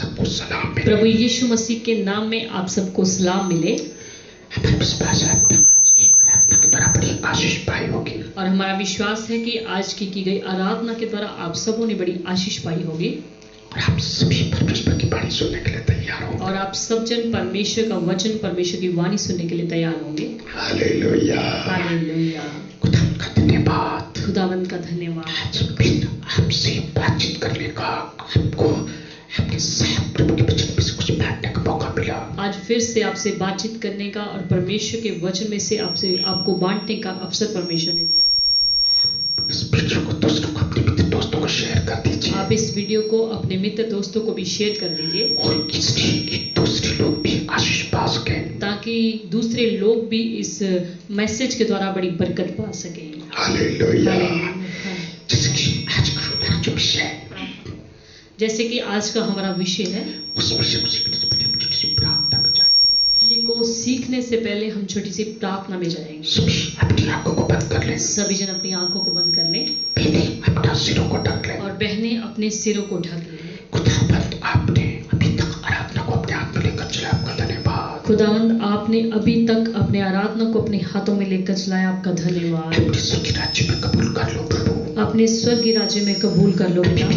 सबको सलाम मिले। प्रभु यीशु मसीह के नाम में आप सबको सलाम मिले। हमारे विश्वास है आपने आज की आराधना के द्वारा बड़ी आशीष पाई होगी। और हमारा विश्वास है कि आज की गई आराधना के द्वारा आप सबों ने बड़ी आशीष पाई होगी। और आप सभी परमेश्वर की वाणी सुनने के लिए तैयार होंगे। और आप सब जन परमेश्वर का वचन, परमेश्वर की वाणी सुनने के लिए तैयार होंगे। Hallelujah, hallelujah. खुदावंद का धन्यवाद, खुदावंद का धन्यवाद। आज फिर आपसे बातचीत करने का आपको अपने साथ प्रभु के वचन में से कुछ बांटने का मौका मिला। आज फिर से आपसे बातचीत करने का और परमेश्वर के वचन में से आपको बांटने का अवसर परमेश्वर ने दिया। इस वीडियो को दूसरों को, अपने मित्र दोस्तों को शेयर कर दीजिए। आप इस वीडियो को अपने मित्र दोस्तों को भी शेयर कर दीजिए, और इसलिए दूसरे लोग भी आशीष पा सके, ताकि दूसरे लोग भी इस मैसेज के द्वारा बड़ी बरकत पा सकें। हालेलुया। जैसे कि आज का हमारा विषय है, उस विषय को सीखने से पहले हम छोटी सी प्रार्थना में जाएंगे। विषय को सीखने से पहले हम छोटी सी प्रार्थना में जाएंगे। सभी अपनी आंखों को बंद कर लें। सभी जन अपनी आंखों को बंद कर लें। बहनें अपना सिरों को ढक लें। और बहनें अपने सिरों को ढक लें। खुदावंद, आपने अभी तक आराधना को अपने हाथ में लेकर चला, आपका धन्यवाद। खुदावंद, आपने अभी तक अपने आराधना को अपने हाथों में लेकर चलाया, आपका धन्यवाद। अपने स्वर्गीय राज्य में कबूल कर लो प्रभु। अपने स्वर्गीय राज्य में कबूल कर लो पिता।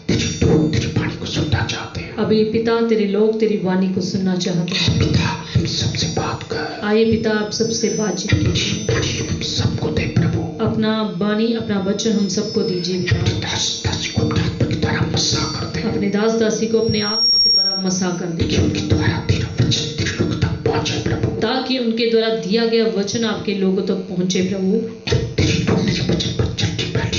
तेरी वाणी को सुनना चाहते हैं। अभी पिता, तेरे लोग तेरी वाणी को सुनना चाहते हैं। पिता, हम सबसे बात कर। आइए पिता, आप सबसे बातचीत कीजिए। हम सबको दे प्रभु। अपना वाणी, अपना वचन हम सबको दीजिए पिता। दास दासी को अपने आत्मा के द्वारा मसा कर दे। अपने दास दासी को अपने आत्मा के द्वारा मसा कर दे, उनके द्वारा तेरा वचन तेरे लोगों तक पहुंचे प्रभु। ताकि उनके द्वारा दिया गया वचन आपके लोगों तक पहुंचे प्रभु। तेरे लोग मेरे वचन पर चलने वाले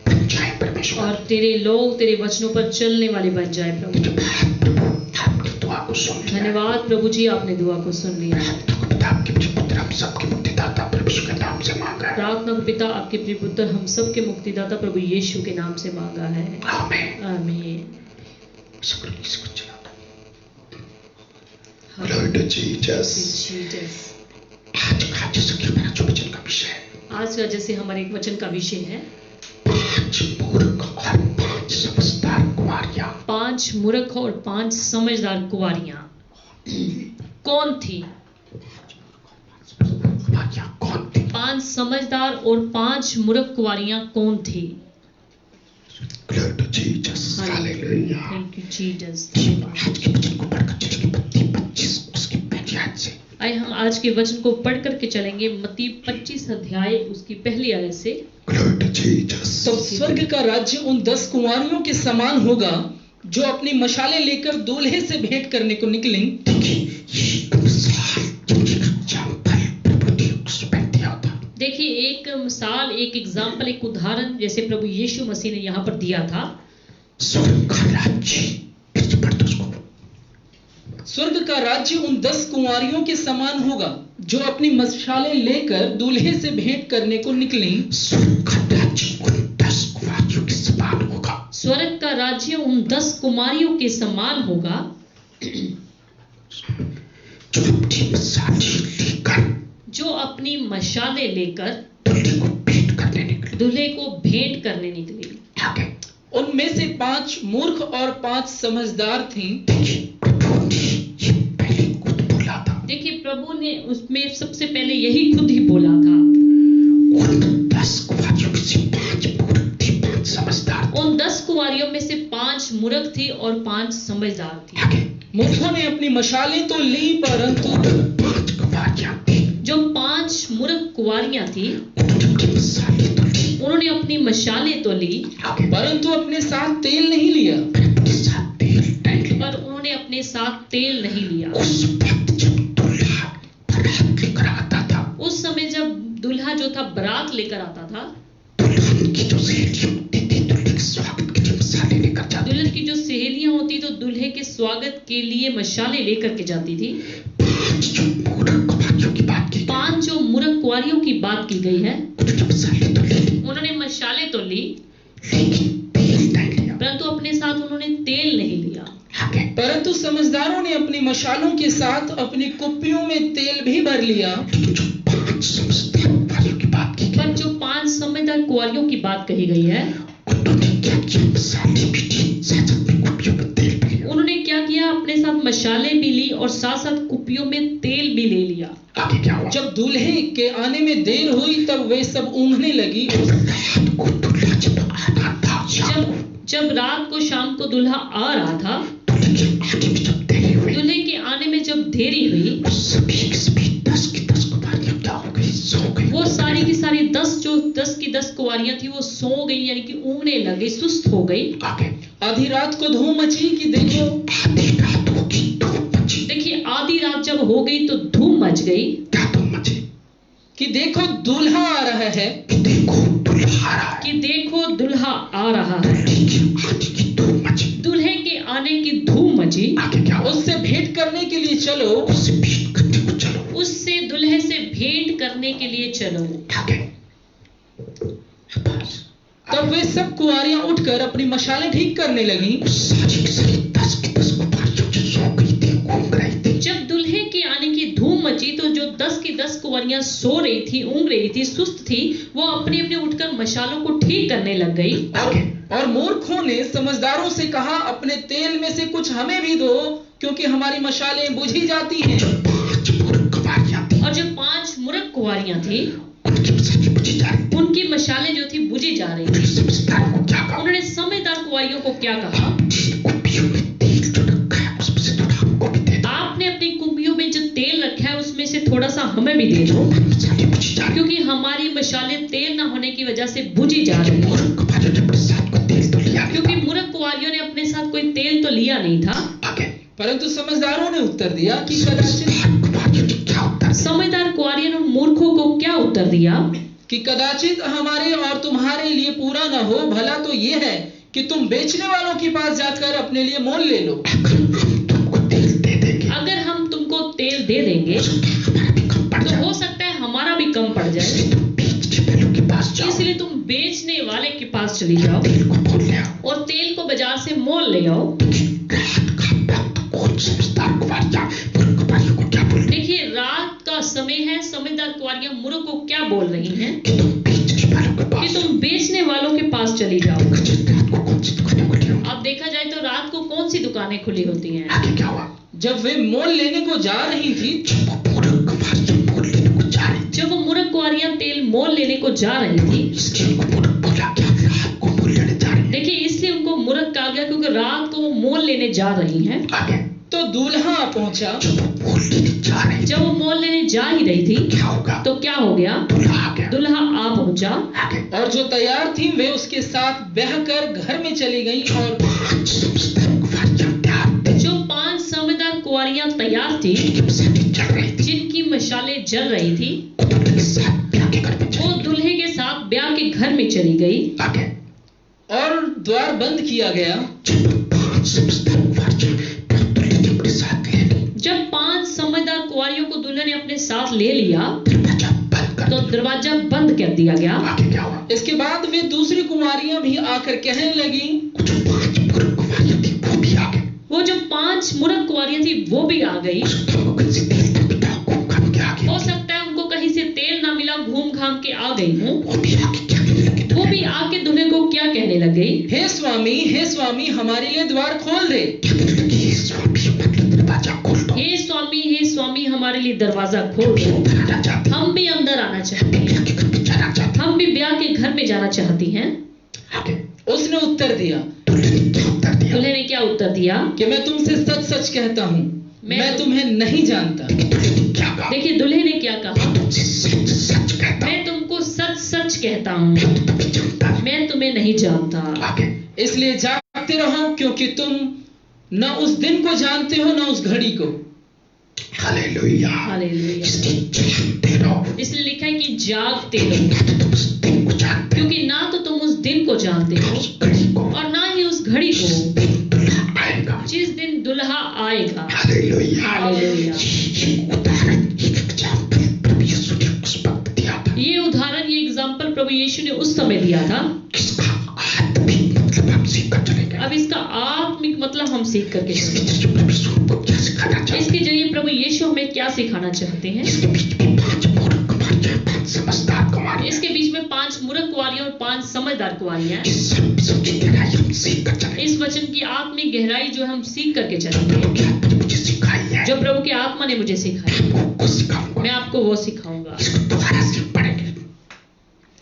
बन जाए परमेश्वर। और तेरे लोग तेरे वचनों पर चलने वाले बन जाए प्रभु। आपने दुआ को सुन लिया। धन्यवाद प्रभु जी, आपने दुआ को सुन लिया। पिता, आपके पुत्र हम सबके मुक्तिदाता प्रभु यीशु के नाम से मांगा है। प्रार्थना को पिता, आपके प्रिय पुत्र हम सबके मुक्तिदाता प्रभु यीशु के नाम से मांगा है। आमीन। आमीन। इसको चला दो। Glory to Jesus। आज जैसे कि हमारा जो वचन का विषय है, आज का जैसे हमारे एक वचन का विषय है 5 मूर्ख और 5 समझदार कुंवारियां। 5 मूर्ख और 5 समझदार कुंवारियां कौन थी? कौन थी? 5 समझदार और 5 मूर्ख कुंवारियां कौन थी? Glory to Jesus। Hallelujah. Thank you Jesus. आज के वचन को पढ़कर चलेंगे मत्ती 25 उसकी पहली आयत से। आइए हम आज के वचन को पढ़ करके चलेंगे मत्ती 25 अध्याय उसकी पहली आयत से। Glory to Jesus। तब स्वर्ग का राज्य उन 10 कुंवारियों के समान होगा जो अपनी मशालें लेकर दूल्हे से भेंट करने को निकलें। देखिए, एक मिसाल, एक एग्जाम्पल, एक उदाहरण जैसे प्रभु यीशु मसीह ने यहाँ पर दिया था। स्वर्ग का राज्य उन 10 कुंवारियों के समान होगा जो अपनी मशालें लेकर दूल्हे से भेंट करने को निकलें। स्वर्ग का राज्य उन 10 कुंवारियों के समान होगा। स्वर्ग का राज्य उन 10 कुमारियों के समान होगा जो अपनी मशालें लेकर दूल्हे को भेंट करने निकली। उनमें से 5 मूर्ख और 5 समझदार थे। देखिए, प्रभु ने उसमें सबसे पहले यही खुद ही बोला था। उन 10 कुंवारियों में से 5 मूर्ख थी, 5 समझदार थी। उन 10 कुंवारियों में से 5 मूर्ख थी और 5 समझदार थी। मूर्खों ने अपनी मशालें तो ली, परंतु 5 कुंवारियां थी। जो 5 मूर्ख कुंवारियां थी उन्होंने अपनी मशालें तो ली, परंतु अपने साथ तेल नहीं लिया। पर उन्होंने अपने साथ तेल नहीं लिया। उस समय जब दूल्हा जो था बारात लेकर आता था, दुल्हन की जो सहेलियां होती तो दूल्हे के स्वागत के लिए मशालें लेकर के जाती थी। 5 जो मूर्ख कुंवारियों की बात की गई है, उन्होंने मशालें तो ली, परंतु अपने साथ उन्होंने तेल नहीं लिया। परंतु समझदारों ने अपनी मशालों के साथ अपनी कुप्पियों में तेल भी भर लिया। पर जो 5 समझदार कुंवारियों की बात कही गई है, उन्होंने क्या अपने साथ मशाले भी ली और साथ साथ कुपियों में तेल भी ले लिया। आगे क्या हुआ? जब दूल्हे के आने में देर हुई तब वे सब ऊँघने लगी। रात को दूल्हा जब आना था, शाम को जब रात को शाम को दूल्हा आ रहा था, दूल्हे के आने में जब देरी हुई, दूल्हे के आने में जब देरी हुई, सभी के सभी 10 की 10 कुमारियां क्या हो गई? सो गई। वो सारी की सारी 10 की 10 कुंवारियां थी, वो सो गई, यानी कि ऊँघने लग गई, सुस्त हो गई। आगे आधी रात को धूम मची कि देखो, आधी रात होगी, धूप मची। देखिए आधी रात जब हो गई तो धूम मच गई क्या धूप मची? कि देखो दूल्हा आ रहा है। कि देखो दूल्हा आ रहा है। कि देखो दूल्हा आ रहा है। दूल्हे की आने की धूप मची। दूल्हे के आने की धूम मची। आगे क्या हुआ? उससे भेंट करने के लिए चलो। उससे भेंट करने को चलो। उससे दुल्हे से भेंट करने के लिए चलो। आगे बस। तब वे सब कुंवारियां उठकर अपनी मशालें ठीक करने लगी। सारी की सारी 10 की 10 कुमारियां जो सो गई थी, घूम रही थी। जब दुल्हे के आने की धूम मची तो जो 10 की 10 कुंवारियां सो रही थी, ऊँघ रही थी, सुस्त थी, वो अपने अपने उठकर मशालों को ठीक करने लग गई। आगे और मूर्खों ने समझदारों से कहा, अपने तेल में से कुछ हमें भी दो, क्योंकि हमारी मशालें बुझी जाती हैं। जो 5 मूर्ख कुमारियां थी, और जो 5 मूर्ख कुंवारियां थी, उनकी मशालें बुझी जा रही थी। उनकी मशालें जो थी बुझी जा रही उन्होंने थी। समझदारों को क्या कहा? उन्होंने समझदार कुंवारियों को क्या कहा? कुपियों में तेल जो रखा है, उसमें से थोड़ा हमको भी दे दो। आपने अपनी कुंभियों में जो तेल रखा है उसमें से थोड़ा सा हमें भी दे दो, हमारी मशालें बुझी जा रही क्योंकि हमारी मशालें तेल ना होने की वजह से बुझी जा रही थी। है। मूर्ख कुमारियों ने अपने साथ कोई तेल तो लिया नहीं क्योंकि था। मूर्ख कुंवारियों ने अपने साथ कोई तेल तो लिया नहीं था। आगे परंतु समझदारों ने उत्तर दिया कि कदाचित कुमारियों ने क्या उत्तर दिया? समझदार कुंवारियों ने मूर्खों को क्या उत्तर दिया? कि कदाचित हमारे और तुम्हारे लिए पूरा न हो, भला तो ये है कि तुम बेचने वालों के पास जाकर अपने लिए मोल ले लो। अगर हम तुमको तेल दे देंगे, अगर हम तुमको तेल दे देंगे हमारा भी कम पड़ तो जाए। हो सकता है हमारा भी कम पड़ जाए, इसलिए तुम बेचने वालों के पास जाओ, इसलिए तुम बेचने वाले के पास चली जाओ तेल को मोल ले आओ। और तेल को बाजार से मोल ले आओ। रात का वक्त, कौन समझदार कुमारियां मूर्ख कुमारियों को क्या बोल रही देखिए रात का समय है, समझदार कुंवारियां मूर्ख को क्या बोल रही हैं? कि तुम बेचने वालों के कि पास तुम बेचने वालों के पास चली जाओ। रात को कौन सी दुकानें खुली होंगी? अब देखा जाए तो रात को कौन सी दुकानें खुली होती हैं? आगे क्या हुआ? जब वे मोल लेने को जा रही थी, जब वो मूर्ख कुमारियां मोल लेने को जा रही थी, जब वो मूर्ख कुंवारियां तेल मोल लेने को जा रही थी, इसलिए उनको मूर्ख बोला कि हम रात को मोल लेने जा रहे हैं। देखिए इसलिए उनको मूर्ख कहा गया क्योंकि रात को वो मोल लेने जा रही हैं। आगे तो दूल्हा पहुंचा। जब वो मोल लेने जा रही थी, जब वो मोल लेने जा ही रही थी क्या होगा? तो क्या हो गया? दूल्हा आ गया। दूल्हा आ पहुंचा आगे और जो तैयार थी वे उसके साथ बहकर घर में चली गई। और 5 समझदार कुमारियां तैयार थी, जो 5 समझदार कुंवारियां तैयार थी, जिनकी मशालें जल रही थी, जिनकी मशालें जल रही थी, वो दूल्हे के साथ ब्याह के घर में वो चली दूल्हे के साथ ब्याह के घर में चली गई। गई। आगे और द्वार बंद किया गया। जब 5 समझदार कुमारियां दूल्हे ने अपने साथ ले ली, जब 5 समझदार कुंवारियों को दूल्हे ने अपने साथ ले लिया दरवाजा बंद कर तो दरवाजा बंद कर दिया गया। आगे क्या हुआ? इसके बाद वे दूसरी कुमारियां भी आकर कहने लगी। जो 5 मूर्ख कुमारियां थी, वो भी आ गई। वो जो 5 मूर्ख कुंवारियां थी वो भी आ गई। हो सकता है वो कहीं से तेल ना मिला, घूम घाम के आ गई। हो सकता है उनको कहीं से तेल ना मिला, घूम घाम के आ गई हूँ। वो भी आके क्या कहने लगी? वो भी आके दूल्हे को क्या कहने लग गई? हे स्वामी, हमारे लिए द्वार खोल दे। क्या कहने लगी? हे स्वामी, मतलब दरवाजा खोल दो। हे स्वामी हमारे लिए दरवाजा खोल भी दो। अंदर आना चाहती हैं, हम भी अंदर आना चाहते ब्याह हैं, के घर में जाना चाहती हम भी ब्याह के घर में जाना चाहती हैं। हैं। आगे उसने उत्तर दिया दूल्हे ने क्या उत्तर दिया? दूल्हे ने क्या उत्तर दिया? कि मैं तुमसे सच सच कहता हूँ, मैं तुम्हें नहीं जानता। लेकिन दूल्हे ने क्या कहा? देखिए दूल्हे ने क्या कहा? तुमसे सच सच कहता हूं, मैं तुमको सच सच कहता हूँ, मैं तो तुम्हें जानता नहीं। मैं तुम्हें नहीं जानता। आगे इसलिए जागते रहो, क्योंकि तुम न उस दिन को जानते हो न उस घड़ी को। हालेलुया। हालेलुया। इसलिए जानते रहो, इसलिए लिखा है कि जागते रहो, ना तो तुम उस दिन को जानते हो, क्योंकि ना तो तुम उस दिन को जानते हो उस घड़ी को, और ना ही उस घड़ी को दिन दूल्हा आएगा। जिस दिन दुल्हा आएगा। हालेलुया। हालेलुया। ये उदाहरण, एक एग्जाम्पल प्रभु यीशु ने उस वक्त दिया था। ये उदाहरण, ये एग्जाम्पल प्रभु यीशु ने उस समय दिया था। किसका आत्मिक मतलब हम सीख कर चलेंगे। अब इसका आत्मिक मतलब हम सीख करके इसके चलेंगे। जरिए प्रभु यीशु हमको क्या सिखाना चाहते इसके हैं? जरिए प्रभु यीशु हमें क्या सिखाना चाहते हैं? इसके बीच में 5 मूर्ख कुमारियां, 5 समझदार कुमारियां कुंवारियां इसके बीच में 5 मूर्ख कुंवारियां और 5 समझदार कुंवारियां हैं। इस सब की गहराई हम सीख कर चले। इस वचन की आत्मिक गहराई जो हम सीख करके चलेंगे, क्या आपने मुझे सिखाई है, जो प्रभु की आत्मा ने मुझे सिखाई, आपको सिखाऊंगा। मैं आपको वो सिखाऊंगा। इसको दोबारा सीख पड़ेंगे।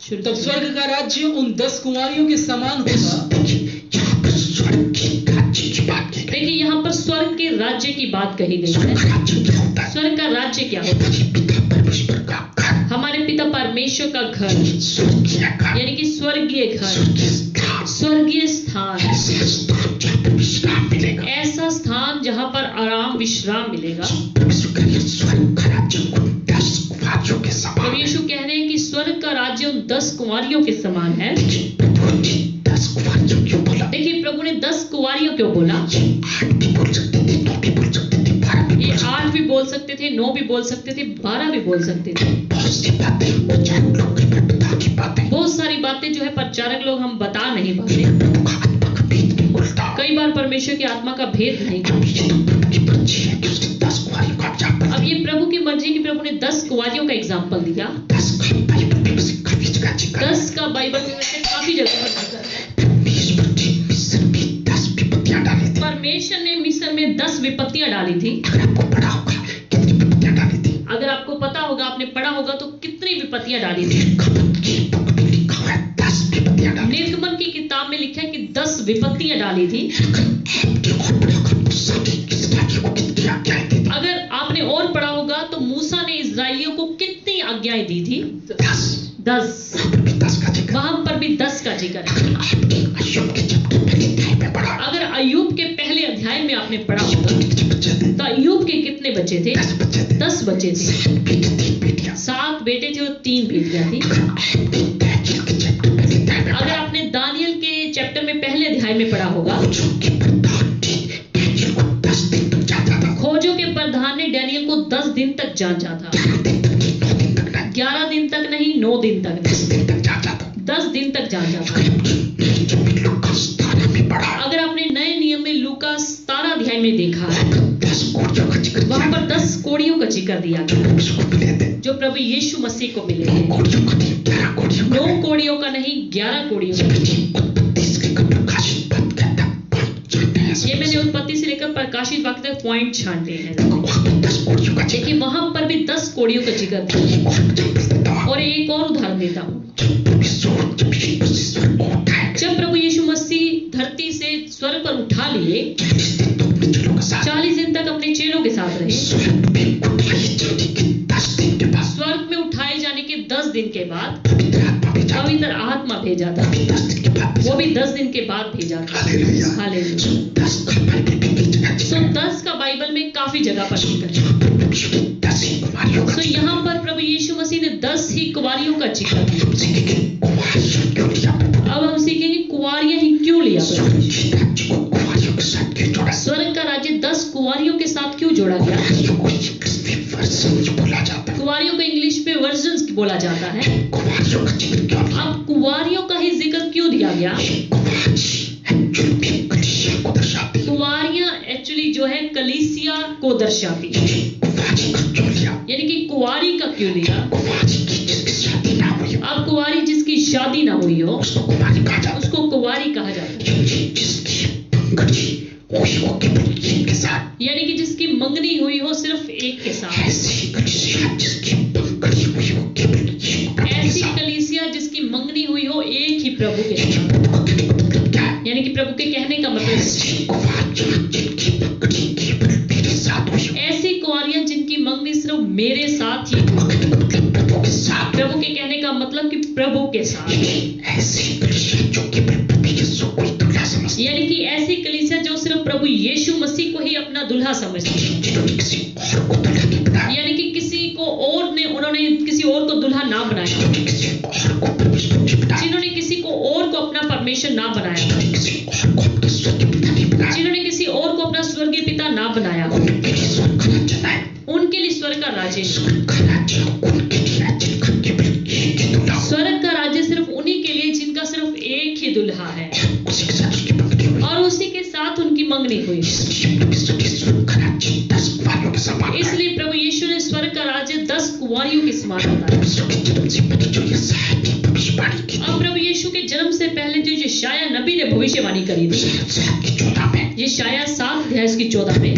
शुरू तब से। स्वर्ग का राज्य उन 10 कुंवारियों के समान होगा। देखिए यहाँ पर स्वर्ग की राज्य की बात की गई। देखिए यहाँ पर स्वर्ग के राज्य की बात कही गई स्वर्ग है। का राज्य क्या होता है? स्वर्ग का राज्य क्या होता हमारे पिता परमेश्वर का घर, है? हमारे पिता परमेश्वर का घर, स्वर्गीय घर, यानी कि स्वर्गीय घर, स्वर्गीय स्थान, स्वर्गीय स्थान, ऐसा स्थान जहाँ पर विश्राम मिलेगा। ऐसा स्थान जहाँ पर आराम विश्राम मिलेगा। परमेश्वर कह रहे हैं, स्वर्ग का राज्य उन 10 कुंवारियों के समान प्रभु है। यीशु कह रहे हैं कि स्वर्ग का राज्य उन 10 कुंवारियों के समान है। देखिए प्रभु ने 10 कुंवारियों क्यों बोला? देखिए प्रभु ने 10 कुंवारियों क्यों बोला? ये 8 भी बोल सकते थे, 9 भी बोल सकते थे, 12 भी ये बोल सकते 8 भी बोल सकते थे, 9 भी बोल सकते थे, 12 भी बोल सकते थे। थे। बहुत सी बातें प्रचारक लोग कई बार बता नहीं पाते। बहुत सारी बातें जो है प्रचारक लोग हम बता नहीं पाते। प्रभु का आत्मा का भेद नहीं खुलता। कई बार परमेश्वर की आत्मा का भेद नहीं अब ये तो प्रभु की मर्जी है कि उसने 10 कुंवारियों का एग्जाम्पल अब ये प्रभु की मर्जी की प्रभु ने 10 कुंवारियों का एग्जाम्पल दिया। 10 का बाइबल में उसे काफी जगह जिक्र है। 10 का बाइबल में वैसे काफी जगह पर जिक्र है। परमेश्वर ने मिस्र में 10 विपत्तियां डाली थी। परमेश्वर ने मिस्र में 10 विपत्तियां डाली थी। अगर आपको पढ़ा होगा कितनी विपत्तियां डाली थी? अगर आपको पता होगा, आपने पढ़ा होगा तो कितनी विपत्तियां डाली थी। निर्गमन की बुक में लिखा है 10 विपत्तियां डाली थी। निर्गमन की किताब में लिखा है कि 10 विपत्तियां डाली थी। लेकिन आपने और पढ़ा होगा मूसा ने इस्राएलियों को कितनी आज्ञाएं दी थी? अगर आपने और पढ़ा होगा तो मूसा ने इजराइलियों को कितनी आज्ञाएं दी थी? 10। 10। वहाँ पर भी 10 का जिक्र। वहां पर भी 10 का जिक्र है। अगर आपने अय्यूब के चैप्टर पहले अध्याय में पढ़ा, अगर अय्यूब के पहले अध्याय में आपने पढ़ा अय्यूब होगा के कितने बच्चे थे? तो अय्यूब के कितने बच्चे थे? 10 बच्चे थे। 10 बच्चे थे। 7 बेटे 3 बेटियां। 7 बेटे थे और 3 बेटियां थी। अगर आपने दानियेल के चैप्टर पहले अध्याय में अगर पढ़ा, आपने दानियल के चैप्टर में पहले अध्याय में पढ़ा होगा, खोजों के प्रधान ने दानियेल को 10 दिन तक जांचा था। खोजों के प्रधान ने डैनियल को 10 दिन तक जांचा था। 11 दिन तक नहीं, 9 दिन तक 11 दिन तक नहीं, 9 दिन तक 10 दिन तक जांचा था। 10 दिन तक जांचा था। अगर आपने नए नियम में लूका 17 में पढ़ा, अगर आपने नए नियम में लूका 17 अध्याय में देखा है, वहाँ पर 10 कोड़ियों का जिक्र वहां किया पर 10 कोड़ियों का जिक्र दिया जो गया, उसको मिले थे। जो प्रभु यीशु मसीह को मिले 9 थे। कोड़ियों का नहीं, 11 कोड़ियों का। 9 कोड़ियों का नहीं, 11 कोड़ियों ये का। मैंने उत्पत्ति से लेकर प्रकाशित पद तक पहुंचाते हैं। ये मैंने उत्पत्ति से लेकर प्रकाशित वाक्य तक पॉइंट छांटे हैं। वहाँ पर 10 कोड़ियों का जिक्र। देखिए वहां पर भी 10 कोड़ियों का जिक्र था। एक और एग्जाम्पल देता हूँ। और एक और उदाहरण देता हूँ। जब यीशु मसीह स्वर्ग को उठाए, जब प्रभु यीशु मसीह धरती से स्वर्ग पर उठा लिए, 40 दिन तो अपने चेलों के साथ 40 दिन तक अपने चेलों के साथ रहे। स्वर्ग में उठाए जाने के 10 दिन के बाद स्वर्ग में उठाए जाने के 10 दिन के बाद पवित्र आत्मा भेजा था। पवित्र आत्मा भेजा था। वो भी 10 दिन के बाद भेजा वो भी 10 दिन के बाद भेजा था। हालेलुया। हालेलुया। सो 10 का बाइबल में कई जगह सो जिक्र है। 10 का बाइबल में काफी जगह पर जिक्र है। यहाँ पर परमेश्वर ने 10 ही कुमारियों का सो जिक्र यहाँ पर प्रभु यीशु मसीह ने 10 ही कुंवारियों का जिक्र किया। हम सीखेंगे कुमारियों क्यों लिया प्रभु? अब हम सीखेंगे कुंवारियां ही क्यों लिया प्रभु? स्वर्ग के राज्य को कुमारियों के साथ क्यों जोड़ा? स्वर्ग का राज्य 10 कुंवारियों के साथ क्यों जोड़ा गया? कुमारियों को इंग्लिश में वर्जन्स बोला जाता है। कुंवारियों को इंग्लिश में वर्जन्स बोला जाता है। कुमारियों का जिक्र क्यों किया? अब कुंवारियों का ही जिक्र क्यों दिया गया? ये कुमारी एक्चुअली में कलीसिया को दर्शाती है। कुंवारियां एक्चुअली जो है कलीसिया को दर्शाती है। ये कुमारी का क्यों लिया? यानी कि कुंवारी का क्यों लिया? कुमारी की जिसकी शादी ना हुई हो, अब कुंवारी जिसकी शादी ना हुई हो उसको कुमारी कहा जाता उसको कुंवारी कहा जाता है। है। ये जिसकी पंगड़ी हुई हो केवल एक के साथ, यानी कि जिसकी मंगनी हुई हो सिर्फ एक के साथ। ऐसी कलीसिया जिसकी पंगड़ी हुई हो केवल एक प्रभु के ऐसी साथ। कलीसिया जिसकी मंगनी हुई हो एक ही प्रभु के ये साथ। प्रभु का कहने का मतलब क्या है? यानी कि प्रभु के कहने का मतलब ऐसी कुमारियां जिनकी पंगड़ी केवल मेरे साथ हुई हो। ऐसी कुंवारियां जिनकी मंगनी सिर्फ मेरे साथ ही प्रभु का हुई। कहने का मतलब प्रभु के साथ। प्रभु के कहने का मतलब कि प्रभु के साथ। लेकिन ऐसी कलीसिया जो केवल प्रभु यीशु को ही दुल्हा समझती है, यानी कि ऐसी कलीसिया जो सिर्फ प्रभु यीशु मसीह को ही अपना दुल्हा समझती है। जिन्होंने किसी और को दुल्हा नहीं बनाया, यानी कि किसी को और ने उन्होंने किसी और को दुल्हा ना बनाया, जिन्होंने किसी और को परमेश्वर नहीं बनाया, जिन्होंने किसी को और को अपना परमेश्वर ना बनाया, जिन्होंने किसी और को अपना स्वर्गीय पिता नहीं बनाया, जिन्होंने किसी और को अपना स्वर्गीय पिता ना बनाया, उनके लिए स्वर्ग का राज्य ना है। उनके लिए स्वर्ग का राज्य। स्वर्ग का राज्य उनके लिए है जिनका केवल एक ही दुल्हा हो, स्वर्ग का राज्य सिर्फ उन्हीं के लिए जिनका सिर्फ एक ही दुल्हा है और उसी के साथ उसकी पंगड़ी हुई। और उसी के साथ उनकी मंगनी हुई। इसलिए प्रभु यीशु ने स्वर्ग का राज्य 10 कुमारियों के समान है। इसलिए प्रभु यीशु ने स्वर्ग का राज्य 10 कुंवारियों के समान होता है। यीशु के जन्म से पहले जो यशायाह ने भविष्यवाणी की अब प्रभु यीशु के जन्म से पहले जो यशायाह नबी ने भविष्यवाणी करी थी, यशायाह की 14 में यशायाह 7 अध्याय की 14 में,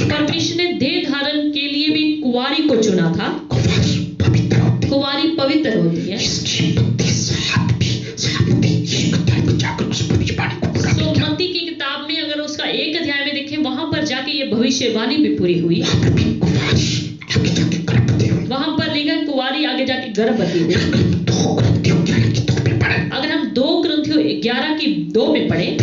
परमेश्वर ने देह धारण के लिए भी कुंवारी को चुना था। कुंवारी पवित्र होती है। तो मत्ती की किताब में अगर उसका 1 अध्याय में देखें, वहां पर जाके ये भविष्यवाणी भी पूरी हुई। वहां पर लिखा कुंवारी आगे जाके गर्भवती हुई। अगर हम 2 ग्रंथियों 11 की 2 में पढ़े,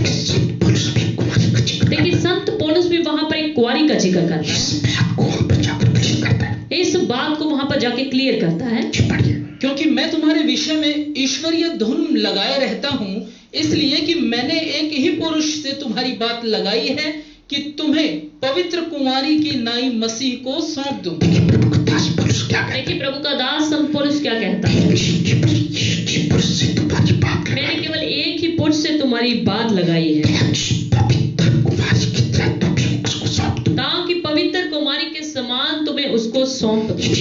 देखिए संत पौलुस भी वहां पर एक कुंवारी का जिक्र करता है। इस बात को वहां पर जाके क्लियर करता है। क्योंकि मैं तुम्हारे विषय में ईश्वरीय धुन लगाए रहता हूँ, इसलिए कि मैंने एक ही पुरुष से तुम्हारी बात लगाई है कि तुम्हें पवित्र कुंवारी की नाई मसीह को सौंप दूं। देखिए प्रभु का दास संत पौलुस क्या कहता है, मैंने केवल एक ही पुरुष से तुम्हारी बात लगाई है ताकि पवित्र कुमारी के समान तुम्हें उसको सौंप दूं। यानी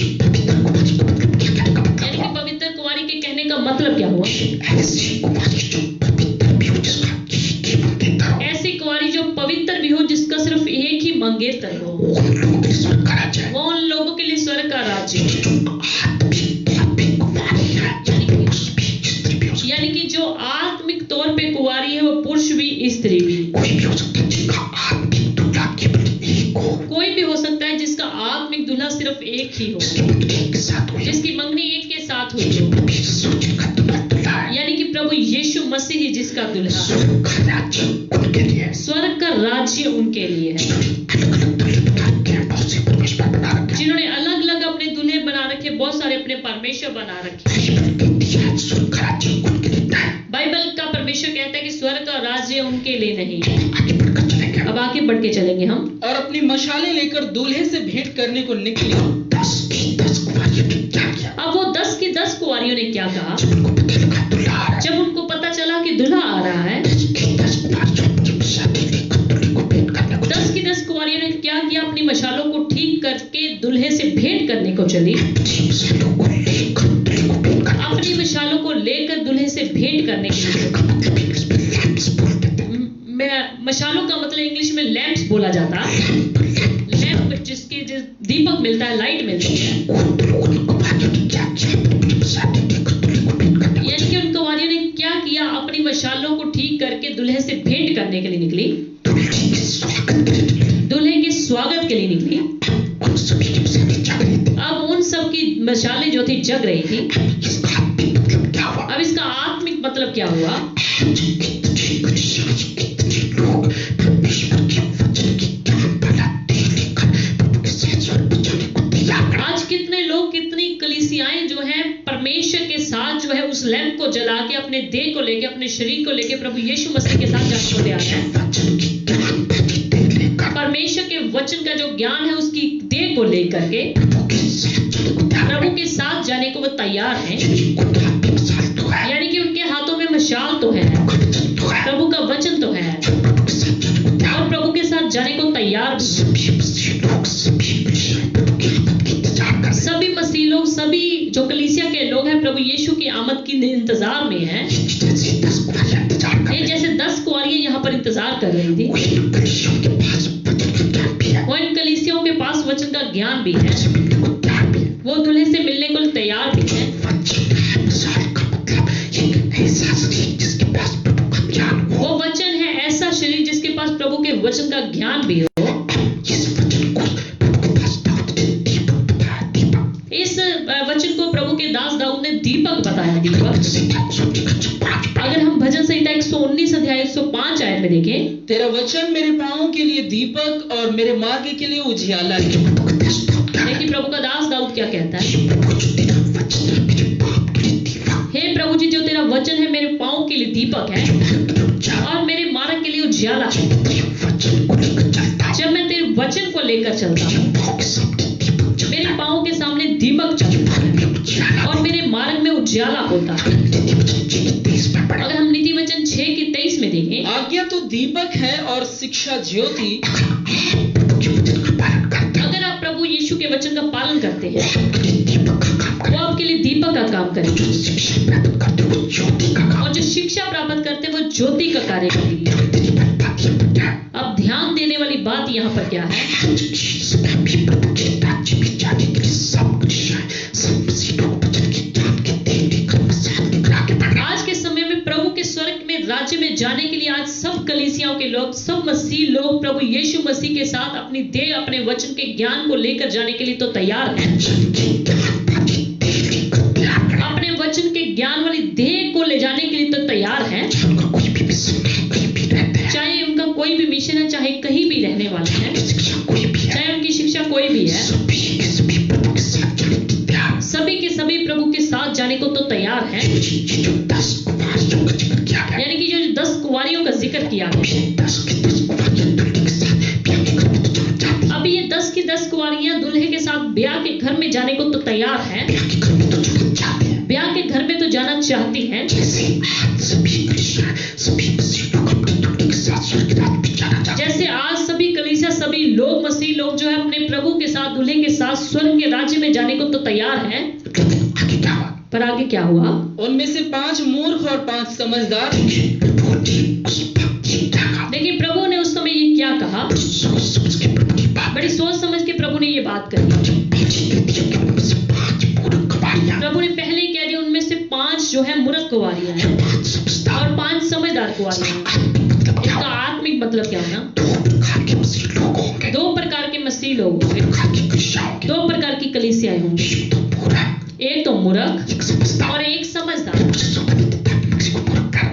कि पवित्र कुमारी के कहने का मतलब क्या हुआ? ऐसी कुमारी जो पवित्र भी हो, जिसका सिर्फ एक ही मंगेतर हो, वो उन लोगों के लिए स्वर्ग का राज्य हो। यानी कि जो आत्मिक तौर पे कुंवारी है, वो पुरुष भी स्त्री भी, कोई भी हो सकता है जिसका आत्मिक दूल्हा सिर्फ एक ही हो, जिसकी मंगनी एक के साथ हुई हो। यानी कि प्रभु यीशु मसीह ही जिसका दूल्हा, स्वर्ग का राज्य उनके लिए है। जिन्होंने अलग अलग अपने दूल्हे बना रखे, बहुत सारे अपने परमेश्वर बना रखे। बाइबल का परमेश्वर कहता है कि स्वर्ग का राज्य उनके लिए नहीं। अब आगे बढ़ के चलेंगे हम। और अपनी मशालें लेकर दूल्हे से भेंट करने को निकली। अब वो 10 की 10 कुंवारियों ने क्या कहा जब उनको पता चला कि दूल्हा आ रहा है? 10 की 10 कुंवारियों ने क्या किया? अपनी मशालों को ठीक करके दूल्हे से भेंट करने को चली। अपनी मशालों को लेकर दूल्हे से भेंट करने के लिए। मशालों का मतलब इंग्लिश में लैंप्स बोला जाता है। लैंप जिसके दीपक मिलता है, लाइट मिलती है। यानी कि उन कुंवारियों ने क्या किया? अपनी मशालों को ठीक करके दूल्हे से भेंट करने के लिए निकली, दूल्हे के स्वागत के लिए निकली। अब उन सब की मशालें जो थी जग रही थी। अब इसका आत्मिक मतलब क्या हुआ? आज कितने लोग, कितनी कलीसियाएं जो हैं परमेश्वर के साथ जो है उस लैंप को जला के अपने देह को लेके, अपने शरीर को लेके प्रभु यीशु मसीह के साथ जाने को तैयार है। परमेश्वर के वचन का जो ज्ञान है उसकी देह को लेकर के प्रभु के साथ जाने को वो तैयार हैं। यानी कि उनके हाथों में मशाल तो है, प्रभु का वचन तो है, और प्रभु के साथ जाने को तैयार। सभी मसीह लोग, सभी जो कलीसिया के लोग हैं, प्रभु यीशु की आमद की इंतजार में हैं। ये जैसे 10 कुंवारियां यहाँ पर इंतजार कर रही थी, वो इन कलीसियाओं के पास वचन का ज्ञान भी है, वो दूल्हे से मिलने को तैयार भी है। वो वचन है ऐसा शरीर जिसके पास प्रभु के वचन का ज्ञान भी हो। इस वचन को प्रभु के दास दाऊद ने दीपक बताया। दीपक, अगर हम भजन संहिता 119 अध्याय 105 आयत में देखें, तेरा वचन मेरे पांवों के लिए दीपक और मेरे मार्ग के लिए उजियाला है। देखिए प्रभु का दास दाऊद क्या कहता है? हे प्रभु जी, जो तेरा वचन है मेरे पांव के लिए दीपक है और मेरे मार्ग के लिए उजियाला है। जब मैं तेरे वचन को लेकर चलता हूँ, मेरे पांव के सामने दीपक चलता है और मेरे मार्ग में उजियाला होता है। अगर हम नीति वचन 6 की 23 में देखें, आज्ञा तो दीपक है और शिक्षा ज्योति। अगर आप प्रभु प्रभु यीशु के वचन का पालन करते हैं आपके लिए दीपक का काम वो करें, आपके लिए दीपक का काम करेंगे शिक्षा प्राप्त करते वो ज्योति का काम और जो शिक्षा प्राप्त करते हैं वो ज्योति का कार्य करेंगे। ध्यान देने वाली बात ये पर क्या है? अब ध्यान देने वाली बात यहाँ पर क्या है? आज की समय में प्रभु के राज्य में जाने के लिए सब कलिसियाएं, सब मसीह लोग वचन के ज्ञान के तेल लेकर मसीह लेकर आगे बढ़ रहे हैं। आज के समय में प्रभु के स्वर्ग में राज्य में जाने के लिए आज सब कलीसियाओं के लोग, सब मसीह लोग प्रभु यीशु मसीह के साथ अपनी देह, अपने वचन के ज्ञान को लेकर जाने के लिए तो तैयार हैं। वचन के ज्ञान वाली तेल लेकर तैयार खड़े हैं। अपने वचन के ज्ञान वाली देह को ले जाने के लिए तो तैयार हैं। चाहे उनका कोई भी मिशन है, कहीं भी रहते हैं, चाहे उनका कोई भी मिशन है, चाहे कहीं भी रहने वाले हैं, उनकी शिक्षा कोई भी है, चाहे उनकी शिक्षा कोई भी है, सभी के सभी प्रभु के साथ जाने को तैयार हैं। सभी के सभी प्रभु के साथ जाने को तो तैयार हैं। ये जो 10 कुमारियों का जिक्र किया गया, यानी कि जो 10 कुंवारियों का जिक्र किया गया, ये 10 के 10 कुमारियां दुल्हन के साथ ब्याह के घर में तो जाना चाहती हैं। अभी ये 10 की 10 कुंवारियां दूल्हे के साथ ब्याह के घर में जाने को तो तैयार हैं, ब्याह के घर में तो जाना चाहते हैं। ब्याह के घर में तो जाना चाहती हैं। जैसे आज सभी कलीसियाएं, सभी मसीह लोग अपने दुल्हन के साथ स्वर्ग राज्य में जाना चाहते हैं। जैसे आज सभी कलीसिया, सभी लोग, मसीह लोग जो है अपने प्रभु के साथ, दूल्हे के साथ स्वर्ग के राज्य में जाने को तो तैयार हैं। लेकिन आगे क्या हुआ? पर आगे क्या हुआ? उनमें से 5 मूर्ख और 5 समझदार। देखिए, प्रभु ने उस वक्त ये क्या कहा? देखिए प्रभु ने उस समय ये क्या कहा? बड़ी सोच समझ के प्रभु की बात बड़ी सोच समझ के प्रभु ने ये बात कही। जब पीछे कहती है कि उनमें से 5 मूर्ख कुमारियां, प्रभु ने पहले ही कह दिया उनमें से 5 जो है मूर्ख कुंवारियां हैं 5 समझदार। और 5 समझदार कुंवारियां हैं। मतलब क्या इसका हुआ? आत्मिक मतलब क्या होना? 2 प्रकार के मसीह लोग होंगे, 2 प्रकार के मसीह लोग होंगे, 2 प्रकार की कलीसियाएं होंगी। 2 प्रकार की कलीसियाएं होंगी। एक तो मूर्ख, एक तो मूर्ख एक समझदार। और एक समझदार। मुझे शोभा नहीं देता किसी को मूर्ख कर।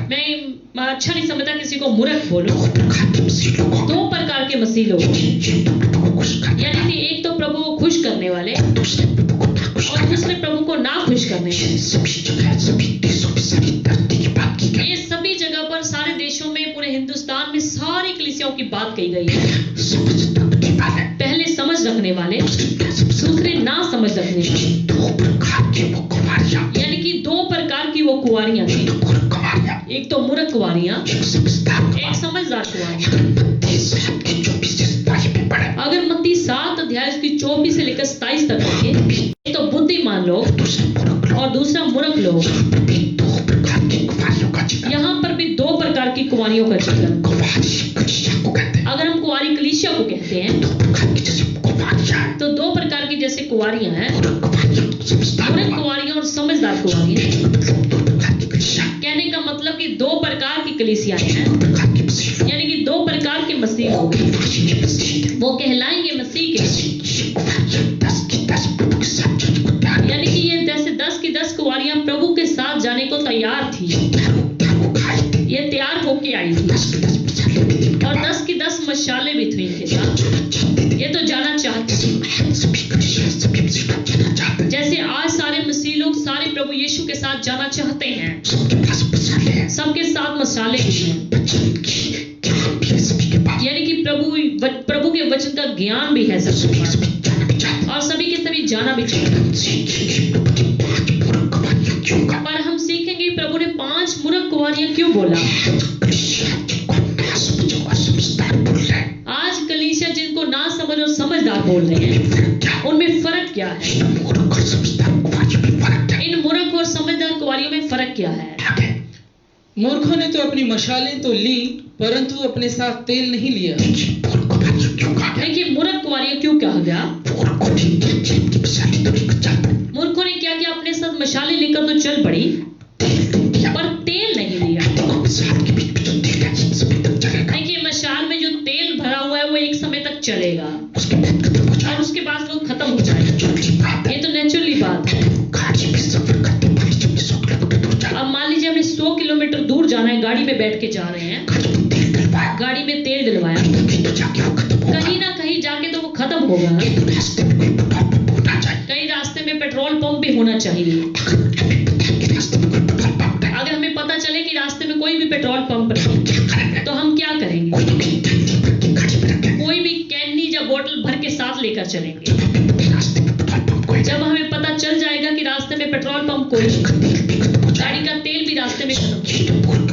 मैं अच्छा नहीं समझता किसी को मूर्ख बोलूं। 2 प्रकार के मसीह लोग होंगे, 2 प्रकार के मसीह लोग होंगे। एक तो प्रभु को खुश करने यानी वाले, कि एक तो प्रभु को खुश करने वाले दूसरे प्रभु को नाखुश और करने दूसरे प्रभु को ना खुश करने वाले। वाले। ये सभी जगह, सभी देशों में, सभी धरती की बात की गई। ये सभी जगह पर, सारे देशों में, पूरे हिंदुस्तान में सारी कलीसियाओं की बात कही गई है। समझ रखने वाले, पहले समझ रखने वाले, दूसरे ना समझ रखने वाले। 2 प्रकार की वो कुमारियां, यानी कि 2 प्रकार की वो कुंवारियां थी। एक तो मूर्ख कुमारियां, एक तो मूर्ख कुंवारियां, एक समझदार एक कुमारियां। समझदार कुंवारियां। अगर मत्ती 7 के 24 से 27 में पढ़े, अगर मत्ती 7 अध्याय की 24 से लेकर 27 तक पढ़िए, एक तो बुद्धिमान लोग दूसरे मूर्ख लोग, और दूसरा मूर्ख लोग। यहाँ पर भी 2 प्रकार की कुमारियों का जिक्र। यहाँ पर भी 2 प्रकार की कुंवारियों का जिक्र। कुमारी कलीसिया को कहते हैं। अगर हम कुंवारी कलीसिया को कहते हैं 2 प्रकार की जैसे कुमारियां हैं, तो 2 प्रकार की जैसे कुंवारियां हैं, मूर्ख कुमारियां, समझदार मूर्ख कुमारियां। कुंवारियां और समझदार कुंवारियां। मतलब 2 प्रकार की कलीसिया, कहने का मतलब कि 2 प्रकार की कलीसियां हैं, 2 प्रकार के मसीह लोग, यानी कि 2 प्रकार के मसीह लोग। कहलाएंगे मसीह के। वो कहलाएंगे मसीह के। ये कुमारियां 10 की 10 प्रभु के साथ जाने को तैयार हैं। यानी कि ये जैसे 10 की 10 कुंवारियां प्रभु के साथ जाने को तैयार थी। तैयार होकर आई थी। ये तैयार होके आई थी 10 की 10 मसाले भी थे इनके और पास। 10 की 10 मशाले भी थी इनके ये साथ। जाना चाहते थे। ये तो जाना चाहते जैसे आज सभी कलीसिया, सभी मसीह लोग जाना चाहते हैं। जैसे आज सारे मसीह लोग सारे प्रभु यीशु के साथ जाना चाहते हैं। सबके पास मसाले हैं, सबके साथ मसाले भी हैं, वचन की ज्ञान भी है सभी के पास। यानी कि प्रभु के वचन का ज्ञान भी है सबके सभी पास सभी जाना भी चाहते हैं। और सभी के सभी जाना भी चाहते हैं। सीखेंगे प्रभु ने 5 मूर्ख कुमारियां क्यों कहा? पर हम सीखेंगे प्रभु ने 5 मूर्ख कुंवारियां क्यों बोला। कलीसिया जिनको ना समझो और समझदार बोल रहे हैं, आज कलीसिया जिनको ना समझ और समझदार बोल रहे हैं, फिर क्या? उनमें फर्क क्या है? इन मूर्ख और समझदार कुमारियों में फर्क क्या है? इन मूर्ख और समझदार कुंवारियों में फर्क क्या है? आगे मूर्खों ने तो अपनी मशालें तो ली, परंतु अपने साथ तेल नहीं लिया। देखिए मूर्ख कुमारियों क्यों कहा गया? देखिए मूर्ख कुंवारियां क्यों कहा गया? मूर्खों ने जेब की मसाले तो लेकर चल पड़े, मूर्खों ने क्या किया? अपने साथ मशाले लेकर तो चल पड़ी तेल नहीं दिया। पर तेल नहीं लिया। देखो मसाल के बीच में जो तेल है सभी तक चलेगा, देखिए मशाल में जो तेल भरा हुआ है वो एक समय तक चलेगा उसके बाद खत्म हो और जाएगा। उसके बाद वो खत्म हो जाएगा। छोटी बात है। ये तो नेचुरली बात है। गाड़ी में सफर करते मान लीजिए 100 किलोमीटर दूर जा, अब मान लीजिए हमें 100 किलोमीटर दूर जाना है, गाड़ी में बैठ के जा रहे हैं, गाड़ी में तेल डलवाया, गाड़ी में तेल डलवाया, कहीं तो जाके वो खत्म होगा। कहीं ना कहीं जाके तो वो खत्म होगा। तो रास्ते में कोई पेट्रोल पंप होना चाहिए। कहीं रास्ते में पेट्रोल पंप भी होना चाहिए। अगर हमें पता है कि रास्ते में कोई पेट्रोल पंप है, अगर हमें पता चले कि रास्ते में कोई भी पेट्रोल पंप नहीं, क्या करेंगे? तो हम क्या करेंगे? कोई तो कहीं तेल भर के गाड़ी में रखेंगे। कोई भी कैंडी या बोतल भर के साथ लेकर चलेंगे। जब हमें पता है रास्ते में पेट्रोल पंप कोई जब हमें पता चल जाएगा कि रास्ते में पेट्रोल पंप कोई नहीं, का तेल भी खत्म हो जाएगा। गाड़ी का तेल भी रास्ते में खत्म। ये तो मूर्ख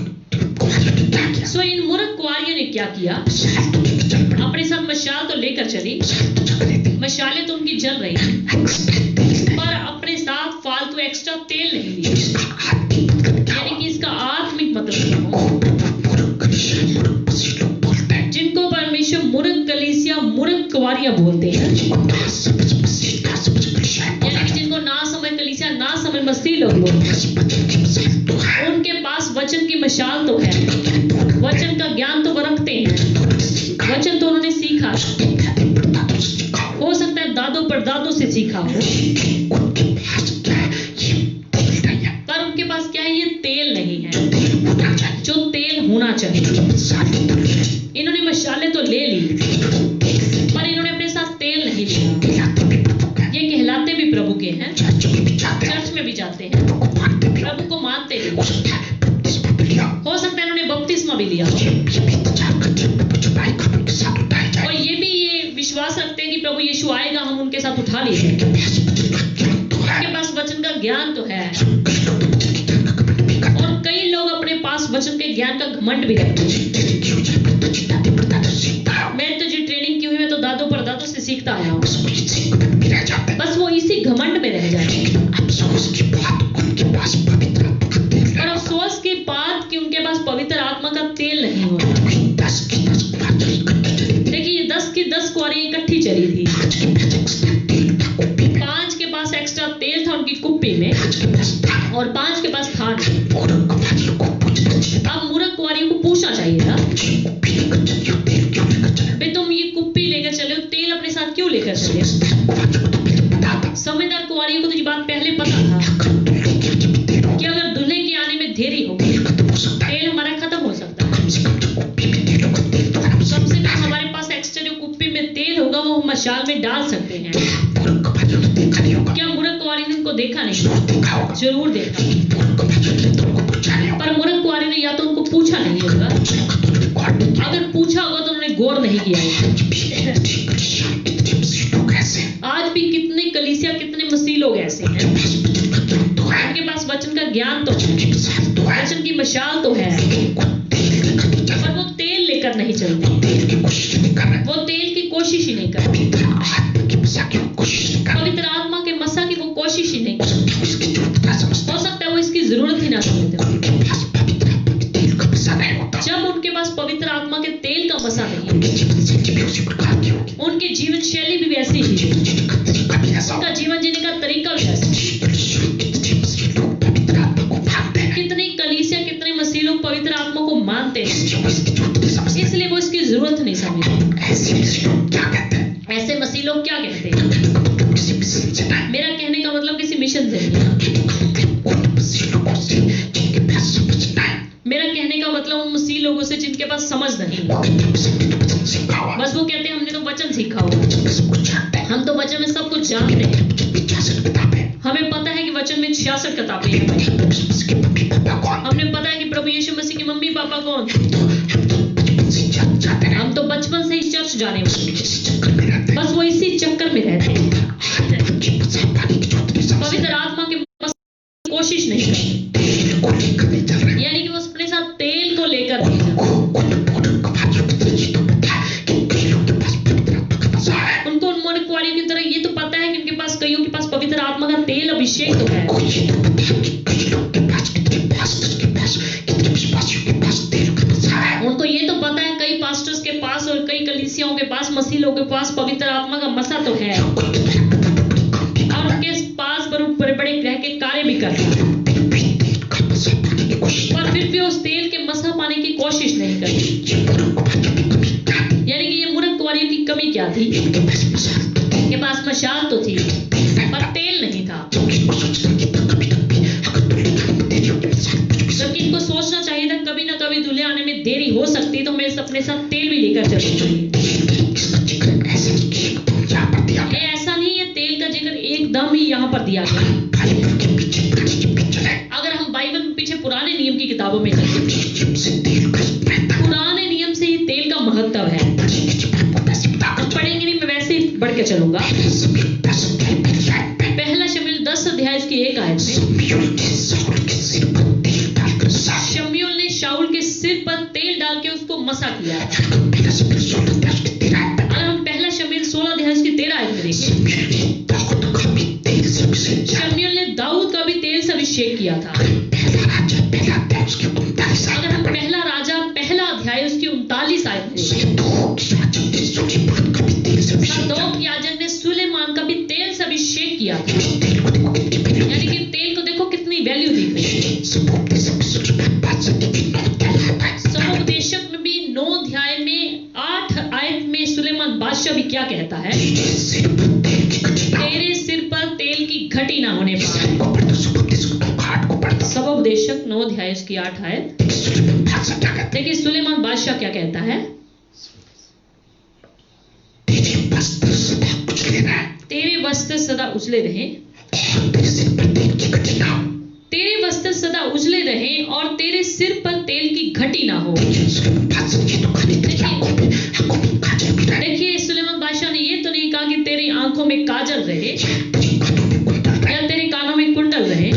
कुमारियों ने क्या किया? सो इन मूर्ख कुंवारियों ने क्या किया? मसाल तो लेकर चल पड़े, अपने साथ मशाल तो लेकर चली, मसाल तो जगह नहीं थी। मशालें तो उनकी जल रही थी, एक्स्ट्रा तेल पर अपने साथ फालतू एक्स्ट्रा तेल नहीं लिया। इसका आत्मिक मतलब क्या यानी कि इसका आत्मिक मतलब क्या हो? मूर्ख कलीसिया मूर्ख मसीह लोग बोलते हैं जिनको परमेश्वर मूर्ख कलीसिया मूर्ख कुंवारियां बोलते हैं, जिनको ना समझ मसीह ना समझ कलीसिया यानी कि जिनको ना समझ कलीसिया ना समझ मसीह लोग बस बचन की मिसाल तो है उनके पास वचन की मशाल तो है, वचन का ज्ञान तो वो रखते हैं, वचन तो उन्होंने सीखा, हो सकता है दादों परदादों से सीखा हो, उनके पास क्या है ये तेल नहीं है पर उनके पास क्या है? ये तेल नहीं है तेल होना चाहिए जो तेल होना चाहिए। मिसालें तो ले इन्होंने मशाले तो ले ली, पर इन्होंने अपने साथ तेल नहीं लिया। कहलाते भी प्रभु के ये कहलाते भी प्रभु के हैं, चर्च में भी जाते हैं चर्च में भी जाते हैं, प्रभु को मानते भी प्रभु को मानते भी, हो सकता है बपतिस्मा भी लिया हो सकता है इन्होंने बपतिस्मा भी लिया हो, ये भी इंतजार करते हैं प्रभु जब आएगा हम उनके साथ उठाए और जाएंगे ये भी ये विश्वास रखते हैं कि प्रभु यीशु आएगा, हम उनके साथ उठा लिए। उनके पास वचन का ज्ञान तो है उनके पास वचन का ज्ञान तो है, कई लोग तो वचन की ज्ञान का घमंड भी करते हैं और कई लोग अपने पास वचन के ज्ञान का घमंड भी रखते हैं। तेरी क्यों जाए पर तुझे दादी परदादा सीखता है मैं तो जी ट्रेनिंग की हुई, मैं तो दादों परदादों से सीखता आया हूँ, बस वो इसी घमंड में रह जाते हैं बस वो इसी घमंड में रह जाते हैं। अफसोस की बात उनके पास पवित्र आत्मा का तेल और है अफसोस की बात कि उनके पास पवित्र आत्मा का तेल नहीं होता। 10 की 10 कुआरी इकट्ठी चली थी देखिए, ये 10 की 10 कुआरियां इकट्ठी चली थी, 5 के पास एक्स्ट्रा तेल था कुप्पी में 5 के पास एक्स्ट्रा तेल था उनकी कुप्पी में, 5 के पास था और 5 के पास था नहीं। और कुआरियों को पूछना चाहिए था अब मूर्ख कुआरियों को पूछना चाहिए था, कुप्पी लेकर चली हो तेल क्यों लेकर चले भाई तुम ये कुप्पी लेकर चले हो, तेल अपने साथ क्यों लेकर चले? समझदार कुआरियों को तो पहले पता था समझदार कुआरियों को तो ये बात पहले पता था अगर दूल्हे के जब तेल हो कि अगर दूल्हे के आने में देरी होगी, तेल खत्म हो सकता है तेल हमारा खत्म हो सकता है। कम से कम जो कुप्पी में तेल होगा तेल तो हम कम से सब कम डालें हमारे पास एक्स्ट्रा जो कुप्पी में तेल होगा वो हम मशाल में डाल सकते हैं। पूर्ण कुआरियों ने देखा नहीं होगा क्या मूर्ख कुआरी ने उनको देखा नहीं? जरूर देखा होगा जरूर देखा, पूर्ण कुआरियों ने तो उनको पूछा नहीं होगा पर मूर्ख कुआरी ने या तो उनको पूछा नहीं होगा, कुछ लोग तो उन्होंने गौर नहीं किया अगर पूछा होगा तो उन्होंने गौर नहीं किया होगा। आज भी इतनी कलीसिया इतने मसीह लोग ऐसे हैं आज भी कितने कलीसिया कितने मसीह लोग ऐसे हैं, उनके पास वचन का ज्ञान तो है उनके पास वचन का ज्ञान तो है, वचन की मिसाल तो है वचन की मशाल तो है, लेकिन वो तेल लेकर नहीं चल पर वो तेल लेकर नहीं चलते, तेल की कोशिश नहीं कर रहे वो तेल की कोशिश ही नहीं करते, पवित्र आत्मा की मिसाल की कोशिश नहीं कर रहे पवित्र आत्मा के मसा की वो कोशिश ही नहीं हो करते। सकता है उसकी जरूरत ना समझते हो सकता है वो इसकी जरूरत ही ना समझते हो। उनके पास पवित्र आत्मा के तेल का मिसाल नहीं होता जब उनके पास पवित्र आत्मा के तेल का मसा नहीं, उनकी जीवन शैली भी उसी प्रकार की होगी उनकी जीवन शैली भी वैसी ही, जीवन जीने का तरीका भी ऐसा उनका होगा जीवन जीने का तरीका भी ऐसा। कलीसिया कितने मसीह लोग पवित्र आत्मा को मानते हैं कितने कलीसिया कितने मसीह लोग पवित्र आत्मा को मानते हैं, इसलिए वो इसकी जरूरत नहीं समझते इसलिए वो इसकी जरूरत नहीं समझते। ऐसे मसीह लोग क्या कहते हैं ऐसे मसीह लोग क्या कहते हैं? किसी मिशन से नहीं मेरा कहने का मतलब किसी मिशन से नहीं है, उन मसीह लोगों से जिनके पास समझ नहीं मेरा कहने का मतलब उन मसीह लोगों से जिनके पास समझ नहीं, वो कहते हैं हमने तो वचन सीखा हुआ बस वो कहते हैं हमने तो वचन सीखा हुआ, वचन में सब कुछ जानते हैं हम तो वचन में सब कुछ जानते हैं, वचन में 66 किताबें हैं हमें पता है कि वचन में 66 किताबें हैं, प्रभु यीशु मसीह के मम्मी पापा कौन हमने पता है कि प्रभु यीशु मसीह के मम्मी पापा कौन, हम तो बचपन से चर्च जाते रहे हम तो बचपन से ही चर्च जाने वाले, इसी चक्कर में रहते हैं बस वो इसी चक्कर में रहते हैं, आत्मा की मसाल पाने की जरूरत नहीं समझते पवित्र आत्मा की कोशिश नहीं करते, तेल को लेकर नहीं चल रहे यानी कि वो अपने साथ तेल को लेकर नहीं चलते। पूर्ण कुआरियों की तरह ये तो पता है कि कई लोगों के पास पवित्र आत्मा का मसा है उनको उन मूर्ख कुआरियों की तरह ये तो पता है कि उनके पास कईयों के पास पवित्र आत्मा का तेल अभिषेक तो है, को ये तो पता है कि कई लोगों के पास कितने पास्टर्स के पास कितने विश्वासियों के पास तेल का मसा है उनको ये तो पता है कई पास्टर्स के पास और कई कलीसियाओं के पास मसीह लोगों के पास पवित्र आत्मा का मसा तो है, और उनके पास बड़े बड़े ग्रह के कार्य भी करते हैं, पर फिर भी उस तेल के मसा पाने की कोशिश नहीं करते। यानी कि ये मूर्ख कुआरियों की कमी क्या थी? इनके पास मशाल तो थी पर तेल नहीं था, जबकि इनको सोचना चाहिए था कभी ना कभी दूल्हे आने में देरी हो सकती तो मैं अपने साथ तेल भी लेकर चलनी चाहिए। ऐसा नहीं है, तेल का जिक्र एकदम ही यहाँ पर दिया गया। अगर हम बाइबल में पीछे पुराने नियम की किताबों में चलें, पुराने नियम से ही तेल का महत्व है। हम पढ़ेंगे नहीं, मैं वैसे ही बढ़ के चलूंगा। पहला शमूएल 10 अध्याय की 1 आयत में शमूएल ने शाऊल के सिर पर तेल डाल के उसको मसा किया। अगर हम पहला शमूएल 16 अध्याय की 13 आयत में देखें, शमूएल ने दाऊद का भी तेल से अभिषेक किया। शमूएल ने दाऊद का भी तेल से अभिषेक किया था। पहला राजा पहला अध्याय उसके 39 अगर हम पहला राजा पहला अध्याय उसकी 39 आयत में सादोक याजक ने सुलेमान का भी तेल से अभिषेक किया था। यानी कि तेल को देखो कितनी वैल्यू दी गई। समुपदेशक में भी 9 अध्याय में 8 आयत में सुलेमान बादशाह भी क्या कहता है? तेरे सिर पर तेल की घटी ना होने पाए। समुपदेशक 9 अध्याय उसकी 8 आयत। देखिए सुलेमान बादशाह क्या कहता है? तेरे वस्त्र सदा उजले रहे, तेरे वस्त्र सदा उजले रहे और तेरे सिर पर तेल की घटी ना हो। देखिए सुलेमान बादशाह ने ये तो नहीं कहा कि तेरी आंखों में काजल रहे या तेरे कानों में कुंडल रहे,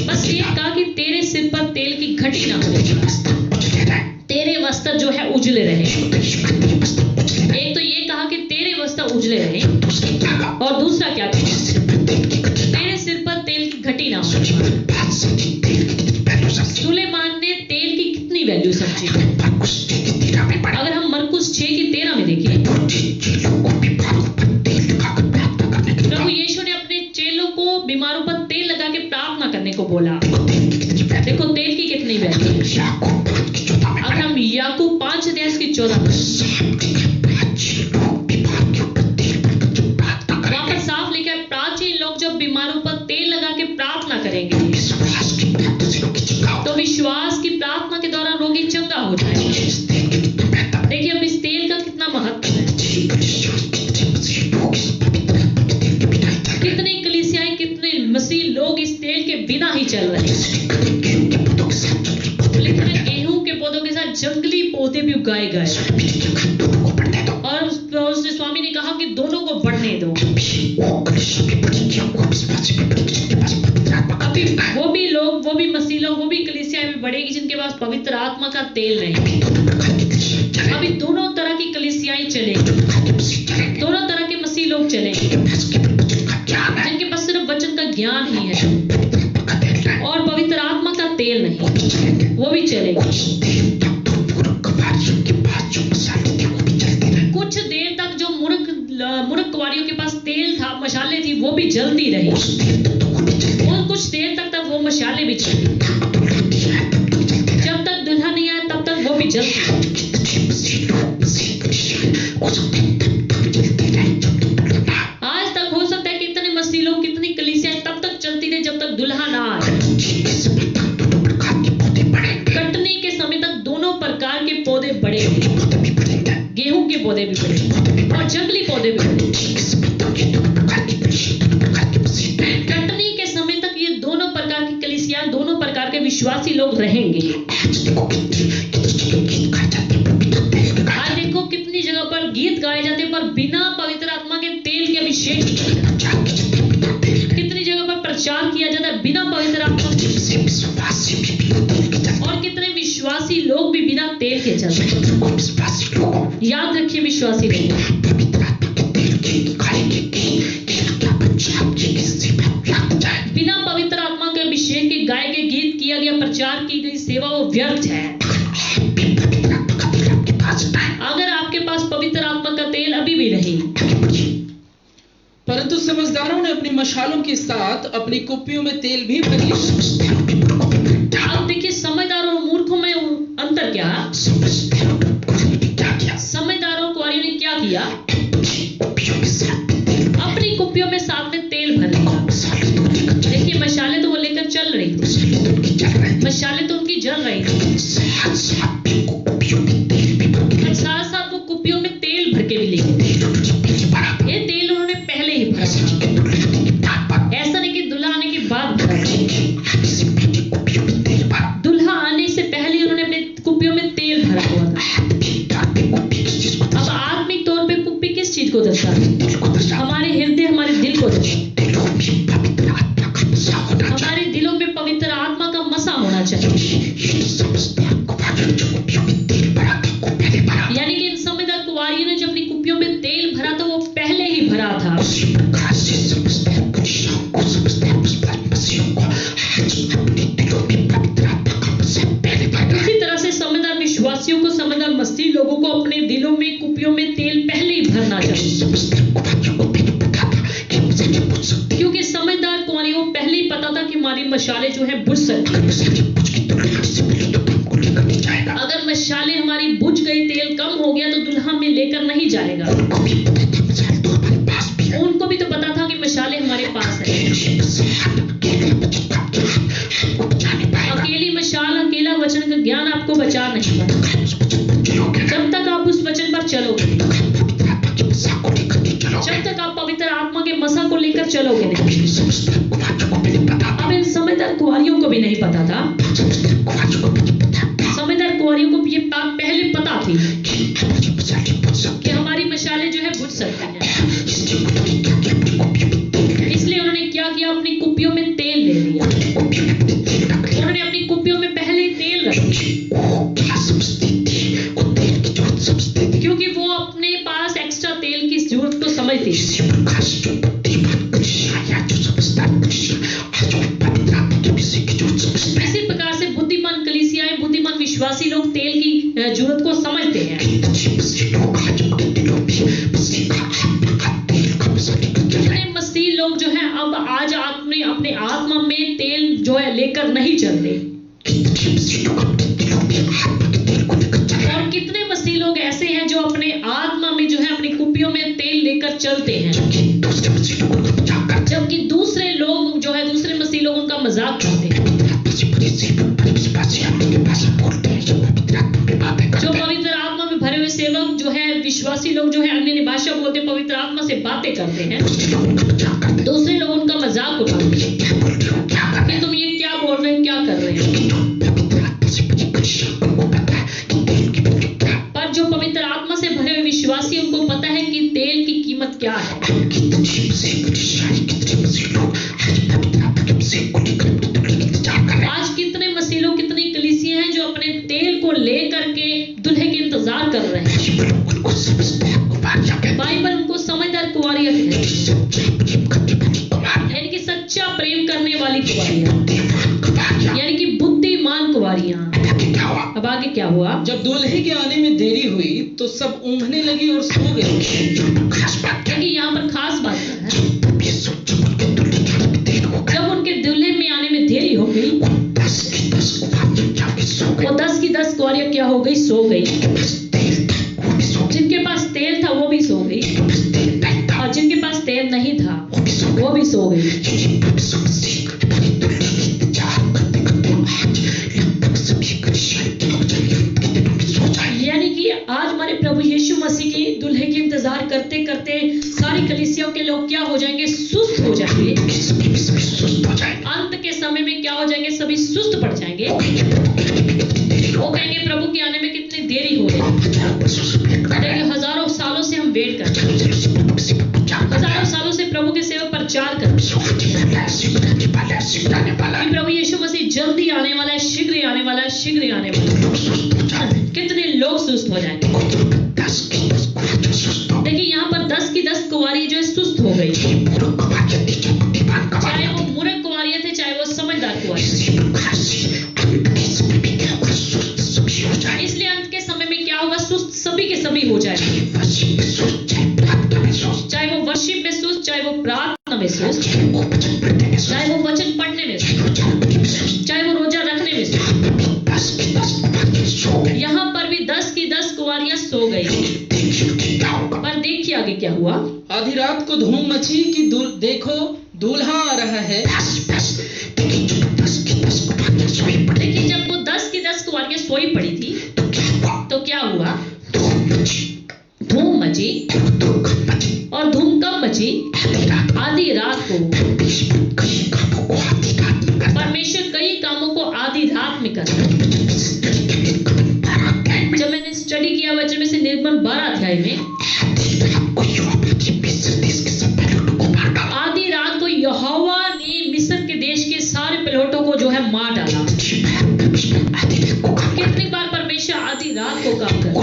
बस ये कहा कि तेरे सिर पर तेल की घटी ना हो, तेरे वस्त्र जो है उजले रहे। एक तो ये कहा कि तेरे वस्त्र उजले रहे और दूसरा क्या कहा? तेरे सिर पर तेल की घटी ना हो। सुलेमान ने तेल की कितनी वैल्यू समझी? अगर हम मरकुस 6:13 में देखिए, प्रभु यीशु ने अपने चेलों को बीमारों पर तेल लगा के प्रार्थना करने को बोला। देखो तेल की कितनी वैल्यू है। अगर हम याकूब 5:14 वहां पर साफ लिखा है, प्राचीन लोग जब बीमारों पर तेल लगा के प्रार्थना करेंगे तो विश्वास की प्रार्थना के दौरान रोगी चंगा हो जाएगा। देखिए अब इस तेल का कितना महत्व है। कितनी कलीसियाएं, कितने मसीह लोग इस तेल के बिना ही चल रहे हैं। लेकिन गेहूं के पौधों के साथ जंगली पौधे भी उगाए गए और उसने स्वामी ने कहा कि दोनों को बढ़ने दो। अभी वो भी लोग, वो भी मसीह लोग, वो भी कलीसिया में बढ़ेगी जिनके पास पवित्र आत्मा का तेल नहीं। अभी दोनों तरह की कलीसियाएं चलेगी, दोनों तरह के मसीह लोग चलेंगे जिनके पास सिर्फ वचन का ज्ञान ही है और पवित्र आत्मा का तेल नहीं, वो भी चलेंगे। कुछ देर तक जो मूर्ख कुंवारियों के पास तेल था, मशाले थी, वो भी जलती रही और कुछ देर तक वो मशाले भी चली। जब तक दुल्हा नहीं आया तब तक वो भी जलती रही। आज तक हो सकता है कि इतने मसीह लोग, कितनी कलीसियाएं तब तक चलती रही जब तक दुल्हा ना आए। कटनी के समय तक दोनों प्रकार के पौधे बढ़े, गेहूं के पौधे भी बढ़े और जंगली पौधे भी बढ़े। कटनी के समय तक ये दोनों प्रकार की कलीसियां, दोनों प्रकार के विश्वासी लोग रहेंगे। आज देखो कितनी जगह पर गीत गाए जाते हैं पर बिना पवित्र आत्मा के तेल के अभिषेक। कितनी जगह पर प्रचार किया जाता है बिना पवित्र आत्मा के, और कितने विश्वासी लोग भी बिना तेल के चलते हैं। याद रखिए विश्वासी लोग, बिना पवित्र आत्मा के अभिषेक के गाए गए गीत, किया गया प्रचार, की गई सेवा वो व्यर्थ है। अगर आपके पास पवित्र आत्मा का तेल अभी भी नहीं। परंतु समझदारों ने अपनी मशालों के साथ अपनी कुप्पियों में तेल भी भर लिया। अब देखिए समझदारों और मूर्खों में अंतर क्या है? समझदारों कुंवारियों ने क्या किया? अपनी कुप्पियों में साथ में तेल भर लिया। देखिए मशाले तो वो लेकर चल रही थी, मशाले तो उनकी जल रही थी, साथ साथ वो कुप्पियों में तेल भर के भी ले गए। ये तेल उन्होंने पहले ही भरा, ऐसा नहीं कि दुल्हा आने के बाद भरा। दुल्हा आने से पहले उन्होंने अपने कुप्पियों में तेल भरा हुआ था। अब आत्मिक तौर पे कुप्पी किस चीज को दर्शाती? हमारे हृदय, हमारे दिल को दर्शाती। हमारे दिलों में पवित्र आत्मा का मसा होना चाहिए। यानी कि इन समझदार कुंवारियों ने जब अपनी कुप्पियों में तेल भरा तो वो पहले उसी प्रकार से समझते हैं मनुष्यों को, समझते हैं उस पर मसीहों को आज अपने दिलों में पवित्र आत्मा का सबसे पहले भरना है। इसी तरह से समझदार विश्वासियों को, समझदार मसीही लोगों को अपने दिलों में, कुपियों में तेल पहले ही भरना चाहिए। समझदार कुमारियों को भी पता था कि मसाले बुझ सकती हैं। क्योंकि समझदार कुमारियों को पहले ही पता था कि हमारी मशाले जो है बुझ सकती अगर मसाले बुझ गई तो लड़का से मिले तो तुमको लेकर नहीं जाएगा। अगर मशाले हमारी बुझ गई, तेल कम हो गया तो दुल्हा में लेकर नहीं जाएगा। उनको भी पता था मसाले तो हमारे पास भी है। उनको भी तो पता था कि मशाले हमारे पास है। हमको बचा नहीं पाएगा। अकेली मशाल, अकेला वचन का ज्ञान आपको बचा नहीं पाएगा। उस वचन पर चलोगे, जब तक आप उस वचन पर चलोगे, पवित्र आत्मा के मसा को लेकर नहीं चलोगे। जब तक आप पवित्र आत्मा के मसा को लेकर चलोगे नहीं। इन समझदार कुमारियों को भी नहीं पता था। अब इन समझदार कुंवारियों को भी नहीं पता था। समझदार कुमारियों को भी नहीं पता था समझदार कुंवारियों को ये बात पहले पता थी कि हमारी मसाले बुझ सकती कि हमारी मशाले जो है बुझ सकती हैं। हैं। इसलिए उन्होंने क्या किया, अपनी कुप्पियों में तेल ले इसलिए उन्होंने क्या किया, अपनी कुप्पियों में तेल ले लिया। कुप्पियों में अपने तेल रख लिया। उन्होंने अपनी कुप्पियों में पहले ही तेल रख लिया, वो क्या समझती थी, वो तेल की जरूरत समझती थी। क्योंकि वो अपने पास एक्स्ट्रा तेल की जरूरत को समझती थी। इसी प्रकार से जो बुद्धिमान मनुष्य या जो समझदार मनुष्य आज वो पवित्र आत्मा के विषय की जरूरत समझते हैं। इसी प्रकार से बुद्धिमान कलीसियाएं, बुद्धिमान विश्वासी लोग तेल की जरूरत को समझते हैं। कितने मसीह लोग आज अपने दिलों में मसीह का आत्मा का तेल का मसा लेकर चल रहे हैं। कितने मसीह लोग जो है अब आज अपने आत्मा में तेल जो है लेकर नहीं चलते। कितने मसीह लोग अपने दिलों में आत्मा के तेल को लेकर चल रहे हैं। और कितने मसीह लोग ऐसे हैं जो अपने आत्मा में जो है अपनी कुप्पियों में तेल लेकर चलते हैं, जबकि दूसरे मसीह लोग उनका मजाक करते हैं। जबकि दूसरे लोग जो है, दूसरे मसीह लोग उनका मजाक करते हैं। पवित्र आत्मा से भरे सेवक, भरे विश्वासी अपने भाषा बोलते हैं, जो पवित्र आत्मा में बातें जो करते हैं। पवित्र आत्मा में भरे हुए सेवक जो है, विश्वासी लोग जो है अन्य भाषा बोलते हैं, पवित्र आत्मा से बातें करते हैं। दूसरे लोग उनका मजाक करते हैं। दूसरे लोग उनका मजाक उड़ाते हैं ये क्या बोल रहे हो, क्या कर रहे कि तुम ये क्या बोल रहे हो, क्या कर रहे हो। हैं। जो पवित्र आत्मा से भरे मनुष्य उनको पता है कि तेल की कीमत क्या है। पर जो पवित्र आत्मा से भरे हुए विश्वासी, उनको पता है कि तेल की कीमत क्या है। कितने मसीह मनुष्य, कितने मसीह लोग आज पवित्र आत्मा के विषय को लेकर अपने दुल्हे का इंतजार कर रहे हैं। आज कितने मसीह लोग, कितनी कलीसियां हैं जो अपने तेल को लेकर के दुल्हे के इंतजार कर रहे हैं। बाइबल उनको समझदार कुमारियां कहती है। बाइबल उनको समझदार कुंवारियां कहती है, सच्चा प्रेम करने वाली कुमारियां, यानी कि सच्चा प्रेम करने वाली कुंवारियां, बुद्धिमान कुमारियां। यानी कि बुद्धिमान कुंवारियां। आगे क्या हुआ? अब आगे क्या हुआ? जब दूल्हे के आने में देरी हुई तो सब ऊँघने लगी और सो गई। यहाँ पर खास बात क्या है? क्योंकि यहाँ पर खास बात क्या है, जब यीशु जब उनके दुल्हे के आने में देर हो गई, जब उनके दुल्हे में आने में देरी हो गई, वो 10 की 10 कुमारियां जाके सो गई। वो 10 की 10 कुंवारियां क्या हो गई, सो गई। जिनके पास तेल था वो भी सो गई। जिनके पास तेल था वो भी सो गई, जिनके पास तेल नहीं था और जिनके पास तेल नहीं था वो भी सो गई। वो भी सो गई। यही प्रभु मसीह हमारे दुल्हे का इंतजार करते करते आज लगभग सभी क्रिश्चियन के दिनों में सो जाए। यानी कि आज हमारे प्रभु यीशु मसीह के दुल्हे के इंतजार करते करते सारी कलीसियाओं के लोग क्या हो जाएंगे, सुस्त हो जाएंगे। सभी सुस्त हो जाएंगे। अंत के समय में क्या हो जाएंगे, सभी सुस्त पड़ जाएंगे। वो कहेंगे प्रभु के आने में कितनी देरी वो हो गई। कहेंगे प्रभु के आने में कितनी देरी हो गई। हजारों वर्षों से वेट कर रहे हैं। देखिए, हजारों सालों से हम वेट कर रहे हैं, हजारों से प्रभु से प्रचार कर रहे हजारों हैं। सालों से प्रभु के सेवा प्रचार कर रहे हैं सुखी वाला है, सिमरने वाला है, सिमरने वाला कि है। प्रभु यीशु मसीह जल्दी आने वाला है, शीघ्र आने वाला है, शीघ्र आने वाला है। लोग सुस्त हो जाए। कितने लोग सुस्त हो जाएंगे। 10 की 10 कुमारियां सुस्त हो गई। देखिए, यहाँ पर 10 की 10 कुंवारी जो है सुस्त हो गई। ये मूर्ख कुमारियां थी, जो बुद्धिमान चाहे कुमारियां वो थी। मूर्ख कुंवारियां थे, चाहे वो समझदार कुंवारी। इसी प्रकार से अंत के समय में क्या होगा, सुस्त सभी हो जाए। इसलिए अंत के समय में क्या होगा, सुस्त सभी के सभी हो जाएंगे। वचन में सुस्त, चाहे प्रार्थना में सुस्त, चाहे वो वर्शिप में सुस्त, चाहे वो प्रार्थना में सुस्त, चाहे वो वचन पढ़ने में सुस्त, चाहे वो वचन पढ़ने में सुस्त, चाहे वो रोजा रखने में सुस्त। चाहे वो रोजा रखने में सुस्त। यहाँ पर भी 10 की 10 कुमारियां सो गई। यहाँ पर भी 10 की 10 कुंवारियां सो गई। देखिए कि क्या होगा। पर देखिए आगे क्या हुआ। आधी रात को धूम मची कि देखो दूल्हा आ रहा है। बस देखिए, जब 10 की 10 कुमारियां सोई पड़ी, देखिए, जब वो 10 की 10 कुंवारियां सोई पड़ी थी तो क्या हुआ? तो क्या हुआ, धूम मची धूम मची और धूम मची। और धूम कब मची, आधी रात आधी रात को। परमेश्वर कई कामों को आधी रात में करता है। परमेश्वर कई कामों को आधी रात में करता है। जब मैंने स्टडी किया वचन में से निर्गमन 12 अध्याय में, आधी रात को यहोवा ने मिस्र के देश के सारे पहलौठों को जो है मार डाला। कितनी बार परमेश्वर आधी रात को काम करता है।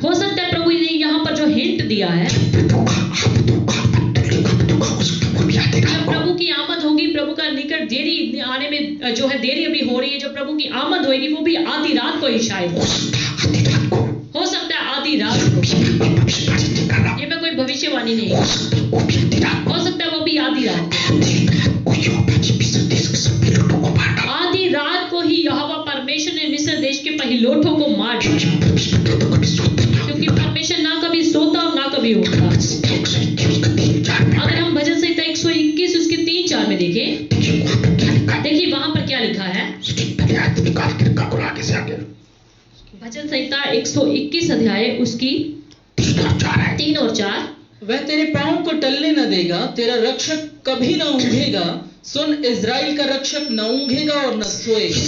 हो सकता है प्रभु ने यहाँ पर जो हिंट दिया है, आए हो सकता है आधी रात को, ये मैं कोई भविष्यवाणी नहीं, हो सकता है वो भी आधी रात को। आधी रात को ही यहोवा परमेश्वर ने मिस्र देश के पहिलोठों को मार डाला, क्योंकि परमेश्वर ना कभी सोता और ना कभी उठता। अगर हम भजन संहिता 121 उसके 3-4 में देखें, देखिए वहां पर क्या लिखा है। भजन संहिता 121 अध्याय उसकी 3 और 4। वह तेरे पांव को टलने न देगा, तेरा रक्षक कभी न ऊँघेगा। सुन, इज़राइल का रक्षक न ऊँघेगा और न सोएगा।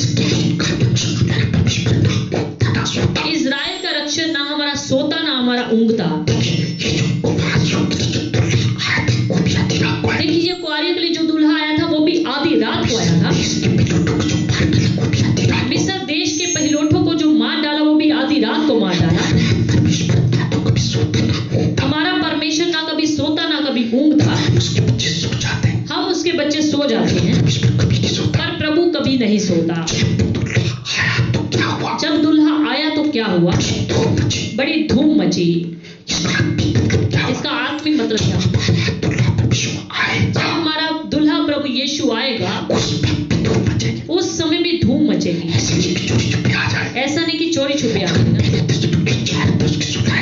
इज़राइल का रक्षक ना हमारा सोता ना हमारा ऊँघता। देखिए कुआरियों के लिए जो दूल्हा आया था वो भी आधी रात को आया था। मिस्र देश के पहिलोठों को जो मार डाला वो भी आधी रात को मार डाला। हमारा परमेश्वर ना कभी सोता ना कभी ऊँघता। हम उसके बच्चे सो जाते हैं, पर प्रभु कभी नहीं सोता। जब दूल्हा आया तो क्या हुआ? बड़ी धूम मची। इसका आत्मिक मतलब क्या? जब हमारा दूल्हा प्रभु यीशु आएगा उस समय भी धूम मचेगी। ऐसा नहीं कि चोरी छुपे आ जाएगा।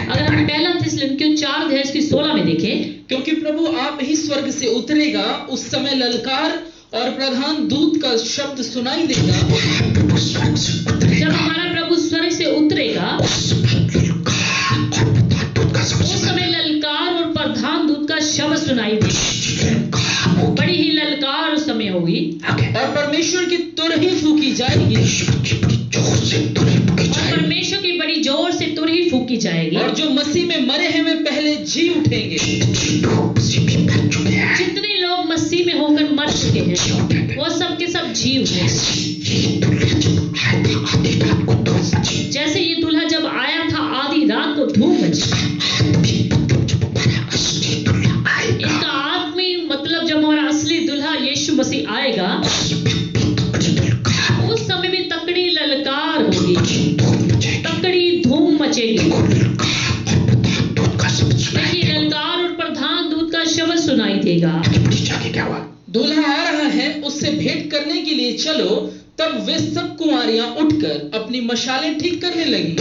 अगर हम पहला थिस्सलुनीकियों 4:16 में देखें, क्योंकि प्रभु आप ही स्वर्ग से उतरेगा, उस समय ललकार और प्रधान दूत का शब्द सुनाई देगा। जब हमारा प्रभु स्वर्ग से उतरेगा उस समय ललकार और प्रधान दूत का शब्द सुनाई देगा। बड़ी ही ललकार उस समय होगी और परमेश्वर की तुरही फूकी जाएगी। और परमेश्वर की बड़ी जोर से तुरही फूकी जाएगी। और जो मसीह में मरे हैं वे पहले जी उठेंगे। जितने लोग मसीह में होकर मर चुके हैं वो सब के सब जी उठेंगे। जैसे ये दूल्हा जब आया था आधी रात को धूम मची। इसका आत्मिक मतलब जब हमारा असली दूल्हा यीशु मसीह आएगा उस समय भी तकड़ी ललकार होगी, तकड़ी धूम मचेगी। देखिए ललकार और प्रधान दूत का शब्द सुनाई देगा। दूल्हा आ रहा है, उससे भेंट करने के लिए चलो। तब वे सब कुंवारियां उठकर अपनी मशालें ठीक करने लगी।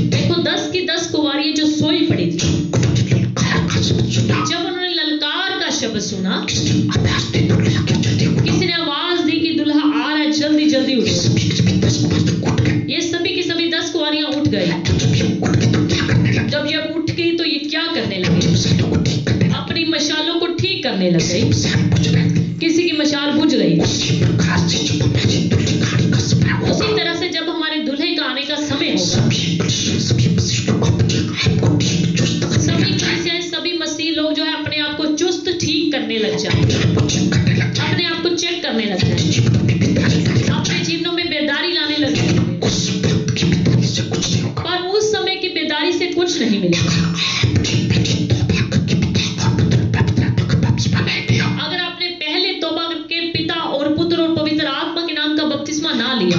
देखो 10 की 10 कुंवारियां जो सोई पड़ी थी, जब उन्होंने ललकार का शब्द सुना, किसी ने आवाज दी कि दूल्हा आ रहा है, जल्दी जल्दी उठो। ये सभी की सभी 10 कुंवारियां उठ गई। जब ये उठ गई तो ये क्या करने लगे? अपनी मशालों को ठीक करने लग गई। किसी की मशाल बुझ रही। उसी तरह से जब हमारे दूल्हे का आने का समय होगा, सभी कलीसियाएं, सभी मसीह लोग जो है अपने आप को चुस्त ठीक करने लग जाएंगे, अपने आप को चेक करने लग जाएंगे, अपने जीवनों में बेदारी लाने लग जाएंगे। पर उस समय की बेदारी से कुछ नहीं मिलेगा। अगर आपने पहले तौबा करके पिता और पुत्र और पवित्र आत्मा के नाम का बपतिस्मा ना लिया,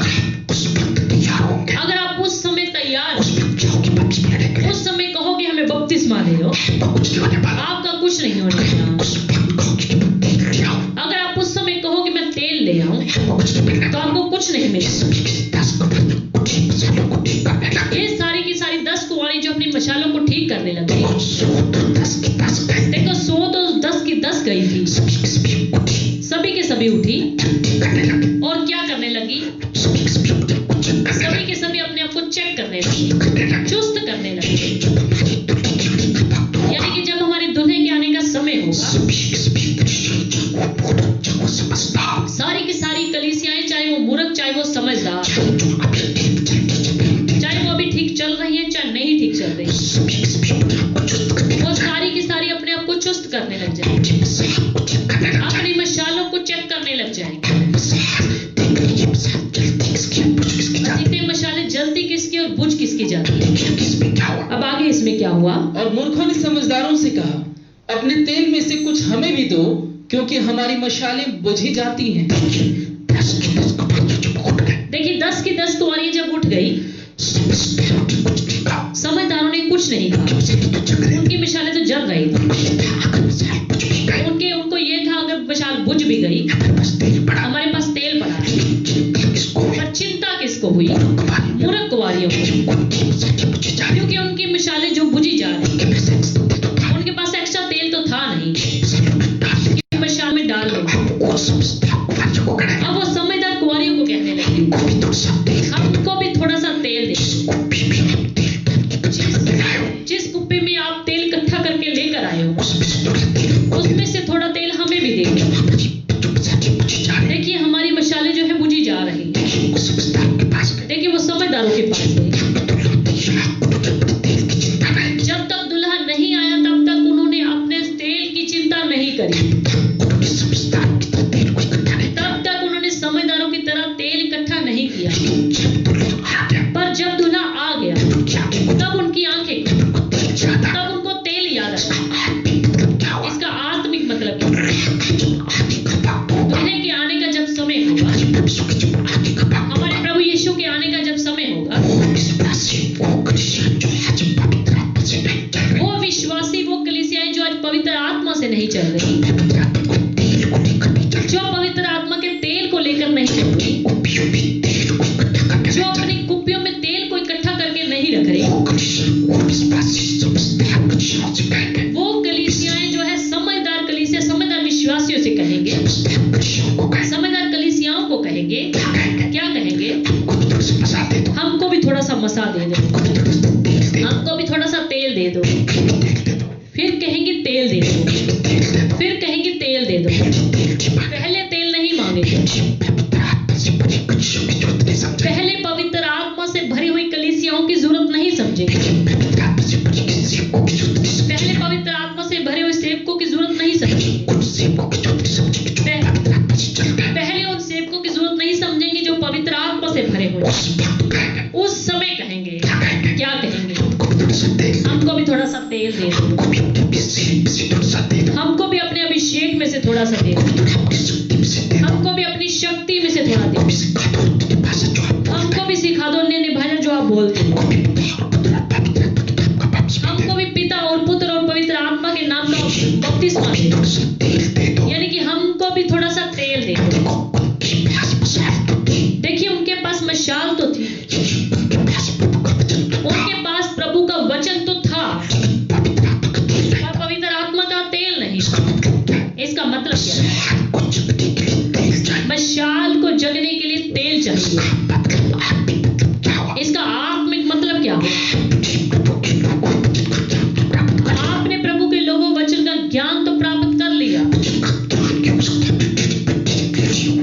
अगर आप उस समय तैयार, उस समय कहोगे हमें बपतिस्मा ले लो, आपका कुछ नहीं होने वाला। अगर आप उस समय कहोगे मैं तेल ले आऊं, तो आपको कुछ नहीं मिलेगा। ये सारी की सारी 10 कुंवारी जो अपनी मशालों को ठीक करने लगी। देखो 100 तो 10 की 10 गई थी, सभी के सभी उठी और क्या करने लगी? सभी के सभी अपने आप को चेक करने लगी, चुस्त करने लगी। यानी कि जब हमारे दूल्हे के आने का समय होगा, सारी की सारी कलीसियाएं, चाहे वो मूर्ख चाहे वो समझदार, चाहे वो अभी ठीक चल रही है चाहे नहीं ठीक चल रही, वो सारी की सारी अपने आप को चुस्त करने लग जाएंगे, अपनी मशालों को चेक करने लग जाएंगे। इतने मशालें जलती किसकी और बुझ किसकी जाती है? अब आगे इसमें क्या हुआ? और मूर्खों ने समझदारों से कहा, अपने तेल में से कुछ हमें भी दो, क्योंकि हमारी मशालें बुझी जाती हैं। देखिए 10 की 10 कुंवारियां जब उठ गई, समझदारों ने कुछ नहीं कहा, समझदारों ने कुछ नहीं कहा, मसाले तो जग रहे उनकी मिसालें तो जल रही थी। थे, अगर मसाल बुझ भी गए, उनको ये था अगर मिसाल बुझ भी गई, हमारे पास तेल पड़ा, हमारे पास तेल पड़ा है, चिंता किसको हुई? पर चिंता किसको हुई? कुंवारी मूर्ख कुंवारियों को, उनकी मसाले बुझी जा रही, क्योंकि उनकी मिसालें जो बुझी जा रही, उनके पास एक्स्ट्रा तेल तो था, उनके पास एक्स्ट्रा तेल तो था नहीं मसालों में डाल दे। कि मिसाल में डाल लो। अब वो समझदार कुंवारियों को कहने अब वो समझदार कुंवारियों को कहने लगे, को भी थोड़ा सा तेल, हमको भी थोड़ा सा तेल दे। कुप्पी भी हम तेल डाल के बचा के लाए हो, जिस कुप्पे में आप तेल इकट्ठा करके लेकर आए हो, उसमें से थोड़ा तेल हमको दे। उसमें से थोड़ा तेल हमें भी दे दो। बाबाजी, जो मसाले बुझी जा रही, देखिए हमारी मशालें जो है बुझी जा रही। देखिए वो समझदारों के पास गए, देखिए वो समझदारों के पास गए। तेल की चिंता नहीं, जब तक दुल्हा नहीं आया तब तक उन्होंने अपने तेल की चिंता नहीं करी, उन्होंने समझदारों की तरह तेल को इकट्ठा नहीं किया। तब तक उन्होंने समझदारों की तरह तेल इकट्ठा नहीं किया। जब दुल्हा आ गया, पर जब दुल्हा आ गया उनकी आंखें खुली, तब उनकी आंखें खुली, उनको तेल याद आया। तब उनको तेल याद आया। आत्मिक मतलब क्या हुआ? इसका आत्मिक मतलब क्या? जब आगे का बाप होगा, दुल्हे के आने का जब समय होगा, हमारे प्रभु के जब आगे का बाप हमारे होगा, प्रभु यीशु के आने का जब समय होगा, वो विश्वासी, वो कलीसिया जो आज पवित्र आत्मा से नहीं चल रही, वो विश्वासी, वो कलीसियाएं जो आज पवित्र आत्मा से नहीं चल रही, पवित्र आत्मा को तेल को लेकर नहीं चल रही, जो पवित्र आत्मा के तेल को लेकर नहीं चल रही, कुप्पियों में तेल को इकट्ठा करके जो नहीं चल अपनी कुप्पियों में तेल को इकट्ठा करके नहीं रख रही, रही। वो कलीसिया, वो विश्वासी समझदार कलीसिया से कहेंगे, वो कलीसियाएं जो है समझदार कलीसिया, समझदार विश्वासियों से कहेंगे, समझदार कलीसियाओं को कहेंगे, समझदार कलीसियाओं को कहेंगे, क्या कहेंगे? क्या कहेंगे? हमको भी थोड़ा सा मसा दे दो, हमको भी थोड़ा सा मसा दे दो, हमको भी थोड़ा सा तेल दे दो, हमको भी थोड़ा सा तेल दे दो। तेल दे दो, फिर कहेंगे तेल दे दो, तेल दे दो, फिर कहेंगे तेल दे दो। तेल की बात पहले तेल नहीं मांगेंगे, पवित्र आत्मा से भरी कलीसियों की जरूरत नहीं समझे, पहले पवित्र आत्मा से भरी हुई कलीसियाओं की जरूरत नहीं समझेंगे, पवित्र आत्मा से भरी सेवकों की जरूरत नहीं समझे, पहले पवित्र आत्मा से भरे हुए सेवकों की जरूरत नहीं समझेंगे, उन सेवकों की जरूरत नहीं समझे जो पवित्र आत्मा से चलते हैं। पहले उन सेवकों की जरूरत नहीं समझेंगे जो पवित्र आत्मा से भरे हुए। उस वक्त कहेंगे, उस समय कहेंगे, क्या कहेंगे? क्या कहेंगे? हमको भी थोड़ा सा तेल दे, हमको भी थोड़ा सा तेल दे दो, हमको भी अपने अभिषेक में से थोड़ा सा दे दो, हमको भी अपने अभिषेक में से थोड़ा सा दे दो, थोड़ा अपनी शक्ति में से दे दो, हमको भी अपनी शक्ति में से थोड़ा दे हमको भी दो, सिखा दो अपनी भाषा जो आप बोलते हमको हैं, भी सिखा दो अन्य भाषा जो आप बोलते हो, हमको भी पिता और पुत्र और पवित्र आत्मा के नाम का बपतिस्मा दे हमको दो, भी पिता और पुत्र और पवित्र आत्मा के नाम का बपतिस्मा दे दो। थोड़ा सा तेल दे दो। यानी कि हमको भी थोड़ा सा तेल दे दो। देखो उनके पास मसाल तो थी, देखिए उनके पास मशाल तो थी, उनके पास प्रभु का वचन तो था, उनके पास प्रभु का वचन तो था, पवित्र आत्मा का तेल नहीं। पर पवित्र आत्मा का तेल नहीं। इसका मतलब क्या है? इसका मतलब क्या है? मशाल को जगने के लिए तेल चाहिए। मशाल को जगने के लिए तेल चाहिए। इसका मतलब आत्मिक मतलब क्या हुआ? इसका आत्मिक मतलब क्या हुआ? प्रभु के लोगों को वचन का ज्ञान तो प्राप्त कर लिया। आपने प्रभु के लोगों वचन का ज्ञान तो प्राप्त कर लिया। वचन का ज्ञान क्या हो सकता है?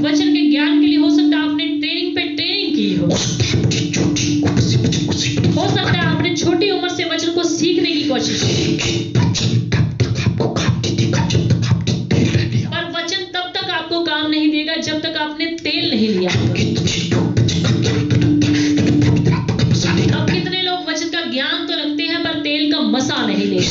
वचन के ज्ञान के लिए हो सकता है आपने ट्रेनिंग पे ट्रेनिंग की हो, हो सकता है मुझे छोटी उम्र से वचन को सीखने हो सकता है आपने छोटी उम्र से वचन को सीखने की कोशिश की, लेकिन वचन तब तक आपको काम नहीं देगा जब तक आपने तेल नहीं लिया। पर वचन तब तक आपको काम नहीं देगा जब तक आपने तेल नहीं लिया। कितने लोग वचन का ज्ञान तो रखते हैं लेकिन पवित्र आत्मा का मसा नहीं अब रखते हैं। कितने लोग वचन का ज्ञान तो रखते हैं पर तेल का मसा नहीं लेते,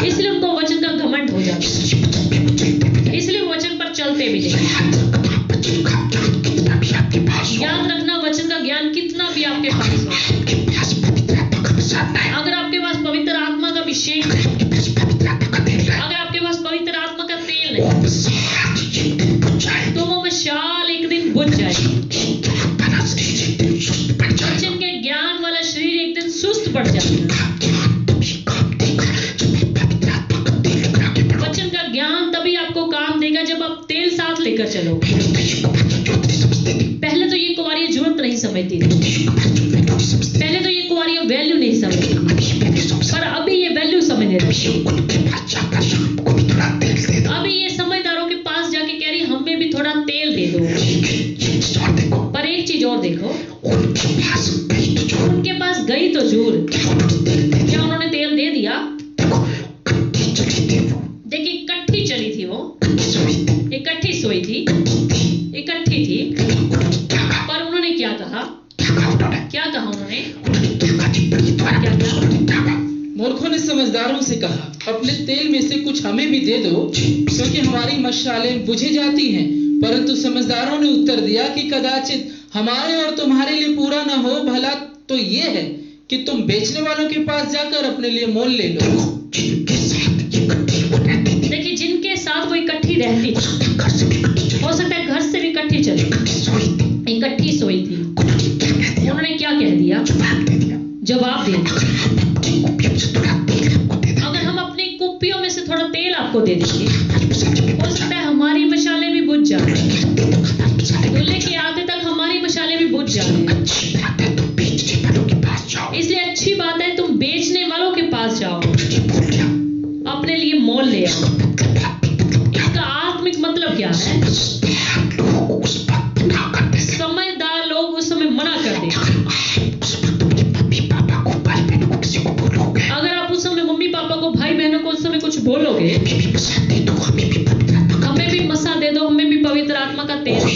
इसलिए उनको वचन का घमंड हो जाता है। इसलिए उनको वचन का घमंड हो जाता इसलिए वचन पे वो चलते भी है, नहीं। इसलिए वचन पर चलते भी नहीं। याद रखना वचन का ज्ञान कितना भी आपके पास हो, याद रखना वचन का ज्ञान कितना भी आपके पास हो, आपके पास पवित्र आत्मा का मसा नहीं है, अगर आपके पास पवित्र आत्मा का अभिषेक है, आपके पास पवित्र आत्मा का तेल है, अगर आपके पास पवित्र आत्मा का तेल वो है, मसाल एक दिन बुझ जाएगी। तो वो मशाल एक दिन बुझ जाएगी। बना शरीर एक दिन सुस्त पड़ जाएगा। वचन के ज्ञान वाला शरीर एक दिन सुस्त पड़ जाएगा। का ज्ञान तभी काम देगा जब आप पवित्र आत्मा का तेल लेकर आगे बढ़ो। वचन का ज्ञान तभी आपको काम देगा जब आप तेल साथ लेकर चलो। पहले तो यीशु को बात जो नहीं समझते थे, पहले तो ये कुंवारियां जरूरत नहीं समझती थी, यीशु को बात जो वैल्यू नहीं समझते, पहले तो ये कुंवारियां वैल्यू नहीं समझती, अभी ये वैल्यू समझ पर अभी ये वैल्यू समझने लगी। ये उनके पास जाकर हमको भी थोड़ा तेल दे दो। अभी ये समझदारों के पास जाके कह रही हमें भी थोड़ा तेल दे दो। लेकिन ये चीज और देखो, पर एक चीज और देखो, उनके पास गई तो जो उनके पास गई तो जरूर, क्या उन्होंने तेल दे क्या दिया? उन्होंने तेल दे दिया? देखो कट्टी चली थी वो, देखिए इकट्ठी चली थी वो, कट्टी सोई थी, इकट्ठी सोई थी, इकट्ठी थी, उन्होंने क्या कहा? पर उन्होंने क्या कहा? क्या कहा उन्होंने? क्या कहा उन्होंने? उन्होंने दुर्गा जी पर ये द्वारा क्या कहा? उन्होंने क्या कहा? मूर्खों ने समझदारों से कहा, अपने तेल में से कुछ हमें भी दे दो, क्योंकि हमारी मशालें बुझी जाती हैं। परंतु समझदारों ने उत्तर दिया कि कदाचित हमारे और तुम्हारे लिए पूरा न हो, भला तो ये है कि तुम बेचने वालों के पास जाकर अपने लिए मोल ले लो। जिनके साथ ये इकट्ठी वो रहती थी, देखिए जिनके साथ वो इकट्ठी रहती थी, घर से भी इकट्ठी चली, हो सकता है घर से भी इकट्ठी चली, इकट्ठी सोई थी, इकट्ठी सोई थी। उन्होंने क्या कह दिया? उन्होंने क्या कह दिया? जवाब दे दिया। जवाब दे दिया, अगर हम अपनी कुप्पियों में से थोड़ा तेल आपको दे दें, अगर हम अपनी कुप्पियों में से थोड़ा तेल आपको दे देंगे, हो सकता है हमारी मशालें भी बुझ जाए, दूल्हे के आते तक हमारी मशालें भी बुझ जाए। अच्छी बात है, तुम बेचने वालों के पास जाओ। इसलिए अच्छी बात है तुम बेचने वालों के पास जाओ, ये भूल गया, अपने लिए मोल ले आओ। क्या इसका आत्मिक मतलब क्या है? समझदार लोग उस वक्त मना करते थे। समझदार लोग उस समय मना कर देते। उस वक्त अपने मम्मी पापा को, भाई बहनों को, किसी को बोलोगे, अगर आप उस समय मम्मी पापा को, भाई बहनों को उस समय कुछ बोलोगे, हमें भी पसंद दे दो, हमें भी पवित्र आत्मा का हमें भी मसा दे दो, हमें भी पवित्र आत्मा का तेल, कोई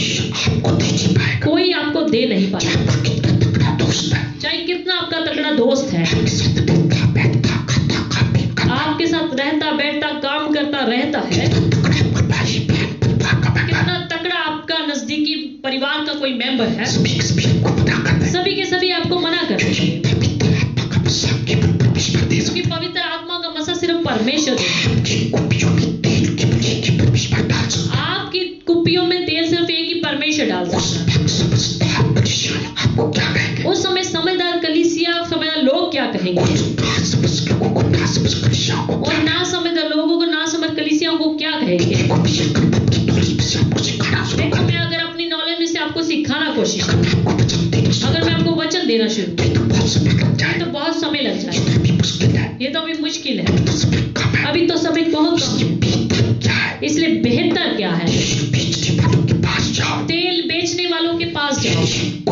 आपको दे नहीं पाएगा। कोई आपको दे नहीं पाएगा। आपका कितना तगड़ा दोस्त है, चाहे कितना आपका तगड़ा दोस्त है, आपके साथ रहता बैठता खाता खाते करता, आपके साथ रहता बैठता काम करता रहता है, तगड़ा परिवारी बहन परिवार का कितना मेंबर, तगड़ा आपका नजदीकी परिवार का कोई मेंबर है, सभी आपको मना करते हैं। सभी के सभी आपको मना कर देते हैं, पवित्र आत्मा का मसा केवल परमेश्वर दे सकता क्योंकि पवित्र आत्मा का मसा सिर्फ परमेश्वर देता है। है। आपकी कुप्पियों में तेल केवल एक ही परमेश्वर डाल सकता है। आपकी कुप्पियों में तेल सिर्फ एक ही परमेश्वर डाल उस सकता है। वक्त समझदार मनुष्य आपको क्या कहेंगे? उस समय समझदार कलीसिया, समझदार लोग क्या कहेंगे, उस ना समझ लोगों को, ना समझ कलिसियाओं को, और ना समझदार लोगों को, ना समझ कलीसियाओं को क्या कहेंगे। देखो मैं अगर अपनी नॉलेज में से आपको सिखाना शुरू देखो कर मैं अगर अपनी नॉलेज में से आपको सिखाना कोशिश अगर मैं आपको वचन देना शुरू अगर मैं आपको वचन देना शुरू करूं, तो बहुत समय लग जाए, तो बहुत समय लग जाए, इतना भी मुश्किल है, ये तो अभी मुश्किल है, तो समय कम है। अभी तो समय बहुत कम ये है। बेहतर क्या है? इसलिए बेहतर क्या है? तेल बेचने वालों के पास जाओ, तेल बेचने वालों के पास जाओ,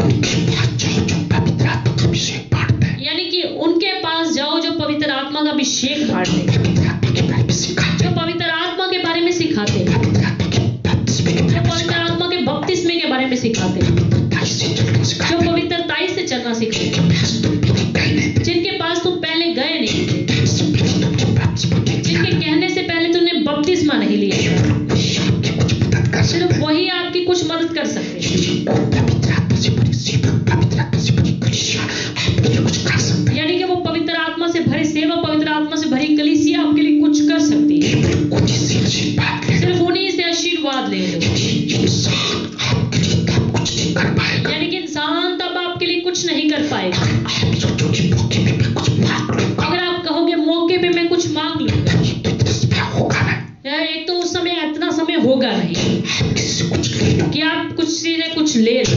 उनके पास जाओ जो पवित्र आत्मा का अभिषेक बांटते हैं, यानी कि उनके पास जाओ जो पवित्र आत्मा का अभिषेक बांटते हैं, पवित्र आत्मा के बारे में सिखाते जो हैं, पवित्र आत्मा के बारे में सिखाते हैं, पवित्र आत्मा के बपतिस्मे के जो बारे में पवित्र सिखाते आत्मा के बपतिस्मे के बारे में सिखाते हैं, हैं, ताई से चलना जो सिखाते हैं, पवित्रताई से चलना सिखाते जिनके पास तुम पहले गए नहीं थे, जिनके पास तुम पहले गए नहीं थे, कहने से पहले तुमने बपतिस्मा नहीं लिया, जिनके कहने से पहले तुमने बपतिस्मा नहीं लिया था, वही आपकी कुछ मदद कर सकते सिर्फ हैं। वही आपकी कुछ मदद कर सकते हैं। जिनको पवित्र आत्मा से भरी सेवक, पवित्र आत्मा से भरी कलीसिया आपके लिए कुछ कर सकते हैं। यानी कि वो पवित्र आत्मा से भरे सेवा, पवित्र आत्मा से भरी कलीसिया आपके लिए कुछ कर सकती है। केवल उन्हीं से आशीर्वाद ले लो। सिर्फ उन्हीं से आशीर्वाद ले लो। इंसान आपके लिए तब कुछ नहीं कर पाएगा। यानी कि इंसान तब आपके लिए कुछ नहीं कर पाएगा। आप सोचोगे मौके पे मैं कुछ मांग लूंगा, अगर आप कहोगे मौके पे मैं कुछ मांग लूंगा, ये तो इतना समय होगा नहीं, या एक तो उस समय इतना समय होगा नहीं आप किसी से कुछ ले लो, कि आप कुछ से कुछ ले लो।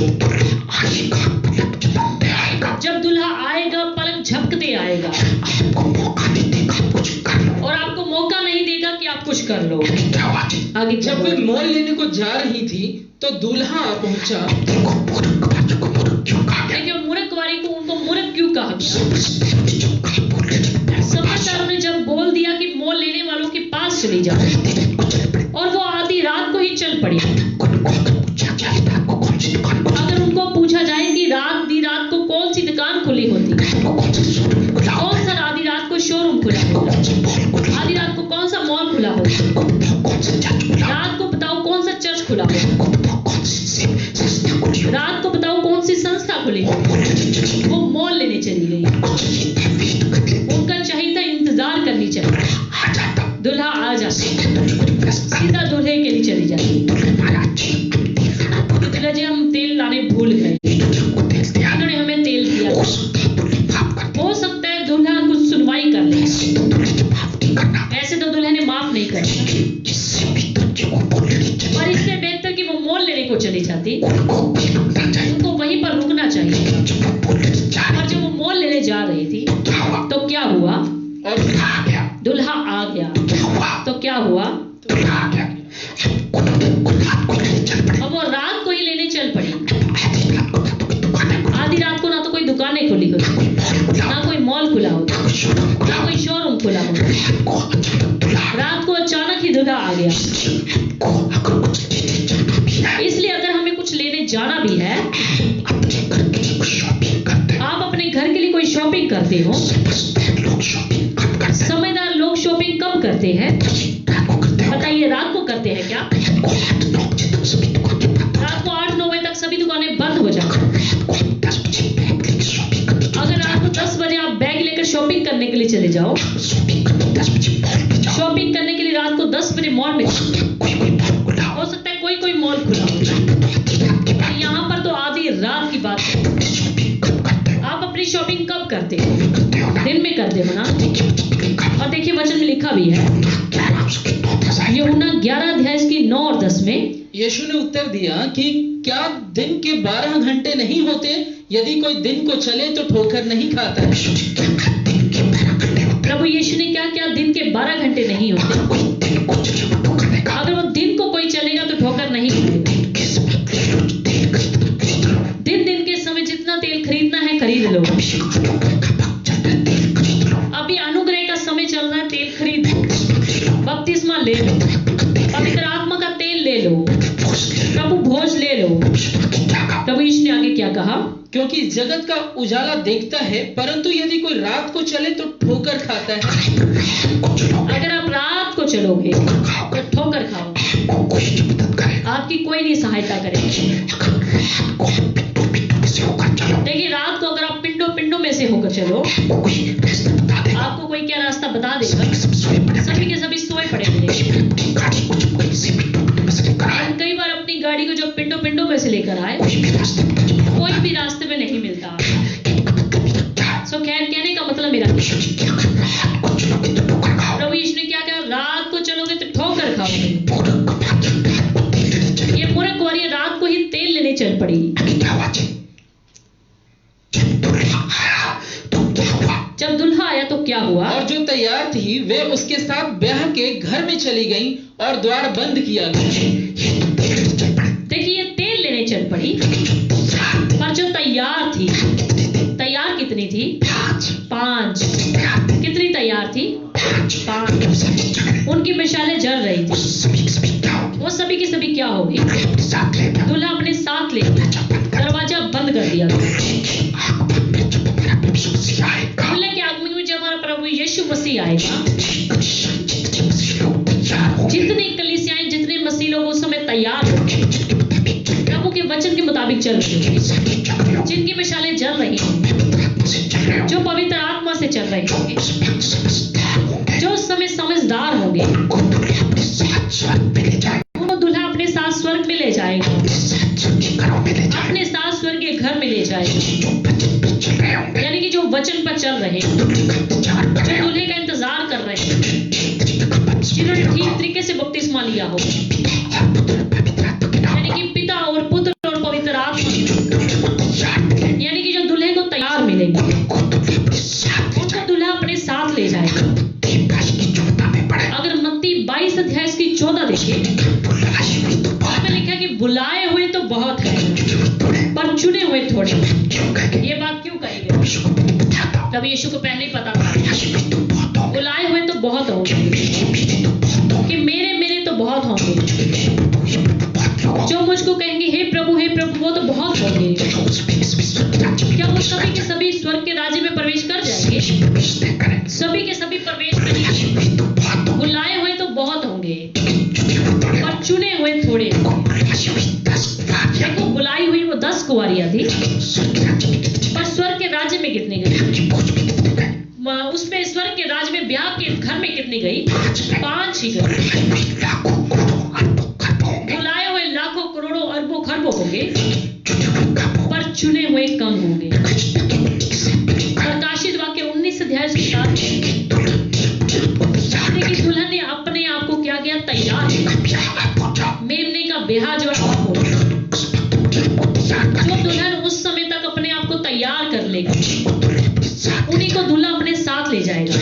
आएगा पलक झपकते आएगा, जब दूल्हा आएगा पलक झपकते आएगा, आपको मौका नहीं देगा कुछ कर लो। और आपको मौका नहीं देगा कि आप कुछ कर लो। क्या हुआ जी? आगे क्या जब वे हुआ? मोल लेने को जा रही थी तो दूल्हा आ पहुंचा। देखो मूर्ख बाजू को मूर्ख क्यों कहा गया? देखिए मूर्ख वारी को उनको मूर्ख क्यों कहा गया? समझदार ने जो कहा बोल रहे थे, समझदारों ने जब बोल दिया कि मोल लेने वालों के पास चली जाओ, कुछ चल पड़े। और वो आधी रात को ही चल पड़ी। उनको अगर पूछा जाए रात को कौन सी दुकान खुली, अगर उनको पूछा जाए कि आधी रात को कौन सी दुकान खुली होती, तो कौन सा शोरूम खुला होता, कौन सा आधी रात को शोरूम खुला होता, कौन सा मॉल खुला आधी होता, रात को कौन सा मॉल खुला होता, उनको बताओ कौन सा चर्च खुला होता, रात को बताओ कौन सा चर्च खुला होता, उनको बताओ कौन सी संस्था खुली होती, रात को बताओ कौन सी संस्था खुली वो होती। बोलने चली गई। वो मॉल लेने चली गई। उनको चाहिए था वेट कर ले, उनका चाहिए था इंतजार करनी चाहिए। आ जाता दूल्हा आ जाता, सीधे तो जो रिक्वेस्ट कर सीधा दूल्हे के लिए चली जाती। दूल्हे महाराज जी हम तेल लाना भूल गए, दूल्हा जी हम तेल लाने भूल गए, तो हमको तेल दिया, उन्होंने हमें तेल दिया। हो सकता है दूल्हे माफ कर दे, हो सकता है दूल्हा कुछ सुनवाई कर ले, ऐसे तो दूल्हे ने माफ नहीं करना, ऐसे तो दूल्हे ने माफ नहीं करना। इससे भी तो जो वो बोलने चली और इससे बेहतर कि वो मोल लेने को चली जाती, उनको वहीं रुकना चाहिए। उनको वहीं पर रुकना चाहिए। जब वो बोलने जा और रही जब वो मोल लेने जा रही थी तो क्या हुआ? तो क्या हुआ? और दूल्हा आ गया, दूल्हा आ गया। क्या हुआ? तो क्या हुआ? दूल्हा आ गया, उन्होंने उनको रात को लेने चल पड़े, अब वो रात को ही लेने चल पड़ी। आधी रात को ना तो कोई दुकानें खुली, आधी रात को ना तो कोई दुकानें खुली होती, कोई मॉल खुला, ना कोई मॉल खुला होता, कोई शोरूम खुला, ना कोई शोरूम खुला होता। रात को अचानक दूल्हा आ गया। रात को अचानक ही दूल्हा आ गया। हमको अगर कुछ लेने जाना भी है, इसलिए अगर हमें कुछ लेने जाना भी है, अपने घर के लिए कुछ शॉपिंग करते हैं, आप अपने घर के लिए कोई शॉपिंग करते हो, समझदार लोग शॉपिंग कब करते हैं? समझदार लोग शॉपिंग कब करते हैं? रात को करते हो? बताइए, रात को करते हैं क्या? रात को 8-9 बजे तक सभी दुकानें बंद हैं। रात को 8-9 बजे तक सभी दुकानें बंद हो जाती हैं। शॉपिंग करने के लिए चले जाओ। शॉपिंग करने 10 बजे मॉल में जाओ। शॉपिंग करने के लिए रात को 10 बजे मॉल में जाओ। कोई मॉल खुला हो सकता है कोई मॉल खुला हो। यहाँ पर तो आधी रात की बात है। शॉपिंग कब करते हो? आप अपनी शॉपिंग कब करते हो? करते हो ना? दिन में करते हो ना? और देखिए वचन में लिखा भी है, यूहन्ना 11 अध्याय की 9 और 10 में यीशु ने उत्तर दिया कि क्या दिन के 12 घंटे नहीं होते? यदि कोई दिन को चले तो ठोकर नहीं खाता है। प्रभु यीशु ने क्या क्या दिन के 12 घंटे नहीं होते? अगर वो दिन को कोई चलेगा तो ठोकर नहीं खाएगा। दिन के समय जितना तेल खरीदना है खरीद लो। अभी अनुग्रह का समय चल रहा है, तेल खरीद लो, बपतिस्मा ले लो, पवित्र आत्मा का तेल ले लो, प्रभु भोज ले लो। प्रभु यीशु ने आगे क्या कहा? क्योंकि जगत का उजाला देखता है, परंतु यदि कोई रात को चले तो ठोकर खाता है। अगर आप रात को चलोगे तो ठोकर खाओगे, आपकी कोई नहीं सहायता करेगा। देखिए रात को अगर आप पिंडों में से होकर चलो, आपको कोई क्या रास्ता बता देगा? सभी के सभी सोए पड़े मिलेंगे। हम कई बार अपनी गाड़ी को जो पिंडों में से लेकर आए, कोई भी रास्ते में नहीं मिलता। सो खैर कहने का मतलब मेरा, प्रभु यीशु ने क्या कहा? रात को चलोगे तो ठोकर खाओगे। ये मूर्ख वाली रात को ही तेल लेने चल पड़ी। जब दुल्हा आया तो क्या हुआ? और जो तैयार थी वे उसके साथ ब्याह के घर में चली गईं और द्वार बंद किया गया। देखिए ये तेल लेने चल पड़ी, पर जो तैयार थी, तैयार कितनी थी? 5। कितनी तैयार थी? 5। उनकी मिसालें जल रही थी। वो सभी की सभी क्या होगी? दूल्हा अपने साथ ले गया, दरवाजा बंद कर दिया। दूल्हे के आगमन में जब हमारा प्रभु यीशु मसीह आएगा, जितनी कलीसियाएं, जितने मसीह लोग उस समय तैयार होंगे, प्रभु के वचन के मुताबिक चल रहे होंगे, जिनकी मिसालें जल रही होंगी, जो पवित्र आत्मा से चल रहे होंगे, जो उस समय समझदार होंगे, उनको दूल्हा अपने साथ स्वर्ग में ले जाएगा, अपने साथ स्वर्ग के घर में ले जाएगा। यानी कि जो वचन पर चल रहे हैं, जो दूल्हे का इंतजार कर रहे हैं, जिन्होंने ठीक तरीके से बपतिस्मा लिया हो, यानी कि पिता और पुत्र और पवित्र आत्मा, यानी कि जो दूल्हे को तैयार मिलेंगे, उनको दूल्हा अपने साथ ले जाएगा। अगर मत्ती 22 अध्याय की 14 देखिए, उसमें लिखा है कि बुलाए हुए तो बहुत है, पर चुने हुए थोड़े। ये बात क्यों कही गई? तब यीशु को पहले ही पता था, बुलाए हुए तो बहुत होंगे, कि मेरे तो बहुत होंगे। जो मुझको कहेंगे हे प्रभु वो तो बहुत होंगे। क्या वो सभी के सभी स्वर्ग के राज्य में प्रवेश कर जाएंगे? सभी के सभी प्रवेश करेंगे। बुलाए हुए तो बहुत होंगे, पर चुने हुए थोड़े। देखो बुलाई हुई वो 10 कुंवारियां थी, पर स्वर्ग के राज्य में कितनी गई? उसमें स्वर्ग के राज्य में ब्याह के घर में कितनी गई? 5 ही गई। बुलाए हुए लाखों करोड़ों अरबों खरबों होंगे, पर चुने हुए कम होंगे। प्रकाशित वाक्य 19 अध्याय की 7 कि दुल्हन ने अपने आप को क्या किया? तैयार। मेमने का ब्याह जो आप हो, जो दुल्हन उस समय तक अपने आप को तैयार कर लेगा, उन्हीं को दूल्हा अपने साथ ले जाएगा।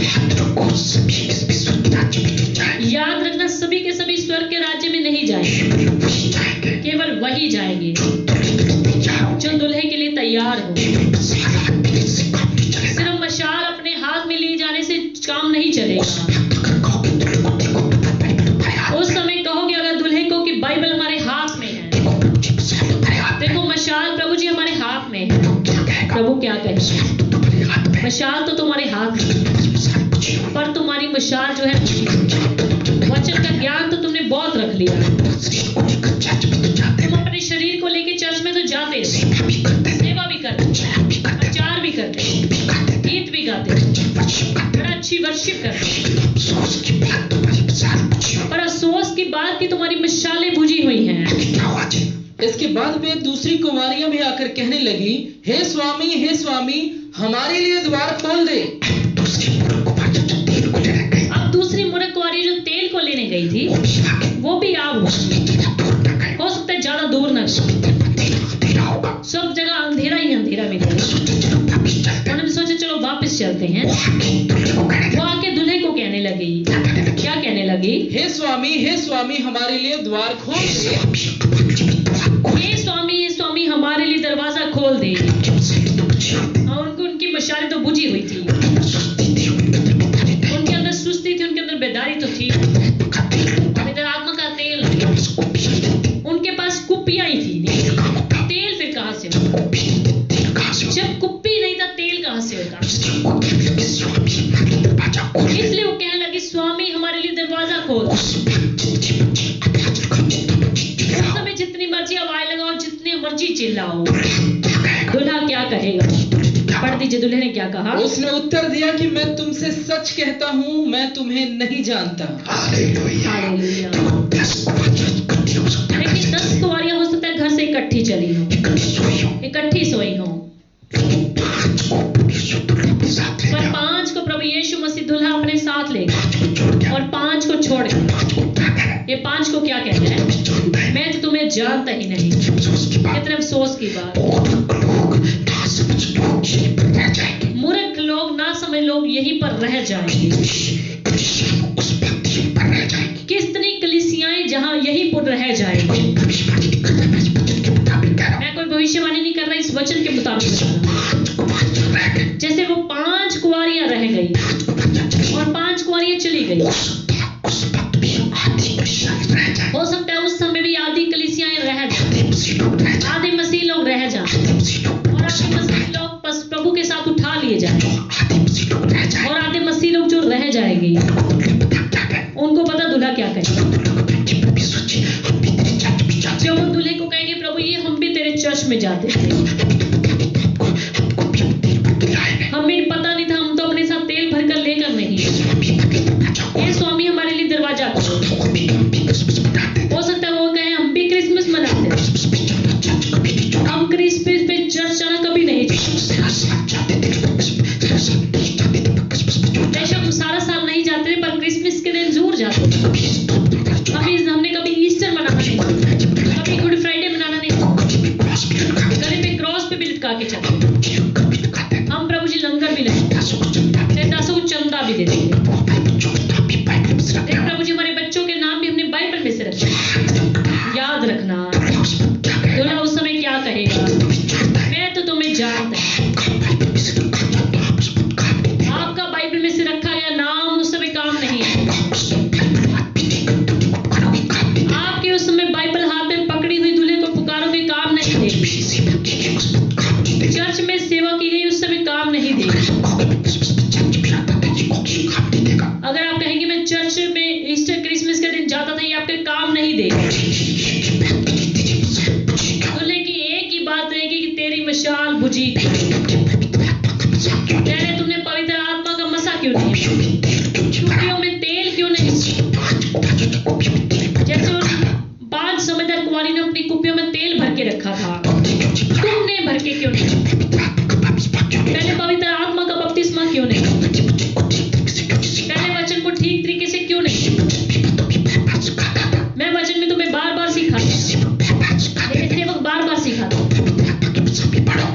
याद रखना, सभी के सभी स्वर्ग के राज्य में नहीं जाएंगे, केवल वही जाएंगे जो दूल्हे के लिए तैयार हो। सिर्फ मशाल अपने हाथ में लिए जाने से काम नहीं चलेगा। उस समय कहोगे अगर दूल्हे को कि बाइबल हमारे हाथ में है, देखो मशाल प्रभु जी हमारे हाथ में है। प्रभु क्या कहे? मशाल तो तुम्हारे हाथ में, पर तुम्हारी मशाल जो है, वचन का ज्ञान तो तुमने बहुत रख लिया। तुम अपने शरीर को लेके चर्च में तो जाते, सेवा भी करते, प्रचार भी करते, गीत भी गाते, वर्शिप करते हैं, लेकिन अफसोस की बात तुम्हारी मिसाल पूछी हो पर अफसोस की बात की तुम्हारी मिसालें बुझी हुई हैं। कि क्या हुआ जी? इसके बाद वे दूसरी कुमारियां भी आकर कहने लगी, हे स्वामी, हमारे लिए द्वार खोल दे। दूसरी मूर्ख कुमारी जो तेल को लेने गई, अब दूसरी मूर्ख कुंवारी जो तेल को लेने गई थी वो भी आ गई। वो भी आ गई। उसने तेरा दूर न गए, हो सकता है ज्यादा दूर न गई, अंधेरा होगा। सब जगह अंधेरा ही अंधेरा मिलेगा। सोचे चलो वापिस चलते हैं। उन्होंने सोचा चलो वापस चलते हैं। वो आके दूल्हे को कहने वो लगी, आके दूल्हे को कहने लगी, क्या कहने लगी? क्या कहने लगी? हे स्वामी, हमारे लिए द्वार खोल दे। हे स्वामी, हमारे लिए दरवाजा खोल दे। और उनकी मशालें तो बुझी हुई थी, उनके अंदर सुस्ती थी, उनके अंदर बेदारी तो थी। पवित्र आत्मा का तेल, उनके पास कुप्पियां ही थी, तेल फिर कहां से होगा? जब कुप्पी नहीं था तेल कहां से होगा? इसलिए वो कहने लगी, स्वामी हमारे लिए दरवाजा खोल। उस समय जितनी मर्जी आवाज लगाओ, जितनी मर्जी चिल्लाओ, दूल्हा क्या कहेगा? पढ़ दीजिए, दूल्हे ने क्या कहा? उसने उत्तर दिया कि मैं तुमसे सच कहता हूँ, मैं तुम्हें नहीं जानता। हालेलुया। लेकिन 10 कुंवारियां हो सकता है घर से इकट्ठी चली हो, इकट्ठी सोई हो, पर 5 को प्रभु यीशु मसीह दूल्हा अपने साथ ले गया और 5 को छोड़ गया। ये 5 को क्या कहता है? मैं तो तुम्हें जानता ही नहीं। कितने अफसोस की बात। मूर्ख लोग, ना समझ लोग यहीं पर रह जाएंगे। कितनी कलीसियाएं जहां यहीं पर रह जाएंगे। मैं कोई भविष्यवाणी नहीं कर रहा, इस वचन के मुताबिक बता रहा। जैसे वो 5 कुंवारियां रह गई और 5 कुंवारियां चली गई, हो सकता है उस समय भी आधी कलीसियाएं रह जाए, आधे मसीह लोग रह जाए और आधे मसीह लोग बस प्रभु के साथ उठा लिए जाए, और आधे मसीह लोग जो रह जाएंगे उनको पता दूल्हा क्या कहेगा। जो वो दूल्हे को कहेंगे, प्रभु ये हम भी तेरे चर्च में जाते थे, हमें पता नहीं था, हम तो अपने साथ तेल भर कर लेकर नहीं। ये स्वामी हमारे लिए दरवाजा खोलो। हो सकता है वो कहे हम भी क्रिसमस मनाते हैं, हम क्रिसमस पे चर्च जाना कभी नहीं चाहते। बेशक हम सारा साल नहीं जाते थे, पर क्रिसमस के दिन जरूर जाते थे। हमने कभी ईस्टर मनाना नहीं, कभी गुड फ्राइडे मनाना नहीं, गले पे क्रॉस पे भी लटका के चलते। हम प्रभु जी लंगर भी लेते, 10 को चंदा भी देते। प्रभु जी हमारे बच्चों के नाम भी हमने बाइबल में से रखे। याद रखना, दूल्हा उस समय क्या कहेगा? मैं तो तुम्हें जानता हूं। आपका बाइबल में से रखा गया नाम उस समय काम नहीं है। आपके उस समय बाइबल हाथ में पकड़ी हुई दूल्हे को पुकारोगे, काम नहीं देगी। चर्च में सेवा की गई उस समय काम नहीं देगी। अगर आप कहेंगे मैं चर्च में ईस्टर क्रिसमस के दिन जाता था, ये आपके काम नहीं देगा। दूल्हे की एक ही बात रहेगी कि तेरी मशाल बुझी। पहले तुमने पवित्र आत्मा का मसा क्यों नहीं? कुप्पियों में तेल क्यों नहीं? जैसे उन 5 समझदार कुंवारी ने अपनी कुप्पियों में तेल भर के रखा था, तुमने भर के क्यों नहीं? पहले पवित्र आत्मा का बपतिस्मा क्यों नहीं? पहले वचन को ठीक तरीके से क्यों नहीं? मैं वचन में तुम्हें बार-बार सिखाता, लेकिन सेवक बार-बार सिखाता,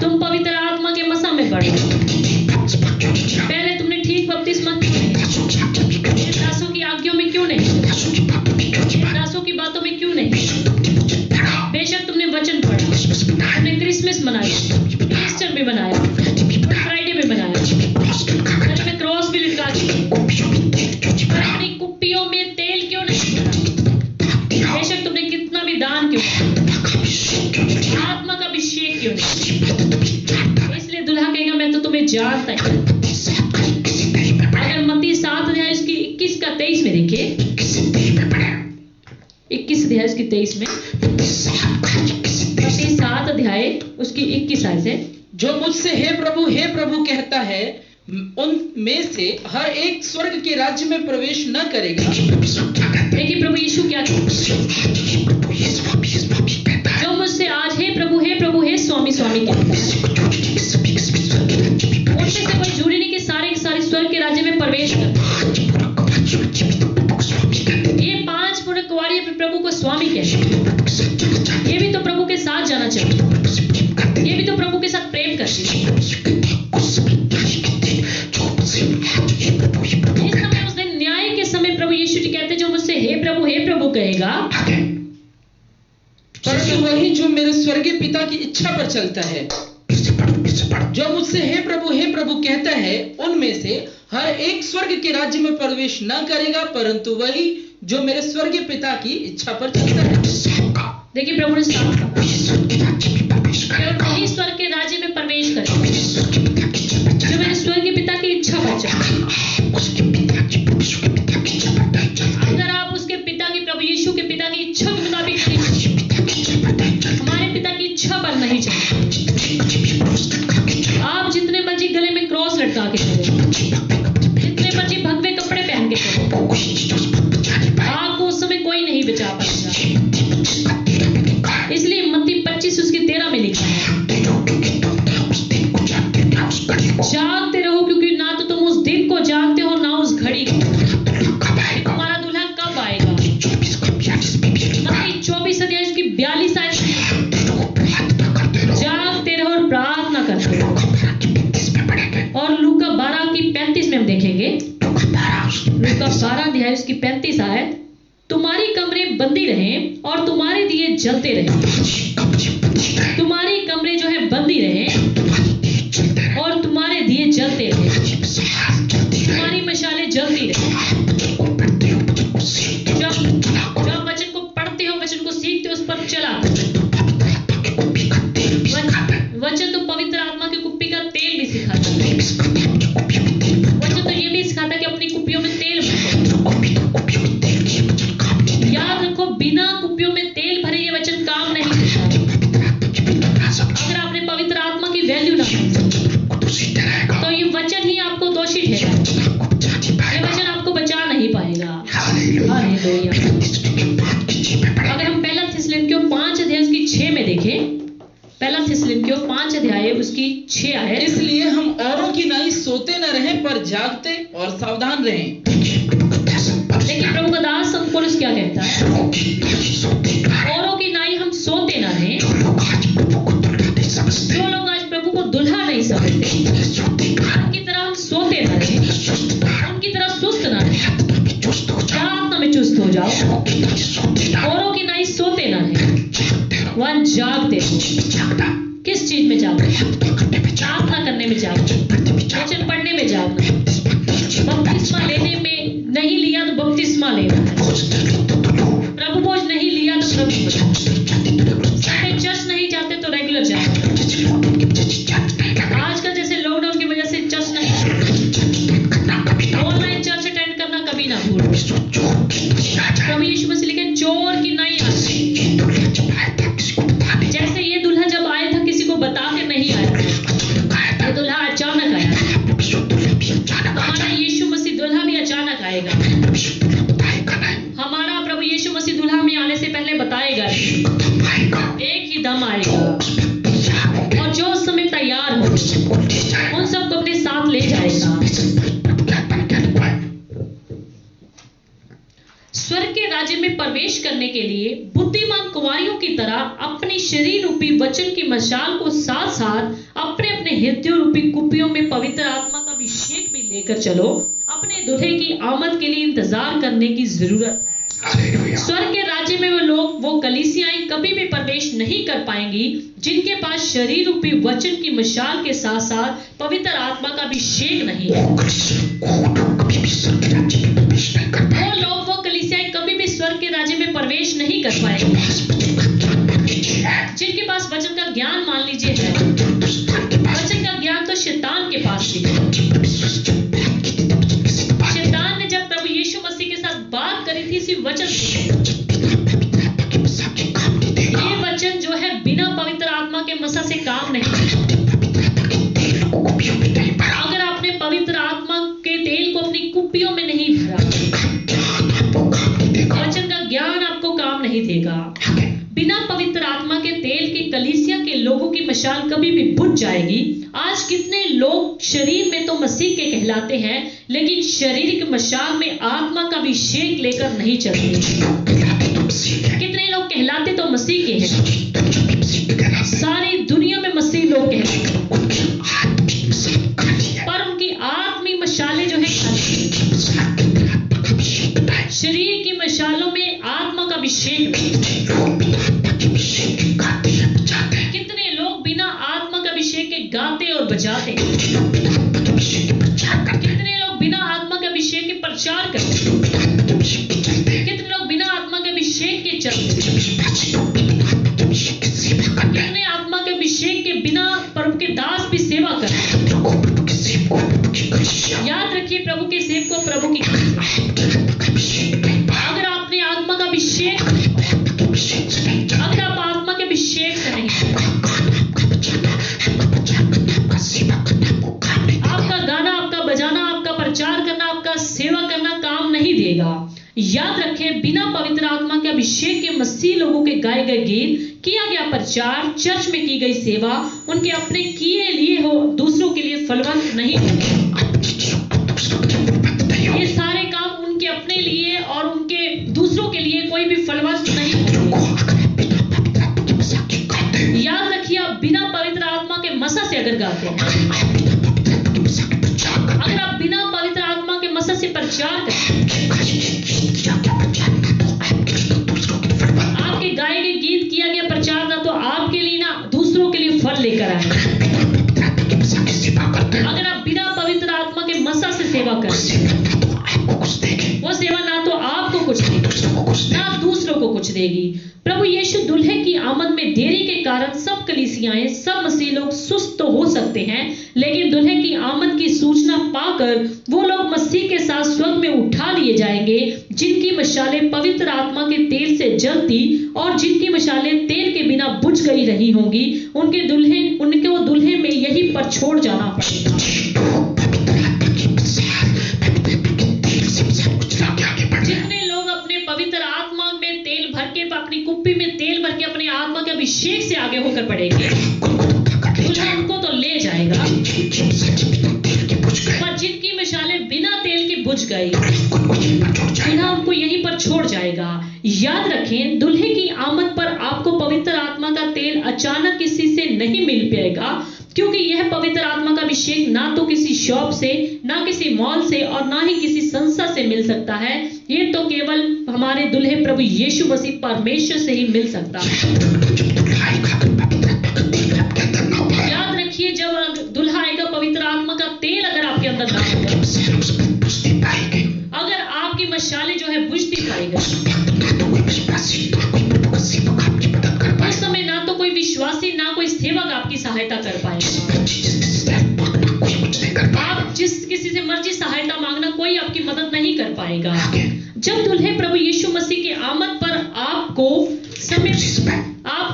तुम पवित्र आत्मा के मसा में बढ़ो। पहले तुमने ठीक बपतिस्मा क्यों नहीं? दासों की आज्ञाओं में क्यों नहीं? दासों की बातों में क्यों नहीं? बेशक तुमने वचन पढ़ा, तुमने क्रिसमस मनाया, ईस्टर भी बनाया, फ्राइडे भी बनाया, गले में क्रॉस भी लटका दी, पर अपनी कुप्पियों में तेल क्यों नहीं भरा? बेशक तुमने कितना भी दान क्यों नहीं, आत्मा का अभिषेक क्यों नहीं? इसलिए दूल्हा कहेगा मैं तो तुम्हें जानता हूं। अगर मत्ती 7 अध्याय उसकी 21 का 23 में देखिए, 21 अध्याय उसकी 23 में, मत्ती 7 अध्याय उसकी 21 आयत से, जो मुझसे हे प्रभु कहता है, उनमें से हर एक स्वर्ग के राज्य में प्रवेश न करेगा। प्रभु यीशु क्या कहते हैं? देखिए प्रभु यीशु क्या कहते मुझसे आज हे प्रभु हे स्वामी कहता हैं, है। जो मुझसे आज हे प्रभु हे स्वामी स्वामी कहता उनमें है, से कोई झूठ नहीं कि सभी स्वर्ग के राज्य में उनमें प्रवेश से करता कोई झूठी नहीं कि सारे के सारे स्वर्ग के राज्य में प्रवेश करते हैं। है। आज पूरा कवच और जीवित प्रभु को स्वामी कहते हैं। ये 5 पूरे कुंवारी अपने प्रभु को स्वामी कहते ये भी तो प्रभु के साथ जाना चाहते हैं। ये भी तो प्रभु के साथ जाना हैं। चाहते तो प्रभु से प्रेम करते हैं, हैं। ये भी तो प्रभु के साथ प्रेम करते हैं। प्रभु से कहते हैं उस समय न्याय के दिन जो मुझसे आज हे प्रभु इस कहता समय है। उस दिन न्याय के समय प्रभु यीशु जी कहते हैं, जो मुझसे हे प्रभु कहेगा, आगे परंतु वही जो मेरे स्वर्गीय पिता की इच्छा पर चलता है, फिर से पढ़ो। जो मुझसे हे प्रभु कहता है, उनमें से हर एक स्वर्ग के राज्य में प्रवेश न करेगा, परंतु वही जो मेरे स्वर्गीय पिता की इच्छा पर चलता है। साहब का देखिए प्रभु ने साफ कहा, वही स्वर्ग के राज्य में प्रवेश केवल करेगा। वही स्वर्ग के राज्य में प्रवेश करेगा, मेरे स्वर्ग के पिता की इच्छा पर जो चलता मेरे है। स्वर्गीय पिता की इच्छा पर चले। आप उसके पिता की परमेश्वर के पिता की इच्छा पर नहीं चलते। अगर आप उसके पिता की प्रभु यीशु के पिता की इच्छा के मुताबिक नहीं चले, हमारे पिता की इच्छा पर नहीं चलते। हमारे पिता की इच्छा पर नहीं चले, जितने बच्चे भी क्रूस लटका के चले, आप जितने मर्जी गले में क्रॉस लटका के चलो, बच्चे भगवे कपड़े पहन जितने मर्जी भगवे कपड़े पहन के चलो, कोई चीज उस पर बचा नहीं पाए। आपको उस समय कोई नहीं बचा पाएगा। ये मत्ती 25 का 13 में लिखा है। इसलिए मत्ती 25 उसकी 13 में लिखा है, जानते हो क्योंकि तुम ना उस दिन को जानते ना उस घड़ी को। जागते रहो क्योंकि ना तो तुम उस दिन को जानते हो ना उस घड़ी को। दुल्हा कब आएगा? तुम्हारा दूल्हा कब आएगा? 24 का 42 में भी लिखा है। मत्ती 24 अध्याय उसकी 42 आयत में, जानते रहो, प्रार्थना करते रहो। जागते रहो और प्रार्थना करते रहो। लूका 12 की 35 में पढ़ेंगे। और लूका 12 की 35 में हम देखेंगे, लूका 12 उसकी लूका 35 12 अध्याय उसकी 35 आयत, तुम्हारी कमरे बंदी रहें और तुम्हारे दिए जलते रहें। कब्जे बंदी रहे, तुम्हारी कमरे जो है बंदी रहें तुम्हारी दिए चलते रहे, और तुम्हारे दिए जलते रहें, ये मशाल जलती रहे। तुम्हारी मशालें जलती रहें। आप वचन को पढ़ते हो, वचन को सीखते हो, जब वचन को चला करो। जब वचन को पढ़ते हो, वचन को सीखते हो, उस पर चला। वचन तो पवित्र आत्मा की कुप्पी का तेल भी सिखाता है। वचन तो पवित्र आत्मा की कुप्पी का तेल भी सिखाता है। तेल भी सिखाता है, मुझे कुप्पी में तेल भरते वचन हो। तो ये भी सिखाता है कि अपनी कुप्पियों में तेल भरो। तो कुप्पी में तेल की ये वचन काम नहीं देगा। याद रखो, बिना कुप्पियों में तेल भरे ये वचन काम नहीं देता। पवित्र आत्मा की बिना ना समझो, अगर आपने पवित्र आत्मा की वैल्यू ना ये समझी, वचन आपको दूषित ठहराएगा। तो ये वचन ही आपको दोषी ये ठहराएगा। वचन आपको बचा नहीं ये पाएगा। वचन आपको बचा नहीं पाएगा। हालेलुया। हालेलुया। पहला थिस्सलुनीकियों 5 की 6 में पढ़ेंगे। अगर हम पहला थिस्सलुनीकियों 5 अध्याय उसकी 6 में देखें, पहला थिस्सलुनीकियों 5 अध्याय उसकी 6 आयत, इसलिए हम औरों की नाई सोते न रहें, पर जागते और सावधान रहें। देखिए प्रभु का दास पौलुस देखिए प्रभु का दास संत पौलुस क्या कहता है, औरों की नाई सोते न रहें। औरों की नाई हम सोते ना रहें। जो लोग आज प्रभु को दुल्हा नहीं समझते, जो लोग आज प्रभु को दुल्हा नहीं समझते, उनकी तरह सोते न रहें, उनकी तरह हम सोते ना रहें, सुस्त न रहें, उनकी तरह सुस्त ना रहें, आत्मा में चुस्त हो जाओ। आत्मा में चुस्त हो जाओ। औरों की नाई सोते न रहें, औरों की नाई सोते ना रहें, जागते रहो। वह जागते हो। जागना, किस चीज में जागना? प्रार्थना करने में जागना, प्रार्थना करने में जागना, वचन पढ़ने में जागना, वचन पढ़ने में जागना। बपतिस्मा बपतिस्मा लेने में नहीं लिया तो बपतिस्मा लेना है। भोज नहीं तो तुलो, प्रभु भोज नहीं लिया तो प्रभु भोज। चर्च नहीं जाते तो रेगुलर जाए। चाहे चर्च नहीं जाते तो रेगुलर जाए। जैसे लॉकडाउन की वजह से चर्च नहीं लग रहा, आजकल जैसे लॉकडाउन की वजह से चर्च नहीं, चर्च अटेंड करना कभी ना भूलो। ऑनलाइन चर्च अटेंड करना कभी ना भूलो। सो चोर की नहीं आ जाए। प्रभु यीशु मसीह लिखे, चोर की नहीं आती। ये दुल्हा जब आया था किसी को बता नहीं, जैसे ये दुल्हा जब आया था किसी को बता के नहीं आया था। अचानक आया था। ये दुल्हा अचानक आया था। प्रभु यीशु दुल्हा भी अचानक आ हमारा जाए। यीशु मसीह दुल्हा भी अचानक आएगा। प्रभु यीशु दुल्हा बताएगा नहीं, हमारा प्रभु यीशु मसीह दुल्हा में आने से पहले बताएगा, एक दम आएगा। एक ही दम आएगा। उसमें तैयार होंगे, और जो उस समय तैयार हो, उससे बोल ले जाएगा। उन सबको अपने साथ ले जाएगा। प्रभु क्या आत्मा ने क्या लिखा है? स्वर्ग के राज्य में प्रवेश करने के लिए बुद्धिमान कुंवारियों की तरह अपनी शरीर रूपी वचन की मशाल को साथ साथ अपने अपने हृदय रूपी कुप्पियों में पवित्र आत्मा का अभिषेक भी लेकर चलो। अपने दूल्हे की आमद के लिए इंतजार करने की जरूरत है। हालेलुया। स्वर्ग के राज्य में वो लोग, वो कलीसियाएं कभी भी प्रवेश नहीं कर पाएंगी जिनके पास शरीर रूपी वचन की मशाल के साथ साथ पवित्र आत्मा का अभिषेक नहीं है। वो कभी भी स्वर्ग के राज्य में प्रवेश नहीं कर वो पाएंगे। लोग, वो कलीसियाएं कभी भी स्वर्ग के राज्य में प्रवेश नहीं कर पाएंगे पास वचन का ज्ञान मान लीजिए है। जिनके पास वचन का ज्ञान मान लीजिए है। हिंदुस्तान के पास वचन का ज्ञान तो शैतान के पास भी है। कि परमेश्वर से जब बात की थी तो वचन के साथ बात शैतान ने जब प्रभु यीशु मसीह के साथ बात करी थी इसी वचन से, वचन बिना पवित्र आत्मा के मसा के काम नहीं देगा। ये वचन जो है बिना पवित्र आत्मा के मसा से काम नहीं। पवित्र आत्मा के तेल को कुप्पियों में नहीं भरा, अगर आपने पवित्र कुप्पियों में नहीं भरा, वचन का ज्ञान आपको काम नहीं देगा। बिना पवित्र आत्मा के तेल की कलीसिया के लोगों की मशाल कभी भी बुझ जाएगी। आज कितने लोग शरीर में तो मसीह के कहलाते हैं, लेकिन शारीरिक मशाल में आत्मा का अभिषेक लेकर नहीं चलते। कितने लोग कहलाते तो मसीह के हैं, सारी दुनिया में मसीह लोग कहलाते, पर उनकी आत्मी मशालें जो है शरीर की मशालों में आत्मा का अभिषेक। कितने लोग बिना आत्मा का अभिषेक के गाते और बजाते, कितने लोग बिना आत्मा के अभिषेक के प्रचार करते, कितने लोग बिना आत्मा के अभिषेक के चलते, कितने आत्मा के अभिषेक के बिना प्रभु के दास भी सेवा करते। याद रखिए, प्रभु के सेवक को प्रभु की, अगर आपने आत्मा का अभिषेक, अगर आप आत्मा के अभिषेक से नहीं, आपका गाना, आपका बजाना, आपका प्रचार करना, आपका सेवा करना काम नहीं देगा। याद रखें, बिना पवित्र आत्मा के अभिषेक के मसीह लोगों के गाए गए गीत, किया गया प्रचार, चर्च में की गई सेवा, उनके अपने किए लिए हो दूसरों के लिए फलवंत नहीं होंगे। ये सारे काम उनके अपने लिए और उनके दूसरों के लिए कोई भी फलवंत नहीं होंगे। याद रखिए, आप बिना पवित्र आत्मा के मसा से अगर गाते हैं, अगर आप बिना पवित्र आत्मा के मसा से प्रचार करते हैं, आपके गाए गए गीत, किया गया प्रचार ना तो आपके लिए ना दूसरों के लिए फल लेकर आए। अगर आप बिना पवित्र आत्मा के मसा से सेवा करते, वो सेवा ना तो आपको कुछ देगी, ना दूसरों को कुछ देगी। प्रभु यीशु दुल्हे की आमद में देरी के कारण सब कलीसियाएं, सब मसीह लोग सुस्त तो हो सकते हैं, लेकिन दुल्हे की आमद की सूचना पाकर वो लोग मसीह के साथ स्वर्ग में उठा लिए जाएंगे, जिनकी मशालें पवित्र आत्मा के तेल से जलती और जिनकी मशालें तेल के बिना बुझ गई रही होंगी। उनके वो दुल्हे में यही पर छोड़ जाना पड़ेगा। जितने लोग अपने पवित्र आत्मा में तेल भर के, अपनी कुप्पी में तेल भर के अपने आत्मा के अभिषेक से आगे होकर बढ़ेंगे, दुल्हा उनको तो ले जाएगा। पर जिनकी मशालें बिना तेल की बुझ गई, दुल्हा उनको यहीं पर छोड़ जाएगा। याद रखें, दुल्हे की आमद पर आपको पवित्र आत्मा का तेल अचानक किसी से नहीं मिल पाएगा, क्योंकि यह पवित्र आत्मा का अभिषेक ना तो किसी शॉप से, ना किसी मॉल से और ना ही किसी संस्था से मिल सकता है। ये तो केवल हमारे दुल्हे प्रभु यीशु मसीह परमेश्वर से ही मिल सकता है। याद रखिए, जब दुल्हा आएगा, पवित्र आत्मा का तेल अगर आपके अंदर ना होगा, अगर आपकी मशालें जो है बुझती पाएगा, उस समय ना तो कोई विश्वासी, ना कोई सेवक आपकी सहायता कर पाएगा। आप जिस किसी से मर्जी सहायता मांगना, कोई आपकी मदद नहीं कर पाएगा। जब दुल्हे प्रभु यीशु मसीह के आमद पर आपको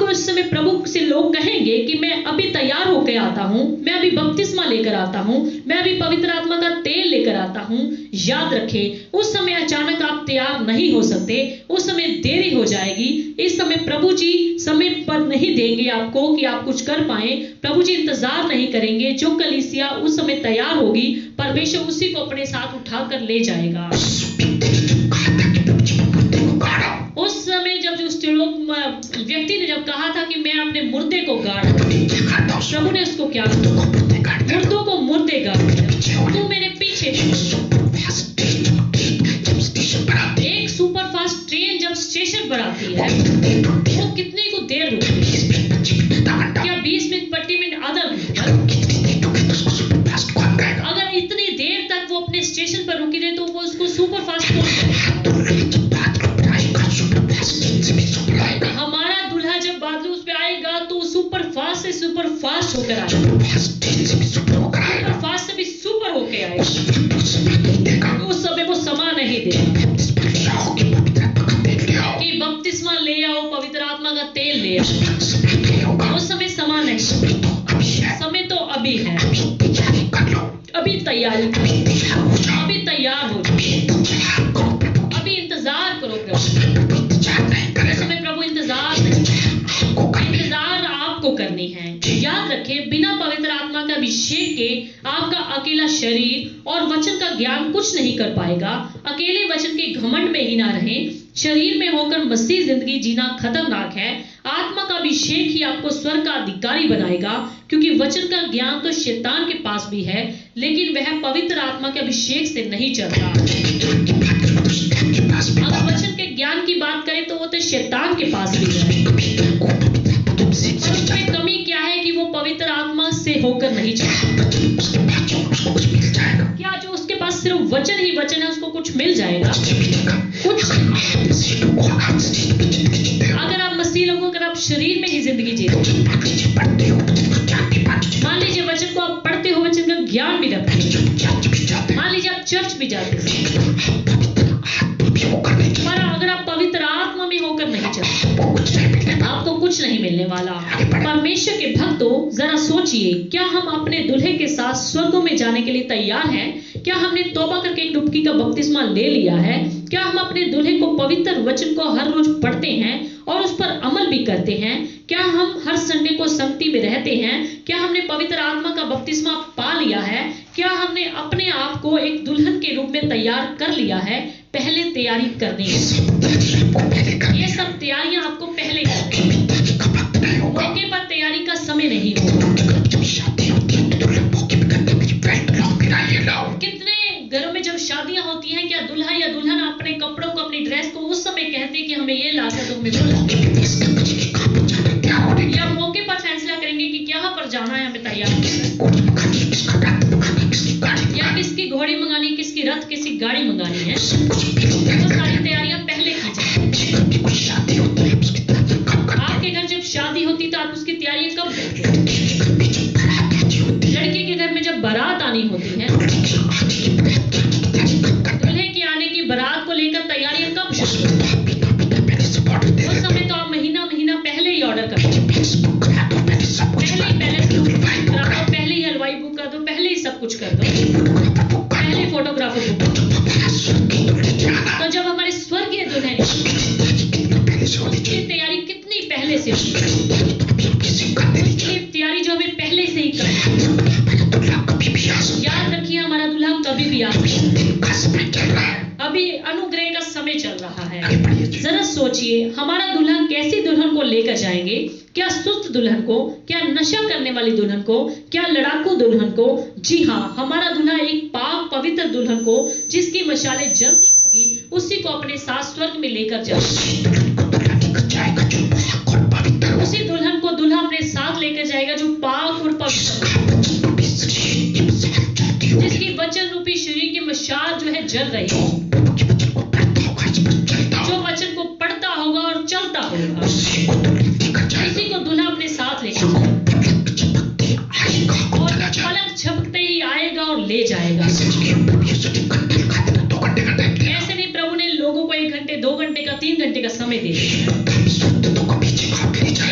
उस समय प्रभु से लोग कहेंगे कि मैं अभी तैयार होकर आता हूं, मैं अभी बपतिस्मा लेकर आता हूं, मैं अभी पवित्र आत्मा का तेल लेकर आता हूं। याद रखें, उस समय अचानक आप तैयार नहीं हो सकते, उस समय देरी हो जाएगी। इस समय प्रभु जी समय पर नहीं देंगे आपको कि आप कुछ कर पाए। प्रभु जी इंतजार नहीं करेंगे। जो कलीसिया उस समय तैयार होगी, परमेश्वर उसी को अपने साथ उठाकर ले जाएगा। उस समय जब उस व्यक्ति ने जब कहा था कि मैं अपने मुर्दे को गाड़, प्रभु ने उसको क्या किया? मुर्दों को मुर्दे गाड़ दिया। तू मेरे पीछे। एक सुपरफास्ट ट्रेन जब स्टेशन पर आती है, वो कितने को देर रुकती है? क्या 20 मिनट, 30 मिनट, आधा घंटा? अगर इतनी देर तक वो अपने स्टेशन पर रुकी रहे तो वो उसको सुपरफास्ट हमारा दूल्हा जब बादल उस पे आएगा तो सुपरफास्ट से सुपरफास्ट होकर आएगा, सुपरफास्ट से भी सुपर होकर आएगा। उस समय वो समा नहीं देगा कि बपतिस्मा ले आओ, पवित्र आत्मा का तेल ले आओ। उस समय समा नहीं, समय तो अभी है। अभी तैयारी करो, अभी तैयार हो जाओ। करनी है। याद रखें, बिना पवित्र आत्मा का अभिषेक के आपका अकेला शरीर और वचन का ज्ञान कुछ नहीं कर पाएगा। अकेले वचन के घमंड में ही ना रहें। शरीर में होकर मसीह जिंदगी जीना खतरनाक है। आत्मा का अभिषेक ही आपको स्वर्ग का अधिकारी बनाएगा, क्योंकि वचन का ज्ञान तो शैतान के पास भी है, लेकिन वह पवित्र आत्मा के अभिषेक से नहीं चलता। अगर वचन के ज्ञान की बात करें तो वो तो शैतान के पास भी है, और उसमें कमी क्या है कि वो पवित्र आत्मा से होकर नहीं चलता। क्या जो उसके पास सिर्फ वचन ही वचन है, उसको कुछ मिल जाएगा? कुछ। अगर आप मसीह लोगों, अगर आप शरीर में ही जिंदगी जीते, मान लीजिए वचन को आप पढ़ते हो, वचन का ज्ञान भी रखते हो, मान लीजिए आप चर्च भी जाते हो, पर अगर आप पवित्र आत्मा में होकर नहीं चलते, आपको कुछ नहीं मिलने वाला। परमेश्वर के भक्तों, जरा सोचिए, क्या हम अपने दुल्हे के साथ स्वर्गों में जाने के लिए तैयार हैं? क्या हमने तौबा करके एक डुबकी का बपतिस्मा ले लिया है? क्या हम अपने दुल्हे को पवित्र वचन को हर रोज पढ़ते हैं और उस पर अमल भी करते हैं? क्या हम हर संडे को संगति में रहते हैं? क्या हमने पवित्र आत्मा का बपतिस्मा पा लिया है? क्या हमने अपने आप को एक दुल्हन के रूप में तैयार कर लिया है? पहले तैयारी करनी है। ये सब तैयारियां आपको पहले करनी है। मौके पर तैयारी का समय नहीं होगा। कितने घरों में जब शादियां होती हैं, क्या दूल्हा या दुल्हन अपने कपड़ों को, अपनी ड्रेस को उस समय कहते कि हमें ये ला कर दो, हमें वो ला दो, या मौके पर फैसला करेंगे कि क्या पर जाना है, हमें तैयार या किसकी घोड़ी मंगानी, किसकी रथ, किसकी गाड़ी मंगानी है। तो सारी तैयारियां पहले की जाती। आपके घर जब शादी होती तो आप उसकी तैयारियां कब करते? लड़के के घर में जब बारात आनी होती है, दूल्हे के आने की बारात को लेकर तैयारियां कब शुरू होती? उस समय तो आप महीना पहले ही ऑर्डर कर दो, पहले ही हलवाई बुक कर दो, पहले ही सब कुछ कर दो, पहले फोटोग्राफर बुक कर दो। तो जब हमारे स्वर्गीय दुल्हन, उसकी तैयारी कितनी पहले से होती है, तैयारी जो हमें पहले से ही करनी। याद रखिए, हमारा दुल्हा कभी भी आ सकता है। अभी अनुग्रह का समय चल रहा है। जरा सोचिए, हमारा दुल्हा कैसी दुल्हन को लेकर जाएंगे? क्या सुस्त दुल्हन को? क्या नशा करने वाली दुल्हन को? क्या लड़ाकू दुल्हन को? जी हाँ, हमारा दुल्हा एक पाक पवित्र दुल्हन को, जिसकी मशालें जलती होगी, उसी को अपने साथ स्वर्ग में लेकर जाएगा। उसी दुल्हन को दुल्हा अपने साथ लेकर जाएगा जो पाक और पवित्र, जिसकी वचन रूपी शरीर की मशाल जो है जल रही है, जो वचन को पढ़ता होगा और चलता होगा, इसी को दुल्हा अपने साथ लेकर और पलक झपकते ही आएगा और ले जाएगा। ऐसे नहीं, प्रभु ने लोगों को 1 घंटे, 2 घंटे का, 3 घंटे का समय दे दिया।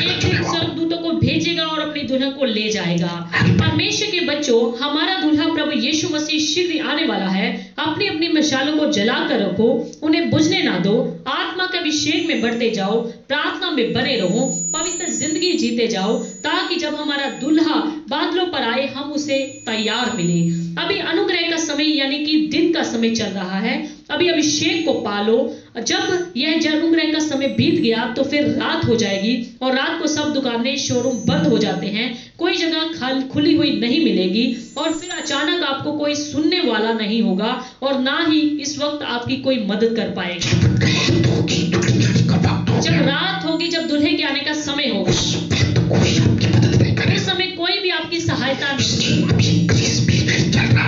एक दिन स्वर्गदूतों को भेजेगा और अपनी दुल्हन को ले जाएगा। परमेश्वर के बच्चों, हमारा दुल्हा प्रभु यीशु मसीह शीघ्र आने वाला है। अपनी अपनी मशालों को जला कर रखो, उन्हें बुझने ना दो। आत्मा के अभिषेक में बढ़ते जाओ, प्रार्थना में बने रहो, पवित्र जिंदगी जीते जाओ, ताकि जब हमारा दुल्हा बादलों पर आए, हम उसे तैयार मिले। अभी अनुग्रह का समय यानी कि दिन का समय चल रहा है। अभी अभिषेक को पालो। जब यह अनुग्रह का समय बीत गया तो फिर रात हो जाएगी, और रात को सब दुकानें, शोरूम बंद हो जाते हैं, कोई जगह खुली हुई नहीं मिलेगी, और फिर अचानक आपको कोई सुनने वाला नहीं होगा, और ना ही इस वक्त आपकी कोई मदद कर पाएगा। जब रात होगी, जब दुल्हे के आने का समय होगा, उस समय कोई भी आपकी सहायता नहीं।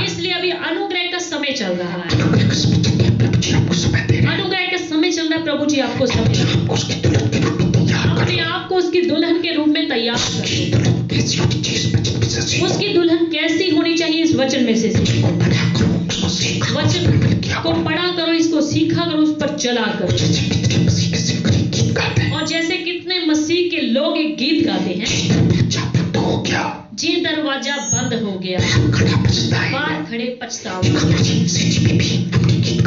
इसलिए अभी अनुग्रह का समय चल रहा है। अनुग्रह का समय चल रहा है। प्रभु जी आपको समय, अपने आप को उसकी दुल्हन के रूप में तैयार करो। उसकी दुल्हन कैसी होनी चाहिए, इस वचन में से वचन को पढ़ा करो, इसको सीखा करो, उस पर चला करो। और जैसे कितने मसीह के लोग एक गीत गाते हैं, जी दरवाजा बंद हो गया, बाहर खड़े पछताओ।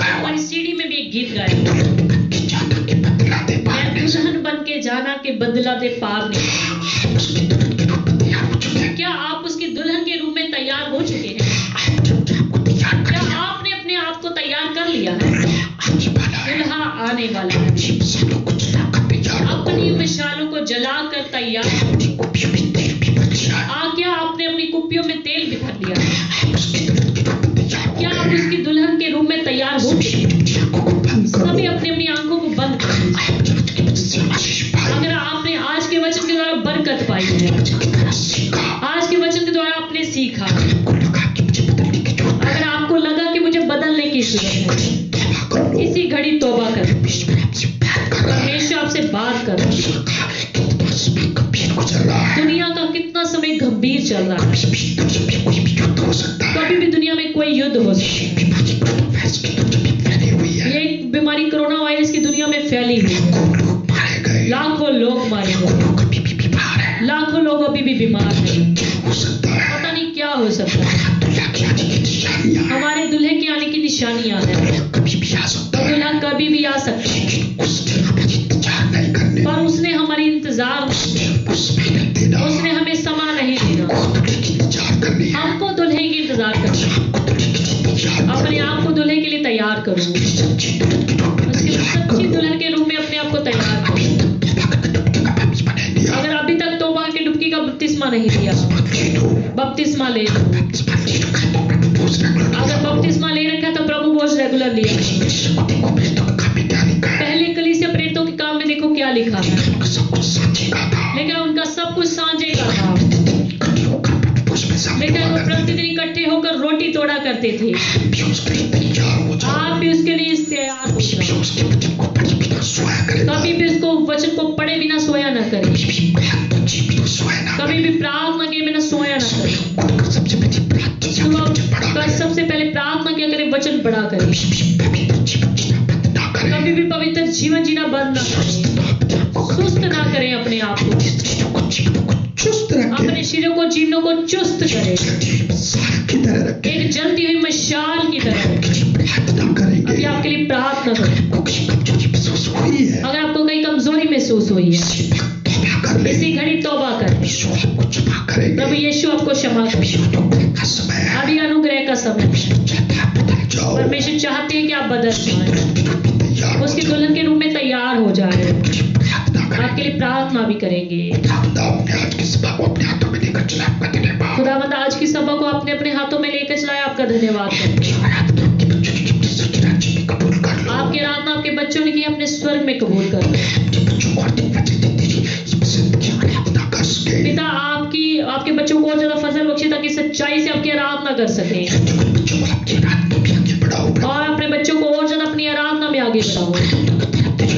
हमारी सीडी में भी एक गीत गाया, दुल्हन बन के जाना के बदला दे पार नहीं। क्या आप उसकी दुल्हन के रूप में तैयार हो चुके हैं? आप आपको तैयार कर क्या लिया? आपने अपने आप को तैयार कर लिया है? आने वाला है। दुल्हा आने वाला है। अपनी मसालों को जलाकर तैयार रखो। अपनी मिसालों को जलाकर तैयार। अपनी कुप्पियों में तेल भी भर लिया है। क्या आपने अपनी कुप्पियों में तेल भी भर लिया है? आप उसकी दुल्हन के रूप में तैयार हो क्या आप गए। उसकी दुल्हन के रूप में तैयार हो चुके हैं? अपनी आंखों को बंद कर सभी लो। अपनी अपनी आंखों को बंद कर लीजिए। आप जगत की वजह से आशीष पाए। अगर आपने आज के वचन के द्वारा बरकत पाई है, वचन की तरह सीखा। आज के वचन के द्वारा आपने सीखा, आपको लगा कि मुझे बदलने की जरूरत है। अगर आपको लगा कि मुझे बदलने की जरूरत है, तौबा कर लो। इसी घड़ी तौबा करो। परमेश्वर आपसे प्यार कर रहा है। परमेश्वर आपसे बात करो। परमेश्वर का कितना समय गंभीर गुजर रहा है। दुनिया का कितना समय गंभीर चल रहा है। कभी भी दुनिया में कोई भी युद्ध हो सकता है। कभी भी दुनिया में कोई युद्ध हो सकता ये बीमारी कोरोना वायरस की दुनिया में फैली हुई है। है। ये एक बीमारी कोरोना वायरस की दुनिया में फैली हुई है। लाखों लोग मारे गए। लाखों लोग मारे लाखों गए। लोग अभी भी बीमार हैं। लाखों लोग अभी भी बीमार हैं। क्या हो सकता है? पता नहीं क्या हो सकता है। दुनिया की आने की निशानियां हैं। हमारे दुल्हे के आने की निशानियां हैं। दुनिया कभी भी आ सकता है। दुल्हा कभी भी आ सकता है, लेकिन उसने हमें इंतजार नहीं करने। पर उसने हमारी इंतजार, उसने हमको समय नहीं देना। उसने हमें समा नहीं देना। हमको दुल्हे की इंतजार करनी है। हमको दुल्हे की इंतजार करना। हमको दुल्हे की इंतजार अपने करो। आप को दुल्हे के लिए तैयार करो। सच्ची दुल्हन के रूप में उसके तैयार सच्ची करो। दुल्हन के रूप में अपने आप को तैयार करो। अभी तक तौबा करके डुबकी का बपतिस्मा नहीं लिया। अगर अभी तक तौबा के डुबकी का बपतिस्मा नहीं लिया, ले लो। बपतिस्मा ले लो। बपतिस्मा ले रखा है तो प्रभु बोझ रेगुलर लिया अगर करो। बपतिस्मा ले रखा है तो प्रभु बोझ रेगुलर लिया। कलीसिया को देखो प्रेरितों के काम में क्या लिखा है। पहले कलीसिया प्रेरितों के काम में देखो क्या लिखा है। उनका सब कुछ साझे का था। लेकिन उनका सब कुछ साझे का था। इकट्ठे होकर प्रभु बोझ में शामिल लेकिन हुआ वो करते प्रतिदिन इकट्ठे होकर रोटी तोड़ा करते थे। थे। भी उसके लिए तैयार हो जाओ। आप भी उसके लिए तैयार हो भी जाओ। उसके वचन को पढ़े बिना सोया करेगा। कभी भी उसको वचन को पढ़े बिना सोया न करे। भी प्रार्थना जी बिना सोया ना कभी भी प्रार्थना के बिना सोया न करे। उठकर सबसे पहले प्रार्थना या सुबह वचन पढ़ा उठकर करे। सबसे पहले प्रार्थना किया करे, वचन पढ़ा करे। भी पवित्र जीवन जीना बंद ना करे। कभी भी पवित्र जीवन जीना बंद न सुस्त करें। ना अपने आप को सुस्त ना करें अपने आप को। शरीरों को जीवनों को चुस्त रखे। अपने शरीरों को, जीवनों को चुस्त करें। सार की तरह रखे। एक जलती हुई मशाल की तरह। प्रार्थना करेंगे। अभी आपके लिए प्रार्थना करें। आपको किसी कमजोरी महसूस हुई है। अगर आपको कहीं कमजोरी महसूस हुई है, इसी वक्त तौबा कर ले। इसी घड़ी तौबा करें। यीशु आपको क्षमा करेंगे। प्रभु यीशु आपको क्षमा करे। अभी अनुग्रह का समय है। अभी अनुग्रह का समय है। चाहता है बदल जाओ। परमेश्वर चाहते हैं कि आप बदल जाएं, तैयार हो उसकी जाओ। दुल्हन के रूप में तैयार हो जाए। प्रार्थना आपके करेंगे। लिए प्रार्थना भी करेंगे। खुदा अपने आज की सभा को अपने हाथों में लेकर चला। आपका धन्यवाद। खुदावंद आज की सभा को आपने अपने हाथों में लेकर चलाया, आपका धन्यवाद करें। आपकी आराधना आपके बच्चों की कीमती सच राज्य में कबूल कर लो। आपकी आराधना आपके बच्चों ने की, अपने स्वर्ग में कबूल कर लो। आपके बच्चों को अर्थिक वचन देते जी इस पसंद की आराधना कर सके। पिता आपके बच्चों को और ज्यादा फजल बख्शे ताकि सच्चाई से आपकी आराधना कर सकें, जगत बच्चों को आपकी आराधना में आगे बढ़ाओ। और अपने बच्चों को और ज्यादा अपनी आराधना में आगे बढ़ाओ।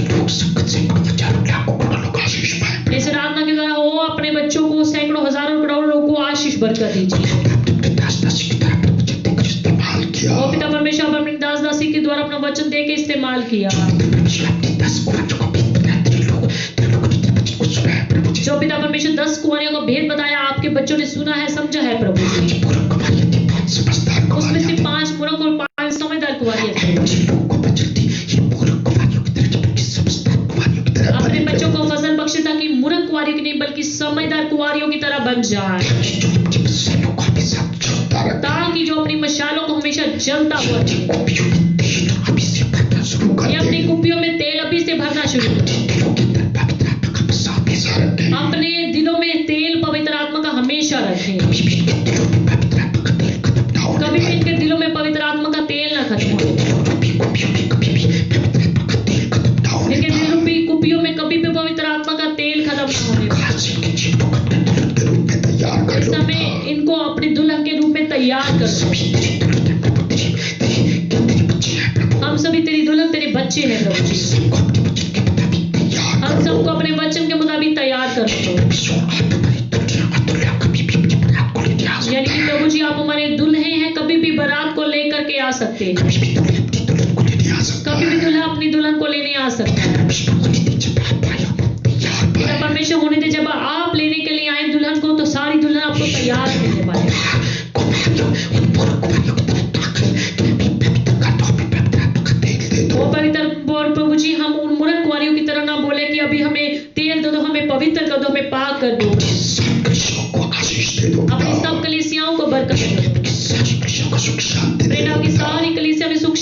लोग संकट से हजारों लाखों करोड़ों लोग आशीष पाए। इस आराधना के द्वारा वो अपने बच्चों को, सैकड़ों हजारों करोड़ों लोगों को आशीष बरकत दीजिए। आपने अपने दास दासी की तरह अपने वचन देकर इस्तेमाल किया। ओ पिता परमेश्वर, आप अपने दास दासी के द्वारा अपना वचन दे के इस्तेमाल किया। परमेश्वर अपने 10 कुमारों को भेद बताया। तेरे लोगों ने तेरे वचन को सुना है प्रभु जी। जो पिता परमेश्वर 10 कुंवारियों को भेद बताया, आपके बच्चों ने सुना है, समझा है प्रभु जी। ये पूर्व कुमारियां थी, 5 समझदार उसमें कुमारियां से थी। 5 मूर्ख और 5 समझदार कुंवारियां थी। जिन लोगों को बचती ये पूर्व कुमारियों की तरह जबकि समझदार कुमारियों की तरह अपने बने। बच्चों को फजल बख्शे ताकि मूर्ख कुंवारियों की नहीं बल्कि समझदार कुंवारियों की तरह बन जाए, जो अपनी मसालों को हमेशा चलता रहे। ताकि जो अपनी मशालों को हमेशा जलता हुआ रहे। कुप्पियों में तेल अभी से भरना शुरू कर ये अपनी दे। कुप्पियों में तेल अभी से भरना शुरू करें। दिलों के अंदर पवित्र आत्मा का बसा हमेशा रखें। अपने दिलों में तेल पवित्र आत्मा का हमेशा रखें। कभी भी इनके दिलों में पवित्र आत्मा का तेल खत्म ना होने कभी भी पाए। इनके दिलों में पवित्र आत्मा का तेल ना खत्म हो। दिलों में भी कुप्पियों में कभी भी पवित्र आत्मा का तेल खत्म ना होने लेकिन पाए। दिलों में कुप्पियों में कभी भी पवित्र आत्मा का तेल खत्म ना होने पाए। आज इनके जीवनों को अपने दुल्हन के रूप में तैयार कर इस लो। समय इनको अपनी दुल्हन के रूप में तैयार कर लो। सभी तेरी दुल्हन है प्रभु। तेरे बच्चे हैं प्रभु। हम सभी तेरी दुल्हन, तेरे बच्चे हैं प्रभु जी। सबको अपने वचन के मुताबिक तैयार हम कर लो। सबको अपने वचन के मुताबिक तैयार कर लो। विश्व आप हमारी दुल्हन और दुल्हा कभी भी अपनी बारात को लेके आ सकते यानी कि हैं। प्रभु जी आप हमारे दुल्हे हैं, कभी भी बारात को लेकर के आ सकते हैं। कभी भी दुल्हन अपनी दुल्हन को लेने आ सकता कभी भी है। दुल्हा अपनी दुल्हन को लेने आ सकता है। परमेश्वर को लेने जब आप आए हो, तैयार पिता पाए। परमेश्वर होने दे, जब आप लेने के लिए आए दुल्हन को, तो सारी दुल्हन आपको तैयार करने पाए। कुमारियों उन पूर्व कुमारियों की तरफ ताकि तुम्हें भी पवित्र कर दो। हमें पवित्र आत्मा का तेल दे दो। वो पवित्र और प्रभु जी हम उन मूर्ख कुंवारियों की तरह ना बोले कि अभी हमें तेल दे दो, हमें पवित्र कर दो, हमें पाक कर दो। सब कृष्णों को आशीष दे दो। अपने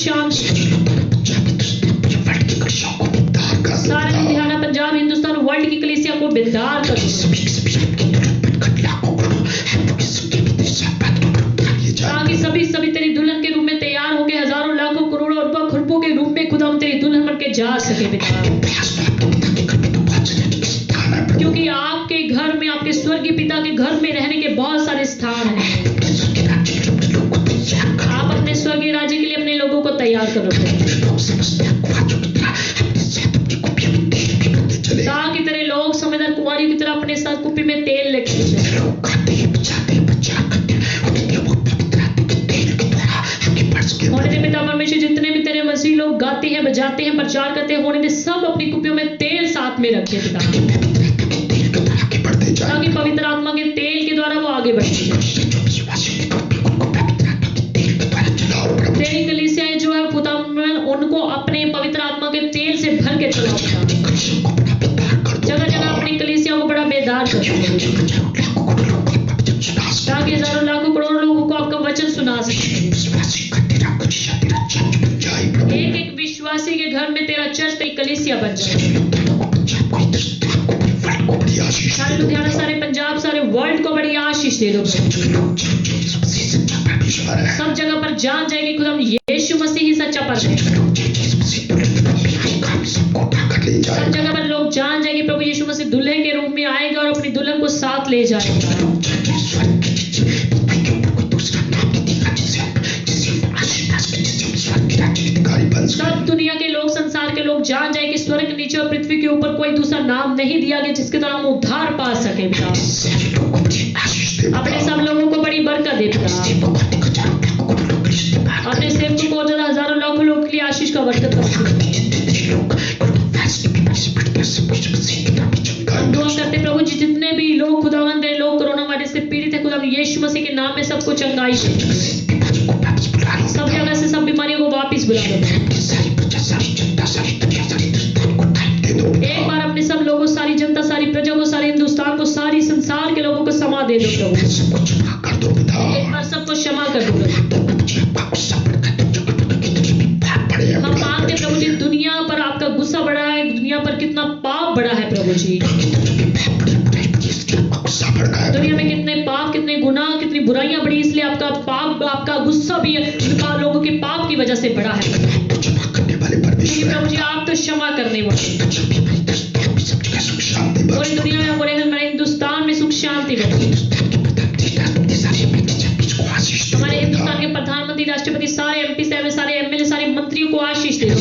शांति। पंजाबी वर्ल्ड की कलिसियाओं को बेदार कर दो सारे पिता। लुधियाना, पंजाब, हिंदुस्तान, वर्ल्ड की कलीसिया को बेदार कर दो। सभी आपकी दुल्हन बनकर लाखों करोड़ों सबके विदेश बातों पर उतार लिए जाए। ताकि सभी तेरी दुल्हन के रूप में तैयार होकर हजारों, लाखों, करोड़ों, अरबों, खरबों के रूप में खुदा हम तेरी दुल्हन बन के जा सके पिता। क्योंकि आपके घर में, आपके स्वर्गीय पिता के घर में रहने के बहुत सारे स्थान हैं। आप अपने स्वर्गीय राज्य के लिए अपने लोगों को तैयार करो ताकि तेरे लोग समझदार कुंवारी की तरह अपने साथ कुप्पी में तेल लेके चले। होने दे पिता परमेश्वर, जितने भी तेरे मसीह लोग गाते हैं, बजाते हैं, प्रचार करते हैं, होने दे सब अपनी कुप्पियों में तेल साथ में रखे पिता, ताकि पवित्र आत्मा के तेल के द्वारा वो आगे बढ़े। तेरी कलीसियाएं जो है खुदा उनको अपने पवित्र आत्मा के तेल से भर के चलाओ। जगह जगह अपनी कलीसिया को बड़ा बेदार करो, ताकि हजारों, लाखों, करोड़ों लोगों को आपका वचन सुना सके। एक एक विश्वासी के घर में तेरा चर्च, तेरी कलीसिया बन जाए। सारे लुधियाना, सारे पंजाब, सारे वर्ल्ड को बड़ी आशीष दे दो। सब जगह पर जान जाएगी खुदा यीशु मसीह ही सच्चा परमेश्वर। सब जगह पर लोग जान जाएंगे प्रभु यीशु मसीह दूल्हे के रूप में आएगा और अपनी दुल्हन को साथ ले जाएगा। सब दुनिया के लोग, संसार के लोग जान जाए कि स्वर्ग के नीचे और पृथ्वी के ऊपर कोई दूसरा नाम नहीं दिया गया जिसके द्वारा हम उद्धार पा सके। अपने सब लोगों को बड़ी बरकत दे पिता। अपने सेवकों को और ज्यादा हजारों, लाखों लोगों के लिए आशीष का बरकत दुआ करते प्रभु जी, जितने भी लोग खुदावंद है, लोग कोरोना वायरस से पीड़ित है, खुदा यीशु मसीह के नाम में सबको चंगाई, सब जगह से सब बीमारियों को वापस बुला दो। एक बार अपने सब लोगों, सारी जनता, सारी प्रजा को, सारे हिंदुस्तान को, सारी संसार के लोगों को क्षमा दे दो प्रभु। एक बार सबको क्षमा कर दो। हम मानते प्रभु जी, दुनिया पर आपका गुस्सा बढ़ा है, दुनिया पर कितना पाप बढ़ा है प्रभु जी। दुनिया में कितने पाप, कितने गुनाह, कितनी बुराइयां बढ़ी, इसलिए आपका पाप, आपका गुस्सा भी लोगों के पाप की वजह से बढ़ा है। प्रभु जी आप तो क्षमा करने वाले। पूरी दुनिया में, पूरे हिंदुस्तान में सुख शांति बने। हमारे हिंदुस्तान के प्रधानमंत्री, राष्ट्रपति, सारे एमपी, सारे एमएलए, सारे मंत्रियों को आशीष दे दो।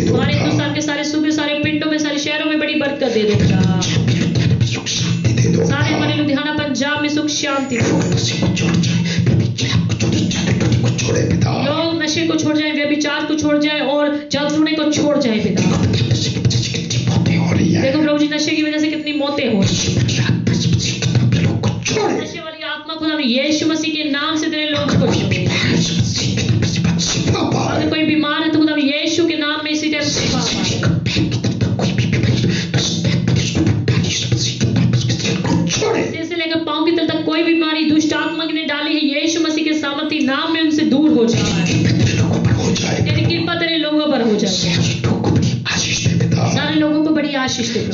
हमारे हिंदुस्तान के सारे सूबे, सारे पिंडों में, सारे शहरों में बड़ी बरकत दे दो। सारे हमारे लुधियाना, पंजाब में सुख शांति। लोग नशे को छोड़ जाए, व्यभिचार को छोड़ जाए और जादूने को छोड़ जाए पिता। देखो प्रभु जी, नशे की वजह से कितनी मौतें हो रही। नशे वाली आत्मा खुदा यीशु मसीह के नाम से तेरे लोग को छोड़। अगर कोई बीमार है तो खुदा यीशु के नाम में इसी टाइम शिफा पाए। से लेकर पांव की तल तक कोई बीमारी दुष्ट आत्मा ने डाली है, यीशु मसीह के सामर्थी नाम में उनसे दूर हो जाए। तेरी कृपा तेरे लोगों पर हो जाए। सारे लोगों को बड़ी आशीष दे।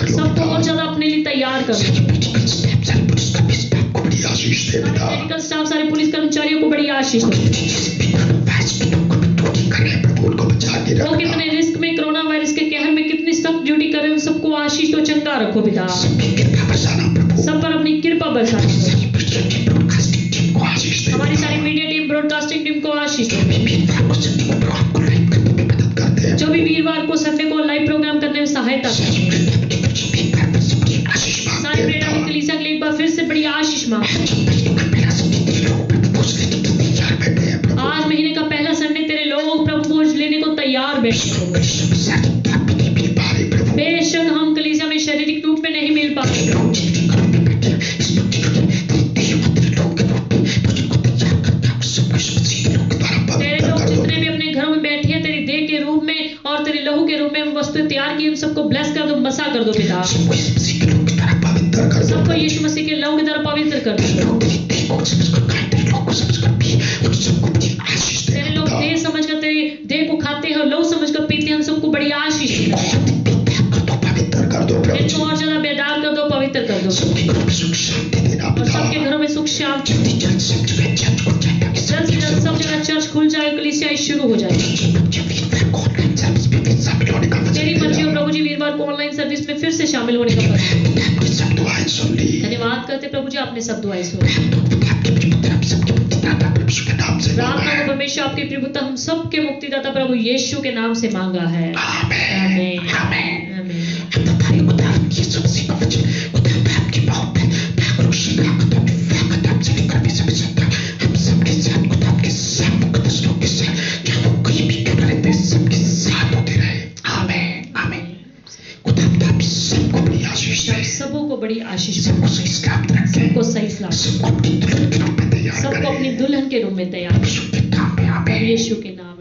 सबको और ज्यादा अपने लिए तैयार करो। मेडिकल स्टाफ, सारे पुलिस कर्मचारियों को बड़ी आशीष दो। वो कितने रिस्क में, कोरोना वायरस के कहर में कितनी सख्त ड्यूटी कर रहे हैं, सबको आशीष तो चंगा रखो पिता। सब पर अपनी कृपा बरसा दो। हमारी सारी मीडिया टीम, ब्रॉडकास्टिंग टीम को आशीष दो। जो भी वीरवार को, संडे को लाइव प्रोग्राम करने में सहायता करो। सारी प्रेरणा की कलीसिया के लिए एक बार फिर से बड़ी आशीष मांग। आज महीने का पहला संडे तेरे लोग प्रभु भोज लेने को तैयार बैठे। बेशक हम कलीसिया में शारीरिक रूप में नहीं मिल पाते, तेरे लोग जितने भी अपने घरों में बैठे हैं, तेरी देह के रूप में और तेरे लहू के रूप में वस्तु तैयार की, उन सबको ब्लेस कर दो, मसा कर दो पिता। सबको यीशु मसीह के लहू की तरह पवित्र कर दो। लोग समझकर खाएं, तेरे लोग को समझकर पिए, उन सबको बड़ी आशीष दे। तेरे लोग देह समझकर तेरे देह को खाते हैं, लोग समझकर पीते हैं, उन सबको बड़ी आशीष दे। पवित्र कर दो प्रभु जी। इनको और ज्यादा बेदाग कर दो, पवित्र कर दो, सबके घरों में सुख शांति देना और पिता। सबके घरों में सुख शांति। जल्दी जल्द सब जगह चर्च खुल जाए ताकि जल्द से जल्द सब जगह चर्च खुल जाए, कलीसियाएं शुरू हो जाए। तेरी मर्जी हो प्रभु जी, वीरवार को ऑनलाइन सर्विस में फिर से शामिल होने का फर्ज। सब दुआएं सुन ली। धन्यवाद करते प्रभु जी, आपने सब दुआएं सुनी। प्रार्थना को परमेश्वर आपकी प्रभुता हम सबके मुक्तिदाता प्रभु यीशु के नाम से मांगा है। आमीन। आमीन। सबों को बड़ी आशीष, सबको सही सलामत, सबको अपनी दुल्हन के रूप में तैयार, यीशु के नाम।